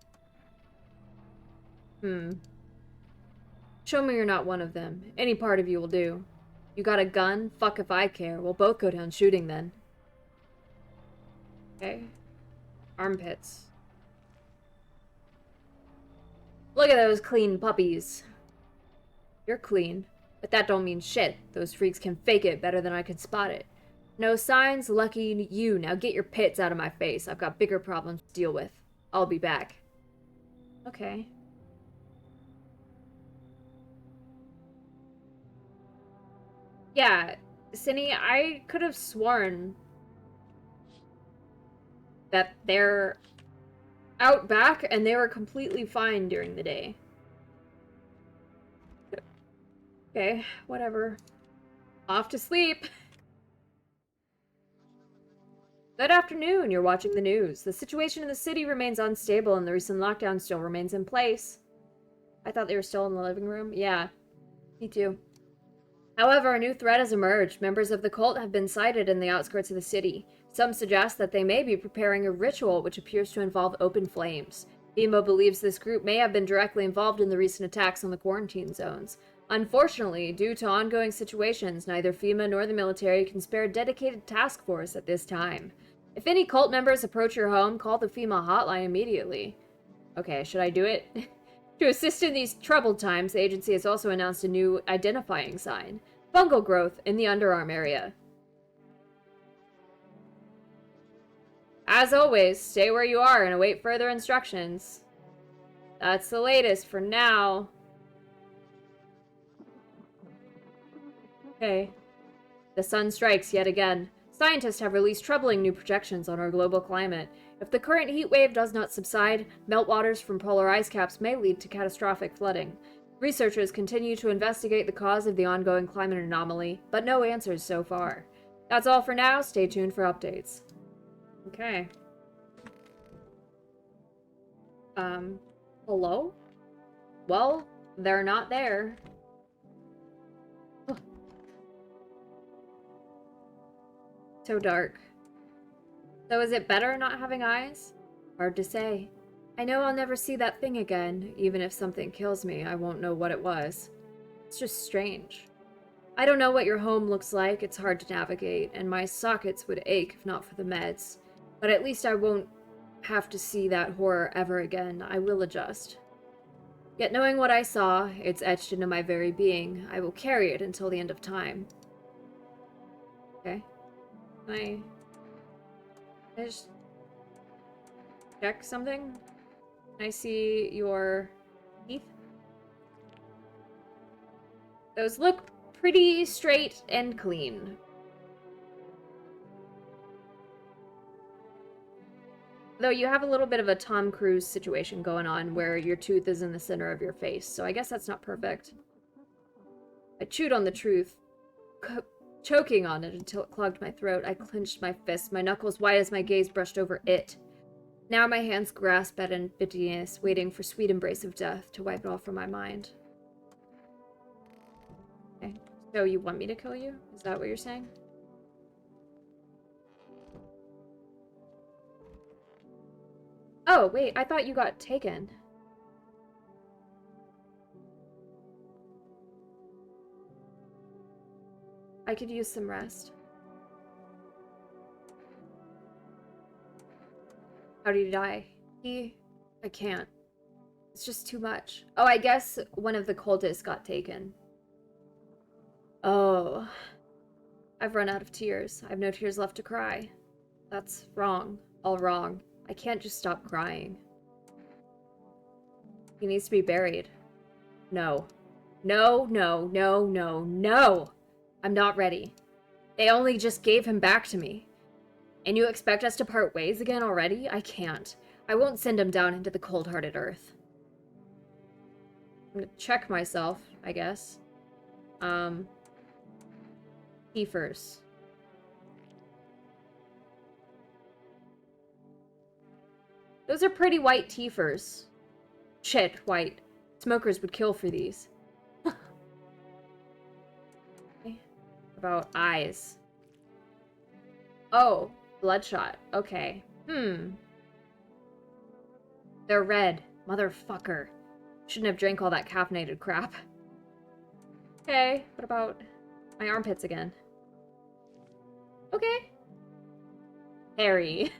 Show me you're not one of them. Any part of you will do. You got a gun? Fuck if I care. We'll both go down shooting then. Okay. Armpits. Look at those clean puppies. You're clean, but that don't mean shit. Those freaks can fake it better than I can spot it. No signs? Lucky you. Now get your pits out of my face. I've got bigger problems to deal with. I'll be back. Okay. Yeah, Cindy, I could have sworn that they're out back and they were completely fine during the day. Okay, whatever. Off to sleep. Good afternoon, you're watching the news. The situation in the city remains unstable and the recent lockdown still remains in place. I thought they were still in the living room. Yeah, me too. However, a new threat has emerged. Members of the cult have been sighted in the outskirts of the city. Some suggest that they may be preparing a ritual which appears to involve open flames. FEMA believes this group may have been directly involved in the recent attacks on the quarantine zones. Unfortunately, due to ongoing situations, neither FEMA nor the military can spare a dedicated task force at this time. If any cult members approach your home, call the FEMA hotline immediately. Okay, should I do it? To assist in these troubled times, the agency has also announced a new identifying sign. Fungal growth in the underarm area. As always, stay where you are and await further instructions. That's the latest for now. Okay. The sun strikes yet again. Scientists have released troubling new projections on our global climate. If the current heat wave does not subside, meltwaters from polar ice caps may lead to catastrophic flooding. Researchers continue to investigate the cause of the ongoing climate anomaly, but no answers so far. That's all for now. Stay tuned for updates. Okay. Hello? Well, they're not there. So dark. So is it better not having eyes? Hard to say. I know I'll never see that thing again. Even if something kills me, I won't know what it was. It's just strange. I don't know what your home looks like. It's hard to navigate, and my sockets would ache if not for the meds. But at least I won't have to see that horror ever again. I will adjust. Yet knowing what I saw, it's etched into my very being. I will carry it until the end of time. Okay. Can I just check something? Can I see your teeth? Those look pretty straight and clean. Though you have a little bit of a Tom Cruise situation going on where your tooth is in the center of your face, so I guess that's not perfect. I chewed on the truth, choking on it until it clogged my throat. I clenched my fists, my knuckles white as my gaze brushed over it. Now my hands grasp at emptiness, waiting for sweet embrace of death to wipe it all from my mind. Okay, so you want me to kill you? Is that what you're saying? Oh, wait, I thought you got taken. I could use some rest. How did he die? I can't. It's just too much. Oh, I guess one of the cultists got taken. Oh. I've run out of tears. I have no tears left to cry. That's wrong. All wrong. I can't just stop crying. He needs to be buried. No. No, no, no, no, no! I'm not ready. They only just gave him back to me. And you expect us to part ways again already? I can't. I won't send him down into the cold-hearted earth. I'm gonna check myself, I guess. Keefers. Those are pretty white teefers. Shit, white. Smokers would kill for these. Okay. About eyes. Oh, bloodshot. Okay. They're red. Motherfucker. Shouldn't have drank all that caffeinated crap. Okay, what about my armpits again? Okay. Hairy.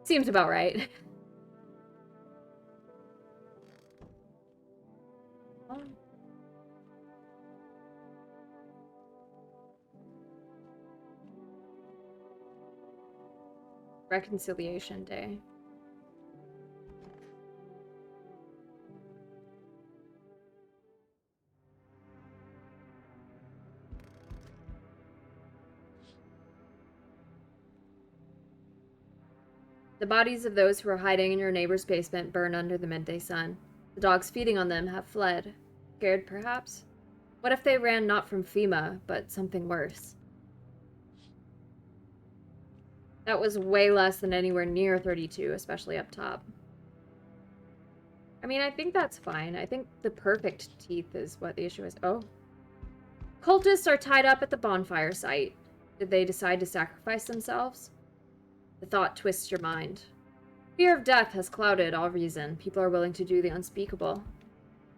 Seems about right. Reconciliation Day. The bodies of those who were hiding in your neighbor's basement burn under the midday sun. The dogs feeding on them have fled. Scared, perhaps? What if they ran not from FEMA, but something worse? That was way less than anywhere near 32, especially up top. I mean, I think that's fine. I think the perfect teeth is what the issue is. Oh. Cultists are tied up at the bonfire site. Did they decide to sacrifice themselves? The thought twists your mind. Fear of death has clouded all reason. People are willing to do the unspeakable.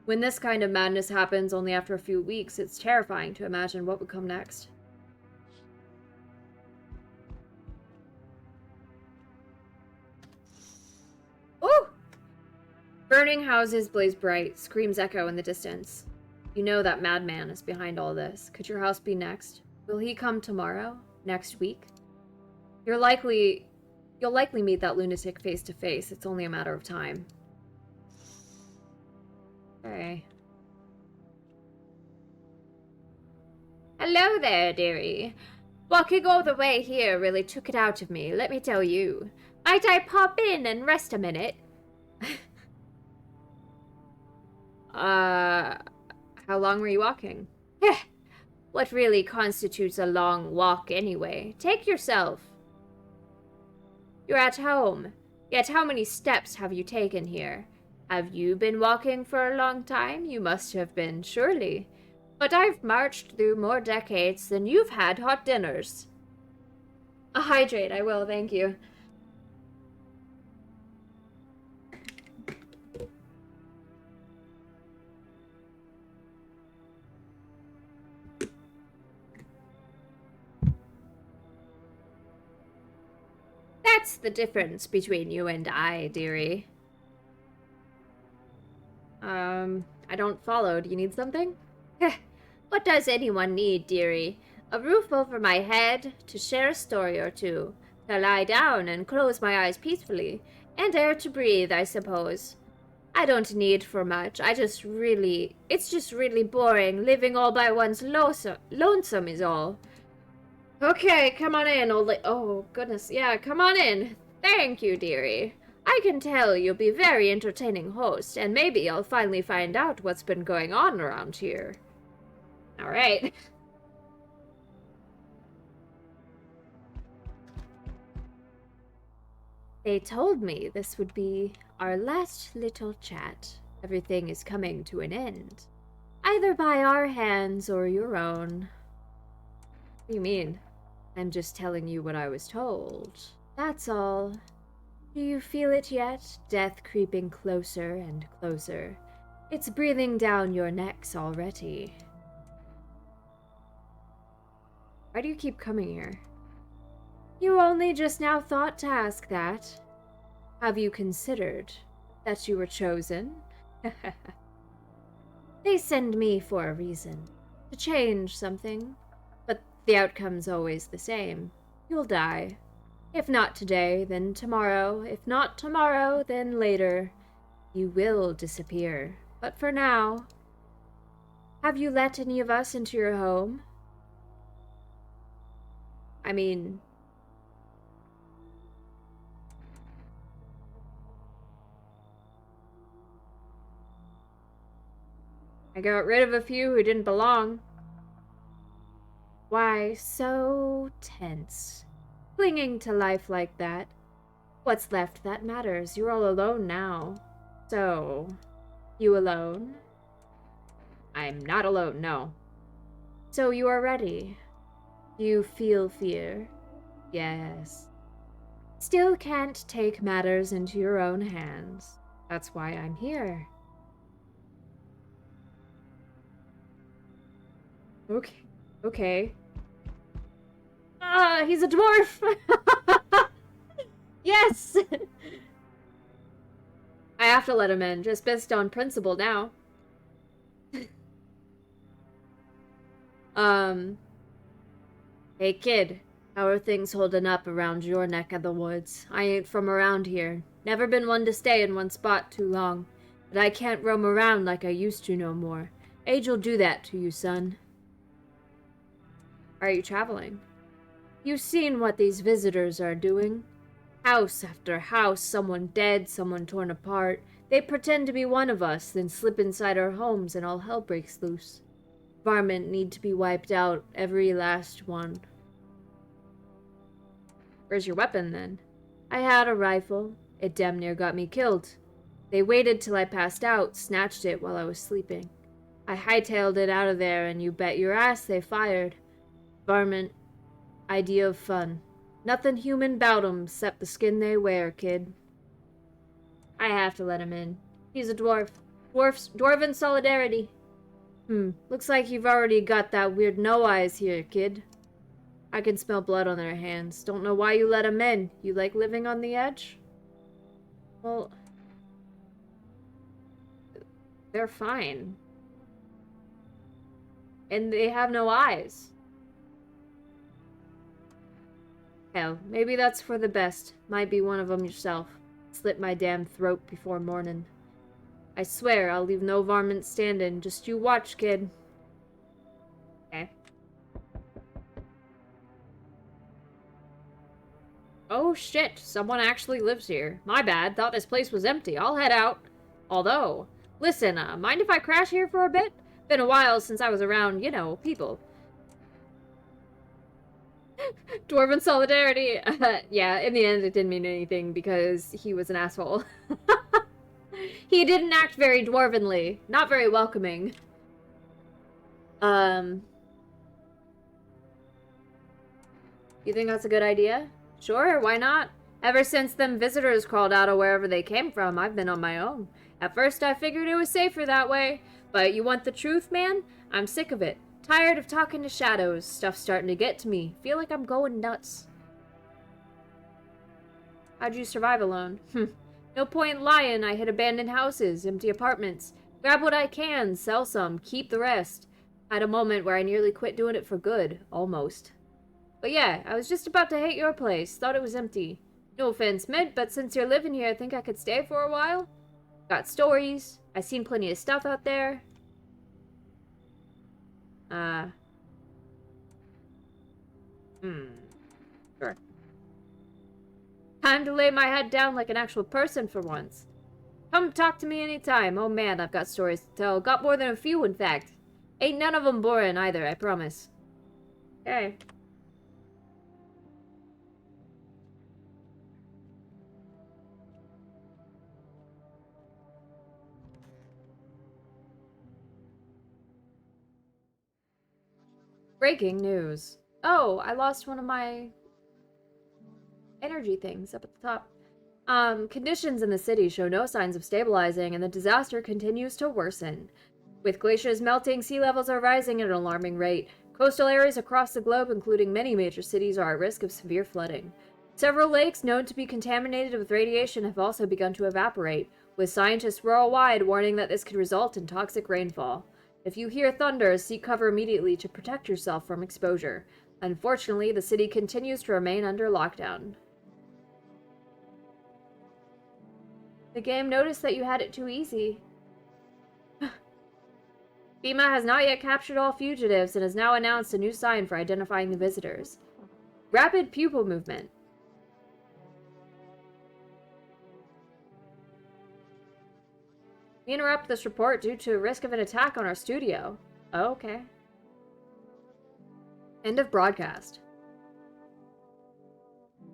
When this kind of madness happens only after a few weeks, it's terrifying to imagine what would come next. Ooh! Burning houses blaze bright, screams echo in the distance. You know that madman is behind all this. Could your house be next? Will he come tomorrow? Next week? You'll likely meet that lunatic face to face. It's only a matter of time. Okay. Hello there, dearie. Walking all the way here really took it out of me, let me tell you. Might I pop in and rest a minute? How long were you walking? What really constitutes a long walk anyway? Take yourself. You're at home. Yet how many steps have you taken here? Have you been walking for a long time? You must have been, surely. But I've marched through more decades than you've had hot dinners. Hydrate, I will, thank you. That's the difference between you and I, dearie. I don't follow. Do you need something? What does anyone need, dearie? A roof over my head, to share a story or two, to lie down and close my eyes peacefully, and air to breathe, I suppose. I don't need for much. It's just really boring. Living all by one's lonesome is all. Okay, come on in, oh, goodness. Yeah, come on in. Thank you, dearie. I can tell you'll be a very entertaining host, and maybe I'll finally find out what's been going on around here. All right. They told me this would be our last little chat. Everything is coming to an end. Either by our hands or your own. What do you mean? I'm just telling you what I was told. That's all. Do you feel it yet? Death creeping closer and closer. It's breathing down your necks already. Why do you keep coming here? You only just now thought to ask that. Have you considered that you were chosen? They send me for a reason. To change something. But the outcome's always the same. You'll die. If not today, then tomorrow. If not tomorrow, then later. You will disappear. But for now, have you let any of us into your home? I mean, I got rid of a few who didn't belong. Why so tense? Clinging to life like that. What's left that matters? You're all alone now. So, you alone? I'm not alone, no. So you are ready. You feel fear? Yes. Still can't take matters into your own hands. That's why I'm here. Okay. Ah, he's a dwarf! Yes! I have to let him in, just based on principle now. Hey kid, how are things holding up around your neck of the woods? I ain't from around here. Never been one to stay in one spot too long. But I can't roam around like I used to no more. Age'll do that to you, son. Are you traveling? You've seen what these visitors are doing. House after house, someone dead, someone torn apart. They pretend to be one of us, then slip inside our homes and all hell breaks loose. Varmint need to be wiped out, every last one. Where's your weapon, then? I had a rifle. It damn near got me killed. They waited till I passed out, snatched it while I was sleeping. I hightailed it out of there, and you bet your ass they fired. Varmint, idea of fun. Nothing human 'bout 'em, 'cept the skin they wear, kid. I have to let him in. He's a dwarf. Dwarven solidarity. Looks like you've already got that weird no-eyes here, kid. I can smell blood on their hands. Don't know why you let him in. You like living on the edge? Well, they're fine. And they have no eyes. Hell, maybe that's for the best. Might be one of them yourself. Slit my damn throat before morning. I swear I'll leave no varmint standing. Just you watch, kid. Okay. Oh shit, someone actually lives here. My bad, thought this place was empty. I'll head out. Although, listen, mind if I crash here for a bit? Been a while since I was around, you know, people. Dwarven solidarity. Yeah, in the end it didn't mean anything because he was an asshole. He didn't act very dwarvenly. Not very welcoming. You think that's a good idea? Sure, why not? Ever since them visitors crawled out of wherever they came from, I've been on my own. At first I figured it was safer that way. But you want the truth, man? I'm sick of it. Tired of talking to shadows. Stuff's starting to get to me. Feel like I'm going nuts. How'd you survive alone? No point lying. I hit abandoned houses, empty apartments. Grab what I can, sell some, keep the rest. Had a moment where I nearly quit doing it for good. Almost. But yeah, I was just about to hit your place. Thought it was empty. No offense meant, but since you're living here, I think I could stay for a while. Got stories. I seen plenty of stuff out there. Sure. Time to lay my head down like an actual person for once. Come talk to me anytime. Oh man, I've got stories to tell. Got more than a few, in fact. Ain't none of them boring either, I promise. Okay. Breaking news. Oh, I lost one of my energy things up at the top. Conditions in the city show no signs of stabilizing, and the disaster continues to worsen. With glaciers melting, sea levels are rising at an alarming rate. Coastal areas across the globe, including many major cities, are at risk of severe flooding. Several lakes known to be contaminated with radiation have also begun to evaporate, with scientists worldwide warning that this could result in toxic rainfall. If you hear thunder, seek cover immediately to protect yourself from exposure. Unfortunately, the city continues to remain under lockdown. The game noticed that you had it too easy. FEMA has not yet captured all fugitives and has now announced a new sign for identifying the visitors. Rapid pupil movement. We interrupt this report due to risk of an attack on our studio. Oh, okay. End of broadcast.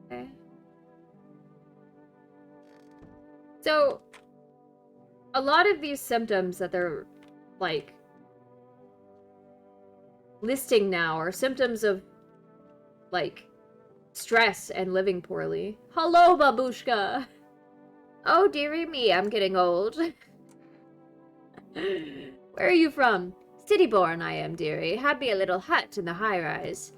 Okay. So, a lot of these symptoms that they're, like, listing now are symptoms of, like, stress and living poorly. Hello, babushka! Oh, dearie me, I'm getting old. Where are you from? City-born I am, dearie. Had me a little hut in the high-rise.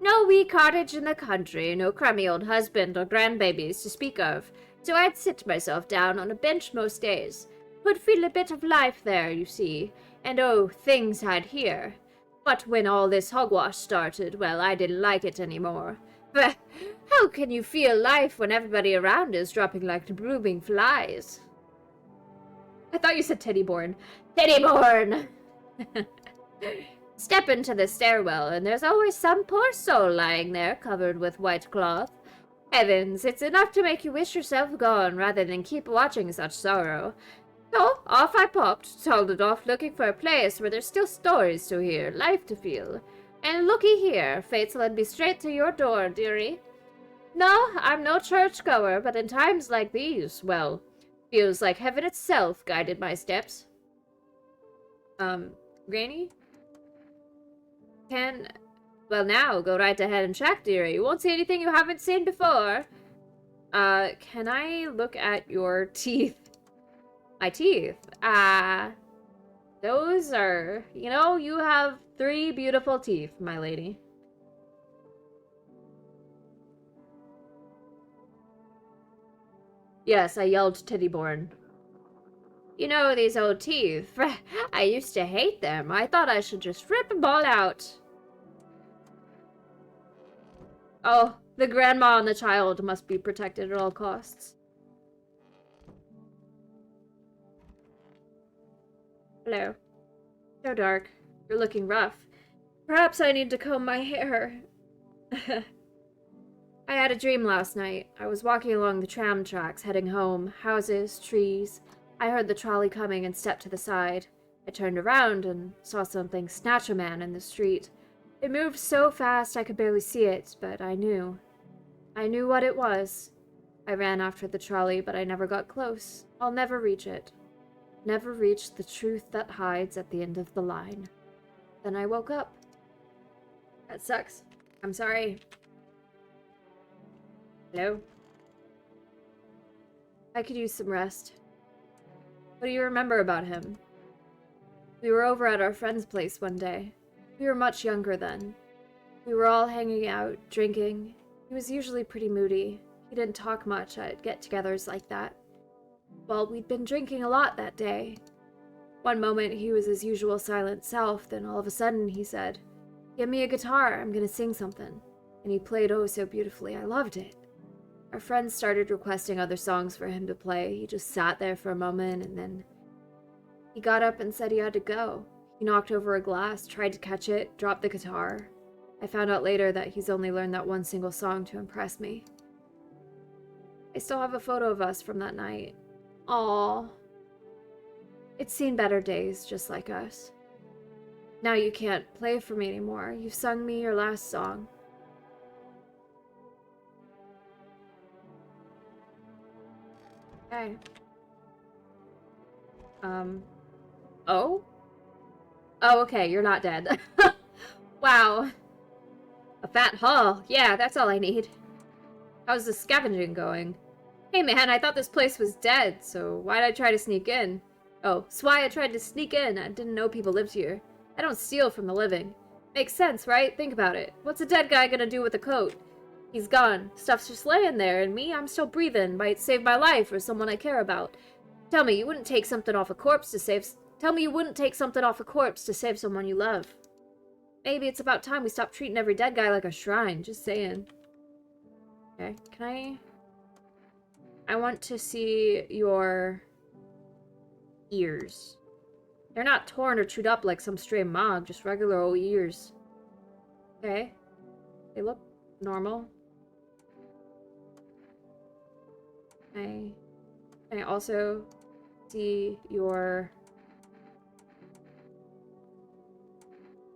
No wee cottage in the country, no crummy old husband or grandbabies to speak of, so I'd sit myself down on a bench most days. Would feel a bit of life there, you see, and oh, things I'd hear. But when all this hogwash started, well, I didn't like it anymore. But how can you feel life when everybody around is dropping like blooming flies? I thought you said Teddyborn. Teddyborn! Step into the stairwell, and there's always some poor soul lying there, covered with white cloth. Heavens, it's enough to make you wish yourself gone rather than keep watching such sorrow. So, off I popped, toddled off looking for a place where there's still stories to hear, life to feel. And looky here, fate's led me straight to your door, dearie. No, I'm no churchgoer, but in times like these, well, feels like heaven itself guided my steps. Granny? Well now, go right ahead and check, dearie. You won't see anything you haven't seen before. Can I look at your teeth? My teeth? Those are, you have 3 beautiful teeth, my lady. Yes, I yelled Teddyborn. You know, these old teeth. I used to hate them. I thought I should just rip them all out. Oh, the grandma and the child must be protected at all costs. Hello. So dark. You're looking rough. Perhaps I need to comb my hair. I had a dream last night. I was walking along the tram tracks, heading home. Houses, trees. I heard the trolley coming and stepped to the side. I turned around and saw something snatch a man in the street. It moved so fast I could barely see it, but I knew. I knew what it was. I ran after the trolley, but I never got close. I'll never reach it. Never reach the truth that hides at the end of the line. Then I woke up. That sucks. I'm sorry. Hello? I could use some rest. What do you remember about him? We were over at our friend's place one day. We were much younger then. We were all hanging out, drinking. He was usually pretty moody. He didn't talk much at get-togethers like that. Well, we'd been drinking a lot that day. One moment he was his usual silent self, then all of a sudden he said, "Give me a guitar, I'm gonna sing something." And he played oh so beautifully, I loved it. Our friends started requesting other songs for him to play. He just sat there for a moment and then he got up and said he had to go. He knocked over a glass, tried to catch it, dropped the guitar. I found out later that he's only learned that one single song to impress me. I still have a photo of us from that night. Aww. It's seen better days, just like us. Now you can't play for me anymore. You've sung me your last song. Okay. Oh? Oh, okay, you're not dead. Wow. A fat haul. Yeah, that's all I need. How's the scavenging going? Hey man, I thought this place was dead, so why'd I try to sneak in? Oh, that's why I tried to sneak in. I didn't know people lived here. I don't steal from the living. Makes sense, right? Think about it. What's a dead guy gonna do with a coat? He's gone. Stuff's just laying there, and me, I'm still breathing. Might save my life or someone I care about. Tell me you wouldn't take something off a corpse to save... Tell me you wouldn't take something off a corpse to save someone you love. Maybe it's about time we stop treating every dead guy like a shrine. Just saying. Okay, can I want to see your ears. They're not torn or chewed up like some stray mog, just regular old ears. Okay. They look normal. Can I also see your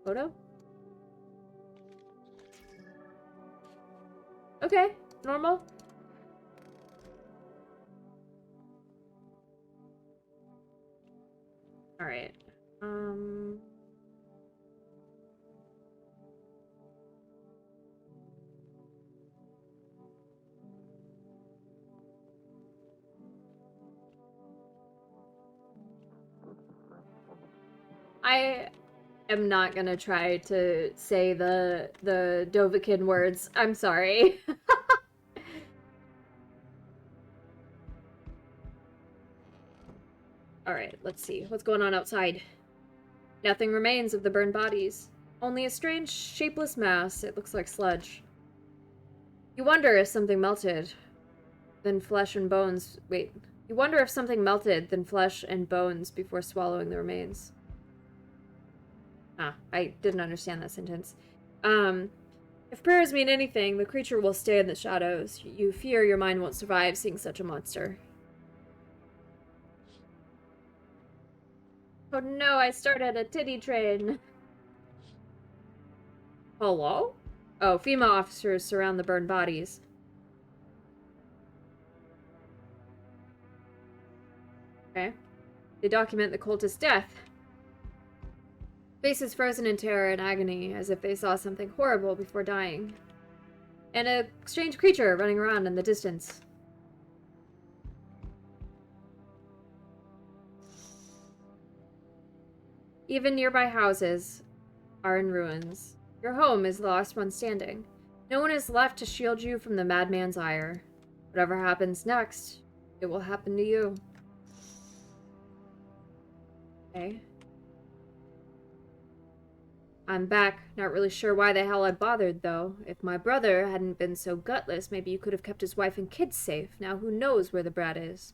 photo? Okay, normal. All right. I am not gonna try to say the Dovahkiin words. I'm sorry. Alright, let's see. What's going on outside? Nothing remains of the burned bodies. Only a strange, shapeless mass. It looks like sludge. You wonder if something melted. Then flesh and bones... Wait. You wonder if something melted, then flesh and bones before swallowing the remains. Ah, I didn't understand that sentence. If prayers mean anything, the creature will stay in the shadows. You fear your mind won't survive seeing such a monster. Oh no, I started a titty train. Hello? Oh, female officers surround the burned bodies. Okay. They document the cultist's death. Faces frozen in terror and agony, as if they saw something horrible before dying. And a strange creature running around in the distance. Even nearby houses are in ruins. Your home is the last one standing. No one is left to shield you from the madman's ire. Whatever happens next, it will happen to you. Okay. I'm back. Not really sure why the hell I bothered, though. If my brother hadn't been so gutless, maybe you could have kept his wife and kids safe. Now who knows where the brat is?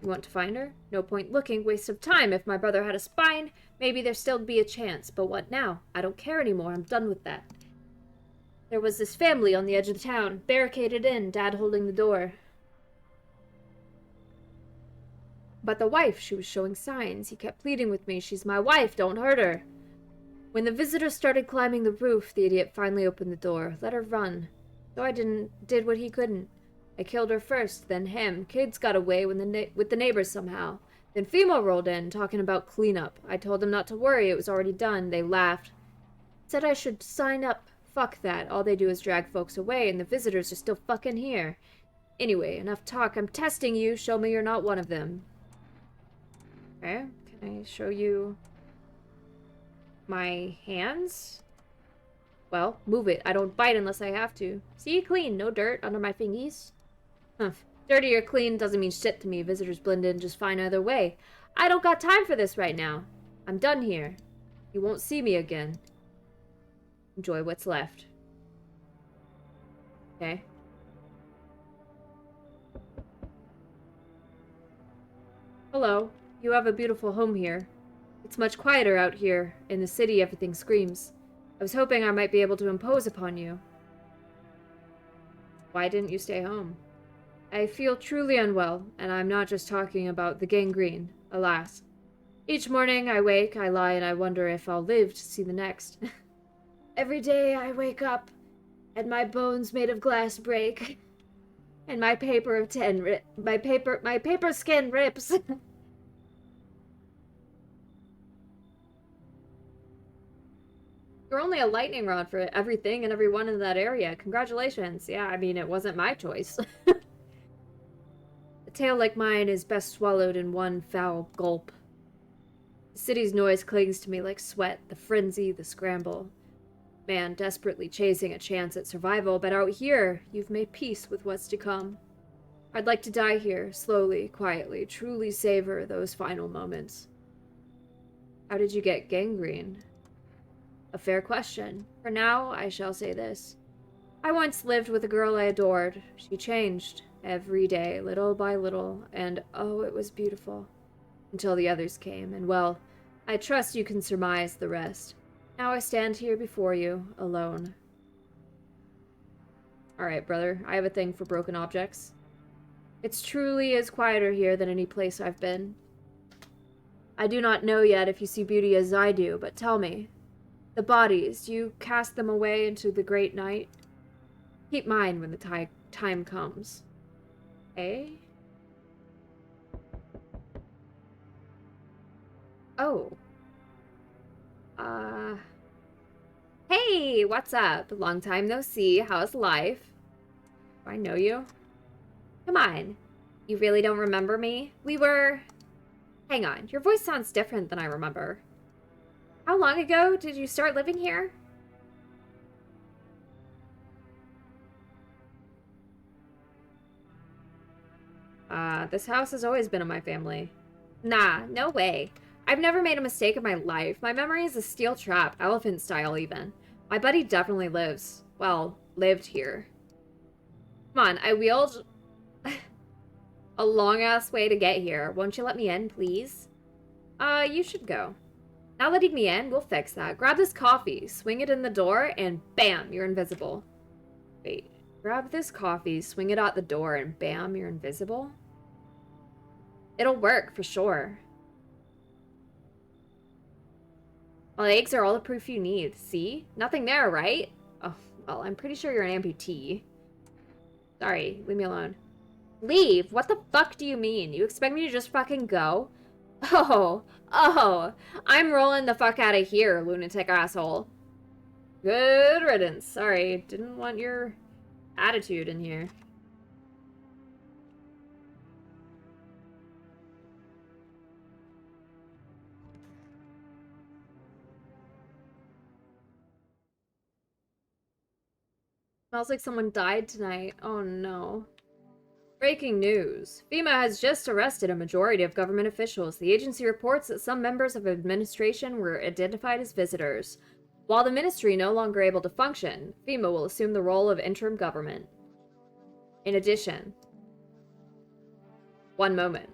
You want to find her? No point looking. Waste of time. If my brother had a spine, maybe there'd still be a chance. But what now? I don't care anymore. I'm done with that. There was this family on the edge of the town, barricaded in, Dad holding the door. But the wife, she was showing signs. He kept pleading with me. She's my wife. Don't hurt her. When the visitors started climbing the roof, the idiot finally opened the door. Let her run. So I did what he couldn't. I killed her first, then him. Kids got away with the neighbors somehow. Then female rolled in, talking about cleanup. I told them not to worry, it was already done. They laughed. Said I should sign up. Fuck that. All they do is drag folks away, and the visitors are still fucking here. Anyway, enough talk. I'm testing you. Show me you're not one of them. Okay, can I show you my hands? Well, move it. I don't bite unless I have to. See? Clean. No dirt under my fingies. Huh. Dirty or clean doesn't mean shit to me. Visitors blend in just fine either way. I don't got time for this right now. I'm done here. You won't see me again. Enjoy what's left. Okay. Hello. You have a beautiful home here. It's much quieter out here. In the city, everything screams. I was hoping I might be able to impose upon you. Why didn't you stay home? I feel truly unwell, and I'm not just talking about the gangrene, alas. Each morning I wake, I lie, and I wonder if I'll live to see the next. Every day I wake up, and my bones made of glass break, and my paper skin rips. You're only a lightning rod for everything and everyone in that area. Congratulations. Yeah, I mean, it wasn't my choice. A tale like mine is best swallowed in one foul gulp. The city's noise clings to me like sweat, the frenzy, the scramble. Man desperately chasing a chance at survival, but out here, you've made peace with what's to come. I'd like to die here, slowly, quietly, truly savor those final moments. How did you get gangrene? A fair question. For now, I shall say this. I once lived with a girl I adored. She changed every day, little by little, and oh, it was beautiful. Until the others came, and well, I trust you can surmise the rest. Now I stand here before you, alone. Alright, brother, I have a thing for broken objects. It's truly is quieter here than any place I've been. I do not know yet if you see beauty as I do, but tell me, the bodies, you cast them away into the great night? Keep mine when the time comes. Eh? Oh. Hey, what's up? Long time no see. How's life? Do I know you? Come on. You really don't remember me? Hang on. Your voice sounds different than I remember. How long ago did you start living here? This house has always been in my family. Nah, no way. I've never made a mistake in my life. My memory is a steel trap, elephant style even. My buddy definitely lived here. Come on, I wheeled a long-ass way to get here. Won't you let me in, please? You should go. Not letting me in? We'll fix that. Grab this coffee, swing it in the door, and bam, you're invisible. Wait. Grab this coffee, swing it out the door, and bam, you're invisible? It'll work, for sure. Well, eggs are all the proof you need. See? Nothing there, right? Oh, well, I'm pretty sure you're an amputee. Sorry, leave me alone. Leave? What the fuck do you mean? You expect me to just fucking go? Oh, I'm rolling the fuck out of here, lunatic asshole. Good riddance. Sorry, didn't want your attitude in here. Smells like someone died tonight. Oh no. Breaking news. FEMA has just arrested a majority of government officials. The agency reports that some members of administration were identified as visitors. While the ministry no longer able to function, FEMA will assume the role of interim government. In addition, one moment.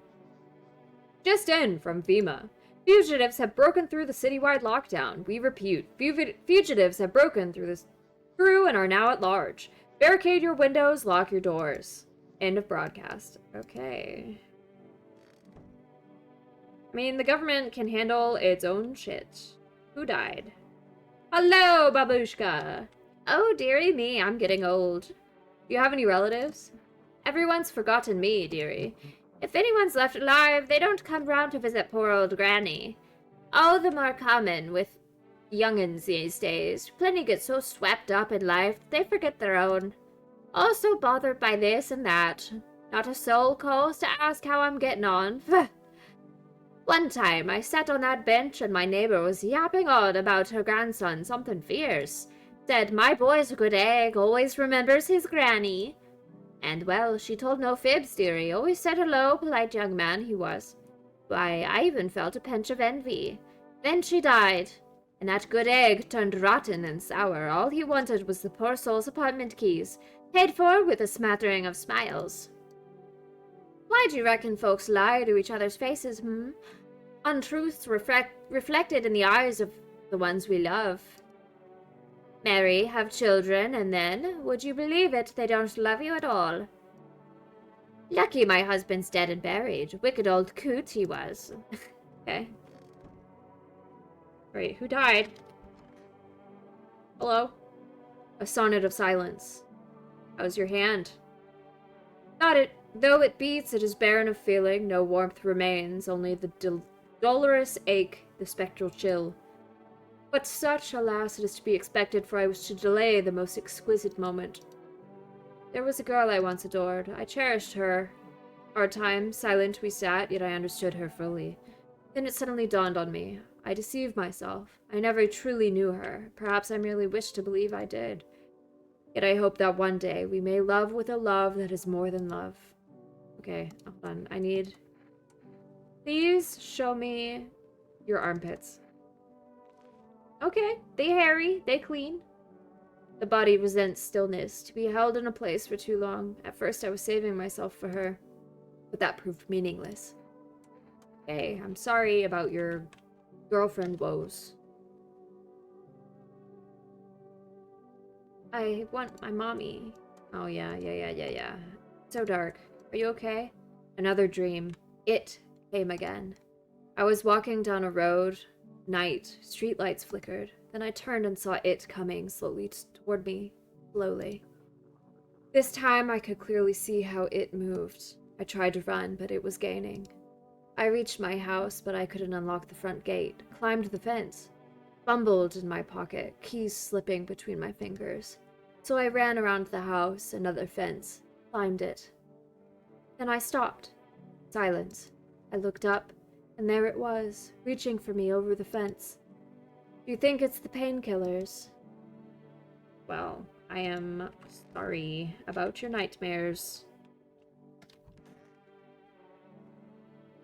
Just in from FEMA. Fugitives have broken through the citywide lockdown. We repeat, fugitives have broken through and are now at large. Barricade your windows, lock your doors. End of broadcast. Okay. I mean, the government can handle its own shit. Who died? Hello, babushka! Oh, dearie me, I'm getting old. Do you have any relatives? Everyone's forgotten me, dearie. If anyone's left alive, they don't come round to visit poor old granny. All the more common with young'uns these days. Plenty get so swept up in life, they forget their own. Also bothered by this and that. Not a soul calls to ask how I'm getting on. One time, I sat on that bench and my neighbor was yapping on about her grandson, something fierce. Said, my boy's a good egg, always remembers his granny. And, well, she told no fibs, dearie. Always said hello, polite young man he was. Why, I even felt a pinch of envy. Then she died, and that good egg turned rotten and sour. All he wanted was the poor soul's apartment keys, paid for with a smattering of smiles. Why do you reckon folks lie to each other's faces, Untruths reflected in the eyes of the ones we love. Marry, have children, and then, would you believe it, they don't love you at all. Lucky my husband's dead and buried. Wicked old coot he was. Okay. Wait, who died? Hello? A sonnet of silence. How's your hand? Though it beats, it is barren of feeling, no warmth remains, only the dolorous ache, the spectral chill. But such, alas, it is to be expected, for I was to delay the most exquisite moment. There was a girl I once adored. I cherished her. For a time, silent we sat, yet I understood her fully. Then it suddenly dawned on me. I deceived myself. I never truly knew her. Perhaps I merely wished to believe I did. Yet I hope that one day we may love with a love that is more than love. Okay, hold on. I need... Please show me your armpits. Okay, they hairy, they clean. The body resents stillness, to be held in a place for too long. At first I was saving myself for her, but that proved meaningless. Okay, I'm sorry about your girlfriend woes. I want my mommy. Oh yeah. So dark. Are you okay? Another dream. It came again. I was walking down a road. Night. Streetlights flickered. Then I turned and saw it coming slowly toward me. Slowly. This time I could clearly see how it moved. I tried to run, but it was gaining. I reached my house, but I couldn't unlock the front gate. Climbed the fence. Fumbled in my pocket, keys slipping between my fingers. So I ran around the house, another fence. Climbed it. Then I stopped. Silence. I looked up, and there it was, reaching for me over the fence. Do you think it's the painkillers? Well, I am sorry about your nightmares.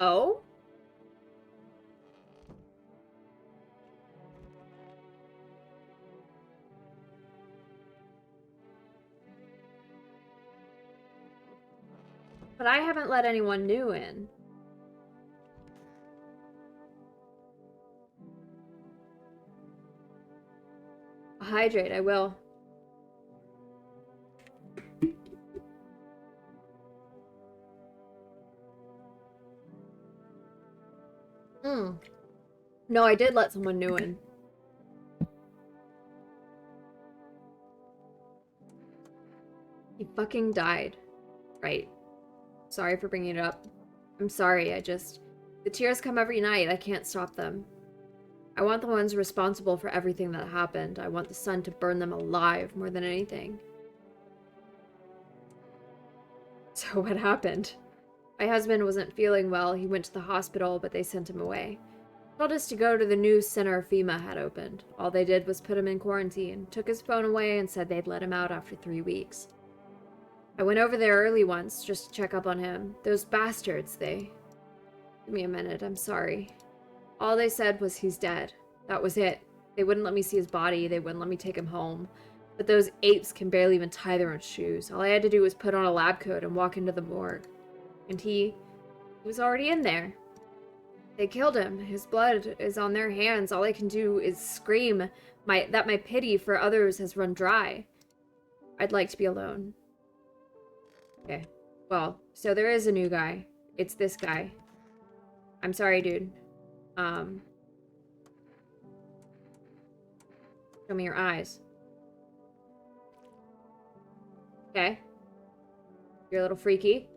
Oh? But I haven't let anyone new in. Hydrate, I will. No, I did let someone new in. He fucking died. Right. Sorry for bringing it up. I'm sorry, the tears come every night. I can't stop them. I want the ones responsible for everything that happened. I want the sun to burn them alive more than anything. So what happened? My husband wasn't feeling well. He went to the hospital, but they sent him away. Told us to go to the new center FEMA had opened. All they did was put him in quarantine, took his phone away, and said they'd let him out after 3 weeks. I went over there early once, just to check up on him. Those bastards, Give me a minute, I'm sorry. All they said was he's dead. That was it. They wouldn't let me see his body, they wouldn't let me take him home. But those apes can barely even tie their own shoes. All I had to do was put on a lab coat and walk into the morgue. And he was already in there. They killed him. His blood is on their hands. All I can do is scream that my pity for others has run dry. I'd like to be alone. Okay. Well, so there is a new guy. It's this guy. I'm sorry, dude. Show me your eyes. Okay. You're a little freaky.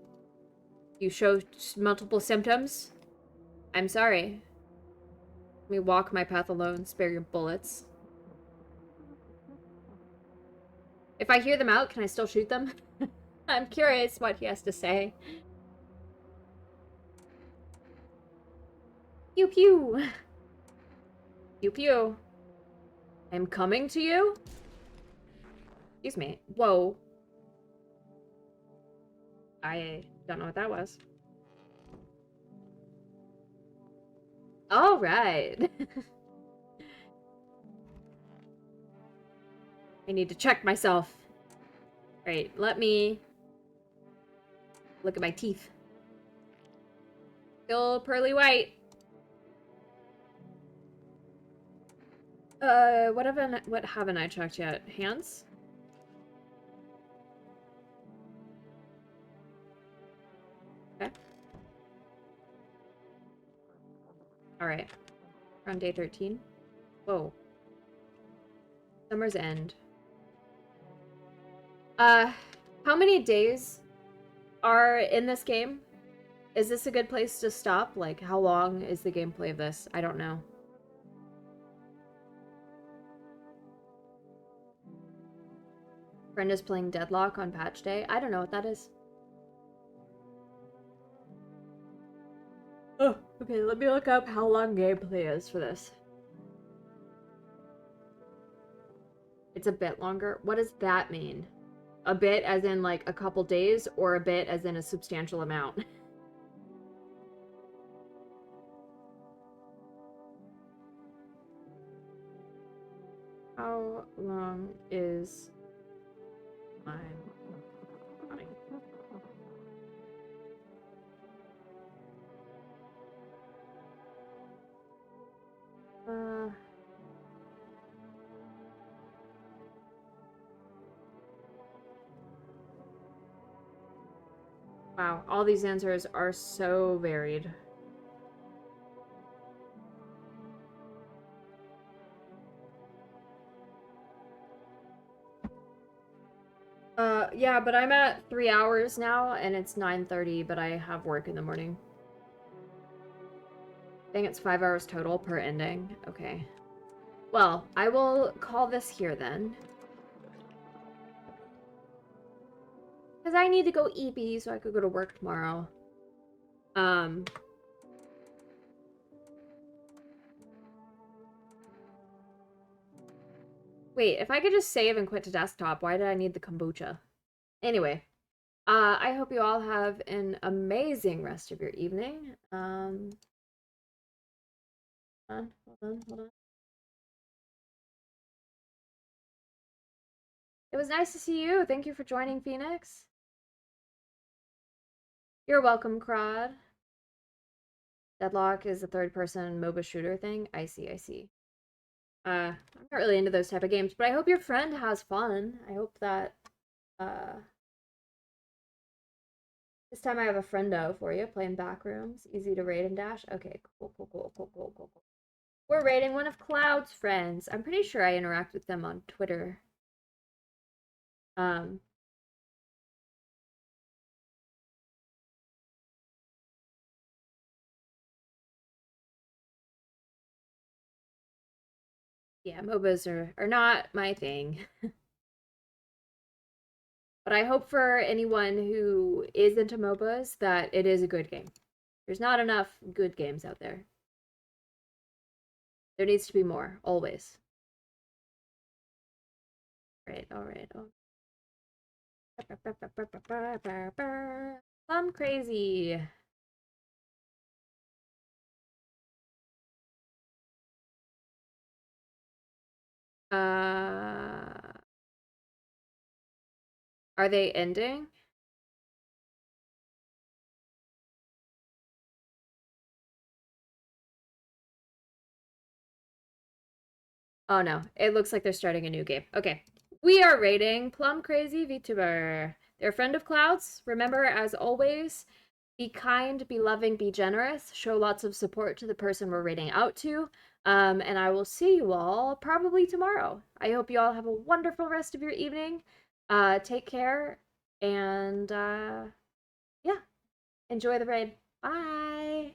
You show multiple symptoms. I'm sorry. Let me walk my path alone. Spare your bullets. If I hear them out, can I still shoot them? I'm curious what he has to say. Pew pew. Pew pew. I'm coming to you? Excuse me. Whoa. I don't know what that was. All right. I need to check myself. Right, let me look at my teeth. Still pearly white. What haven't I checked yet? Hands? Okay. Alright. We're on day 13. Whoa. Summer's end. How many days are in this game? Is this a good place to stop? Like, how long is the gameplay of this? I don't know. Brenda's playing Deadlock on patch day. I don't know what that is. Oh, okay, let me look up how long gameplay is for this. It's a bit longer. What does that mean? A bit as in like a couple days, or a bit as in a substantial amount? How long is my running? Wow, all these answers are so varied. Yeah, but I'm at 3 hours now, and it's 9:30, but I have work in the morning. I think it's 5 hours total per ending. Okay. Well, I will call this here then. Because I need to go EP so I could go to work tomorrow. Wait, if I could just save and quit to desktop, why did I need the kombucha? Anyway, I hope you all have an amazing rest of your evening. Hold on. It was nice to see you. Thank you for joining, Phoenix. You're welcome, Crod. Deadlock is a third-person MOBA shooter thing. I see. I'm not really into those type of games, but I hope your friend has fun. I hope that uh this time I have a friendo for you playing Backrooms. Easy to raid and dash. Okay, cool. We're raiding one of Cloud's friends. I'm pretty sure I interact with them on Twitter. Um, yeah, MOBAs are not my thing. But I hope for anyone who is into MOBAs that it is a good game. There's not enough good games out there. There needs to be more, always. Alright. I'm crazy. Uh, are they ending? Oh no, it looks like they're starting a new game. Okay. We are rating Plum Crazy VTuber. They're a friend of Clouds. Remember, as always, be kind, be loving, be generous. Show lots of support to the person we're rating out to. And I will see you all probably tomorrow. I hope you all have a wonderful rest of your evening. Take care, and yeah, enjoy the raid. Bye.